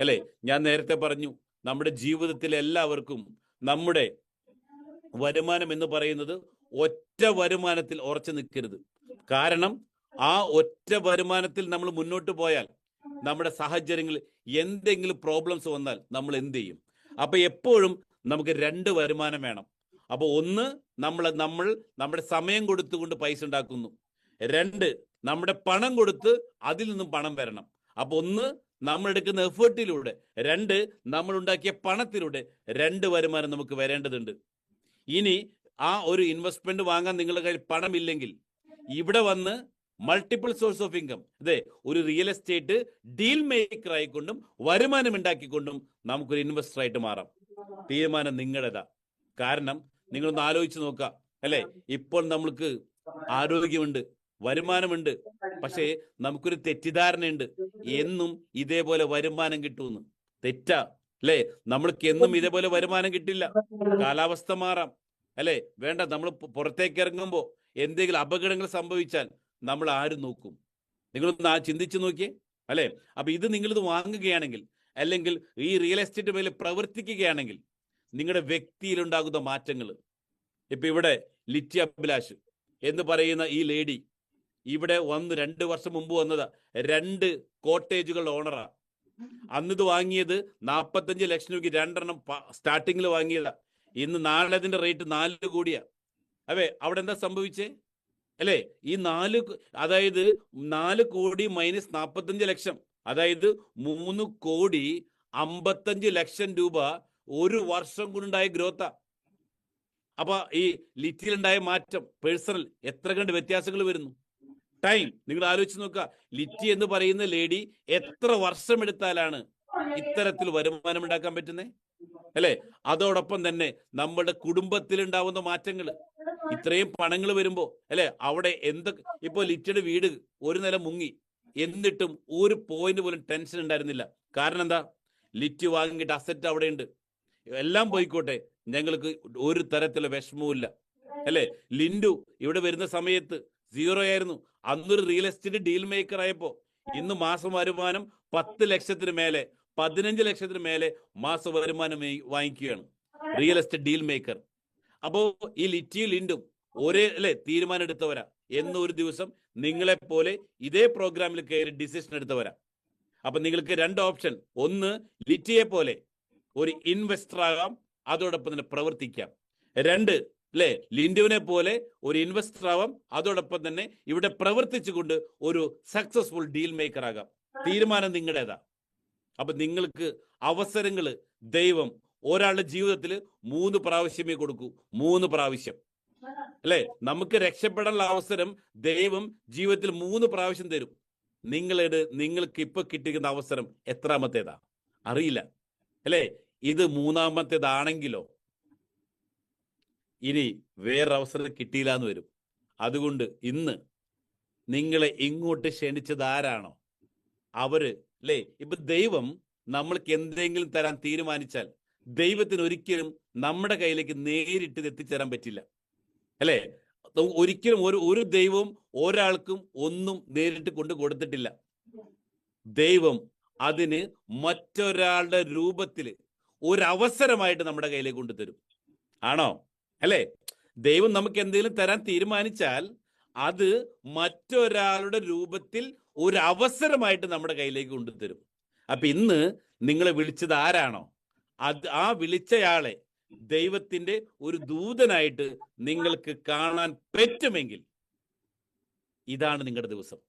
അല്ലെ. ഞാൻ നേരത്തെ പറഞ്ഞു, നമ്മുടെ ജീവിതത്തിൽ എല്ലാവർക്കും നമ്മുടെ വരുമാനം എന്ന് പറയുന്നത് ഒറ്റ വരുമാനത്തിൽ ഉറച്ചു നിൽക്കരുത്. കാരണം ആ ഒറ്റ വരുമാനത്തിൽ നമ്മൾ മുന്നോട്ട് പോയാൽ നമ്മുടെ സാഹചര്യങ്ങളിൽ എന്തെങ്കിലും പ്രോബ്ലംസ് വന്നാൽ നമ്മൾ എന്ത് ചെയ്യും? അപ്പൊ എപ്പോഴും നമുക്ക് 2 വരുമാനം വേണം. അപ്പൊ ഒന്ന്, നമ്മൾ നമ്മുടെ സമയം കൊടുത്തുകൊണ്ട് പൈസ ഉണ്ടാക്കുന്നു. 2, നമ്മുടെ പണം കൊടുത്ത് അതിൽ നിന്നും പണം വരണം. അപ്പൊ ഒന്ന്, നമ്മൾ എടുക്കുന്ന എഫേർട്ടിലൂടെ, 2 നമ്മൾ ഉണ്ടാക്കിയ പണത്തിലൂടെ 2 വരുമാനം നമുക്ക് വരേണ്ടതുണ്ട്. ഇനി ആ ഒരു ഇൻവെസ്റ്റ്മെന്റ് വാങ്ങാൻ നിങ്ങളുടെ കയ്യിൽ പണമില്ലെങ്കിൽ ഇവിടെ വന്ന് മൾട്ടിപ്പിൾ സോഴ്സ് ഓഫ് ഇൻകം, അതെ, ഒരു റിയൽ എസ്റ്റേറ്റ് ഡീൽ മേക്കർ ആയിക്കൊണ്ടും വരുമാനം ഉണ്ടാക്കിക്കൊണ്ടും നമുക്കൊരു ഇൻവെസ്റ്റർ ആയിട്ട് മാറാം. തീരുമാനം നിങ്ങളുടേതാ. കാരണം നിങ്ങളൊന്ന് ആലോചിച്ച് നോക്കുക, അല്ലെ, ഇപ്പോൾ നമ്മൾക്ക് ആരോഗ്യമുണ്ട്, വരുമാനമുണ്ട്, പക്ഷേ നമുക്കൊരു തെറ്റിദ്ധാരണയുണ്ട് എന്നും ഇതേപോലെ വരുമാനം കിട്ടുമെന്ന്. തെറ്റാ, അല്ലെ? നമ്മൾക്ക് എന്നും ഇതേപോലെ വരുമാനം കിട്ടില്ല. കാലാവസ്ഥ മാറാം, അല്ലെ? വേണ്ട, നമ്മൾ പുറത്തേക്ക് ഇറങ്ങുമ്പോൾ എന്തെങ്കിലും അപകടങ്ങൾ സംഭവിച്ചാൽ നമ്മൾ ആരും നോക്കും? നിങ്ങളൊന്ന് ചിന്തിച്ചു നോക്കിയേ, അല്ലെ? അപ്പൊ ഇത് നിങ്ങളിത് വാങ്ങുകയാണെങ്കിൽ, അല്ലെങ്കിൽ ഈ റിയൽ എസ്റ്റേറ്റ് മേലെ പ്രവർത്തിക്കുകയാണെങ്കിൽ നിങ്ങളുടെ വ്യക്തിയിലുണ്ടാകുന്ന മാറ്റങ്ങൾ. ഇപ്പൊ ഇവിടെ ലിറ്റി അഭിലാഷ് എന്ന് പറയുന്ന ഈ ലേഡി ഇവിടെ വന്ന് 2 വർഷം മുമ്പ് വന്നതാ. 2 കോട്ടേജുകളുടെ ഓണറാ. അന്നിത് വാങ്ങിയത് 45 ലക്ഷം രൂപയ്ക്ക് 2 എണ്ണം സ്റ്റാർട്ടിങ്ങിൽ വാങ്ങിയതാ. ഇന്ന് നാളെ അതിന്റെ റേറ്റ് 4 കോടിയാ. അതെ, അവിടെ എന്താ സംഭവിച്ചേ, അല്ലേ? ഈ 4 കോടി മൈനസ് 45 ലക്ഷം, അതായത് 3 കോടി 55 ലക്ഷം രൂപ ഒരു വർഷം കൊണ്ടുണ്ടായ ഗ്രോത്താ. അപ്പൊ ഈ ലിറ്റിയിലുണ്ടായ മാറ്റം, പേഴ്സണൽ എത്ര കണ്ട് വ്യത്യാസങ്ങൾ വരുന്നു. ടൈം നിങ്ങൾ ആലോചിച്ച് നോക്കുക. ലിറ്റി എന്ന് പറയുന്ന ലേഡി എത്ര വർഷം എടുത്താലാണ് ഇത്തരത്തിൽ വരുമാനം ഉണ്ടാക്കാൻ പറ്റുന്നത്, അല്ലെ? അതോടൊപ്പം തന്നെ നമ്മുടെ കുടുംബത്തിൽ ഉണ്ടാവുന്ന മാറ്റങ്ങൾ, ഇത്രയും പണങ്ങൾ വരുമ്പോ, അല്ലെ, അവിടെ എന്തൊക്കെ. ഇപ്പൊ ലിറ്റിയുടെ വീട് 1 നില മുങ്ങി, എന്നിട്ടും ഒരു പോയിന്റ് പോലും ടെൻഷൻ ഉണ്ടായിരുന്നില്ല. കാരണം എന്താ? ലിറ്റി വാങ്ങിയിട്ട് അസറ്റ് അവിടെ ഉണ്ട്, എല്ലാം പോയിക്കോട്ടെ, ഞങ്ങൾക്ക് ഒരു തരത്തിലുള്ള വിഷമവും ഇല്ല, അല്ലെ? ലിൻഡു ഇവിടെ വരുന്ന സമയത്ത് 0 ആയിരുന്നു. അന്നൊരു റിയൽ എസ്റ്റേറ്റ് ഡീൽ മേക്കർ ആയപ്പോ ഇന്ന് മാസ വരുമാനം 10 ലക്ഷത്തിന് മേലെ, 15 ലക്ഷത്തിന് മേലെ മാസ വരുമാനം വാങ്ങിക്കുകയാണ് റിയൽ എസ്റ്റേറ്റ് ഡീൽ മേക്കർ. അപ്പോ ഈ ലിറ്റിയും ലിൻഡും ഒരേ, അല്ലെ, തീരുമാനം എടുത്തവരാ. എന്നൊരു ദിവസം നിങ്ങളെ പോലെ ഇതേ പ്രോഗ്രാമിൽ കയറി ഡിസിഷൻ എടുത്തവരാ. അപ്പൊ നിങ്ങൾക്ക് 2 ഓപ്ഷൻ. ഒന്ന്, ലിറ്റിയെ പോലെ ഒരു ഇൻവെസ്റ്റർ ആകാം, അതോടൊപ്പം തന്നെ പ്രവർത്തിക്കാം. 2, അല്ലെ, ലിൻഡുവിനെ പോലെ ഒരു ഇൻവെസ്റ്റർ ആവാം, അതോടൊപ്പം തന്നെ ഇവിടെ പ്രവർത്തിച്ചുകൊണ്ട് ഒരു സക്സസ്ഫുൾ ഡീൽ മേക്കർ ആകാം. തീരുമാനം നിങ്ങളുടേതാ. അപ്പൊ നിങ്ങൾക്ക് അവസരങ്ങൾ ദൈവം ഒരാളുടെ ജീവിതത്തിൽ 3 പ്രാവശ്യമേ കൊടുക്കൂ. 3 പ്രാവശ്യം, അല്ലെ? നമുക്ക് രക്ഷപ്പെടാനുള്ള അവസരം ദൈവം ജീവിതത്തിൽ 3 പ്രാവശ്യം തരും. നിങ്ങൾക്ക് ഇപ്പൊ കിട്ടിയിരിക്കുന്ന അവസരം എത്രാമത്തേതാ അറിയില്ല, അല്ലെ? ഇത് 3ാമത്തേതാണെങ്കിലോ ഇനി വേറൊരവസരം കിട്ടിയില്ല എന്ന് വരും. അതുകൊണ്ട് ഇന്ന് നിങ്ങളെ ഇങ്ങോട്ട് ക്ഷണിച്ചത് ആരാണോ അവര്, അല്ലേ? ഇപ്പൊ ദൈവം നമ്മൾക്ക് എന്തെങ്കിലും തരാൻ തീരുമാനിച്ചാൽ ദൈവത്തിന് ഒരിക്കലും നമ്മുടെ കയ്യിലേക്ക് നേരിട്ട് എത്തിച്ചേരാൻ പറ്റില്ല, അല്ലെ? ഒരിക്കലും ഒരു ദൈവവും ഒരാൾക്കും ഒന്നും നേരിട്ട് കൊണ്ട് കൊടുത്തിട്ടില്ല. ദൈവം അതിന് മറ്റൊരാളുടെ രൂപത്തിൽ ഒരവസരമായിട്ട് നമ്മുടെ കയ്യിലേക്ക് കൊണ്ടുതരും. ആണോ? അല്ലെ? ദൈവം നമുക്ക് എന്തെങ്കിലും തരാൻ തീരുമാനിച്ചാൽ അത് മറ്റൊരാളുടെ രൂപത്തിൽ ഒരു അവസരമായിട്ട് നമ്മുടെ കയ്യിലേക്ക് കൊണ്ടുതരും. അപ്പൊ ഇന്ന് നിങ്ങളെ വിളിച്ചത് ആരാണോ ആ വിളിച്ചയാളെ ദൈവത്തിന്റെ ഒരു ദൂതനായിട്ട് നിങ്ങൾക്ക് കാണാൻ പറ്റുമെങ്കിൽ ഇതാണ് നിങ്ങളുടെ ദിവസം.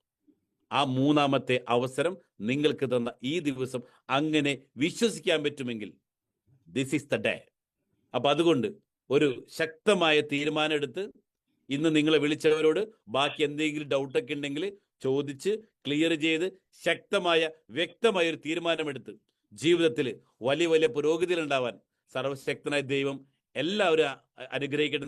ആ 3ാമത്തെ അവസരം നിങ്ങൾക്ക് തന്ന ഈ ദിവസം അങ്ങനെ വിശ്വസിക്കാൻ പറ്റുമെങ്കിൽ ദിസ് ഈസ് ദ ഡേ. അപ്പൊ അതുകൊണ്ട് ഒരു ശക്തമായ തീരുമാനം എടുത്ത് ഇന്ന് നിങ്ങളെ വിളിച്ചവരോട് ബാക്കി എന്തെങ്കിലും ഡൗട്ടൊക്കെ ഉണ്ടെങ്കിൽ ചോദിച്ച് ക്ലിയർ ചെയ്ത് ശക്തമായ വ്യക്തമായ ഒരു തീരുമാനമെടുത്ത് ജീവിതത്തിൽ വലിയ വലിയ പുരോഗതിയിൽ ഉണ്ടാവാൻ സർവശക്തനായ ദൈവം എല്ലാവരും അനുഗ്രഹിക്കട്ടെ.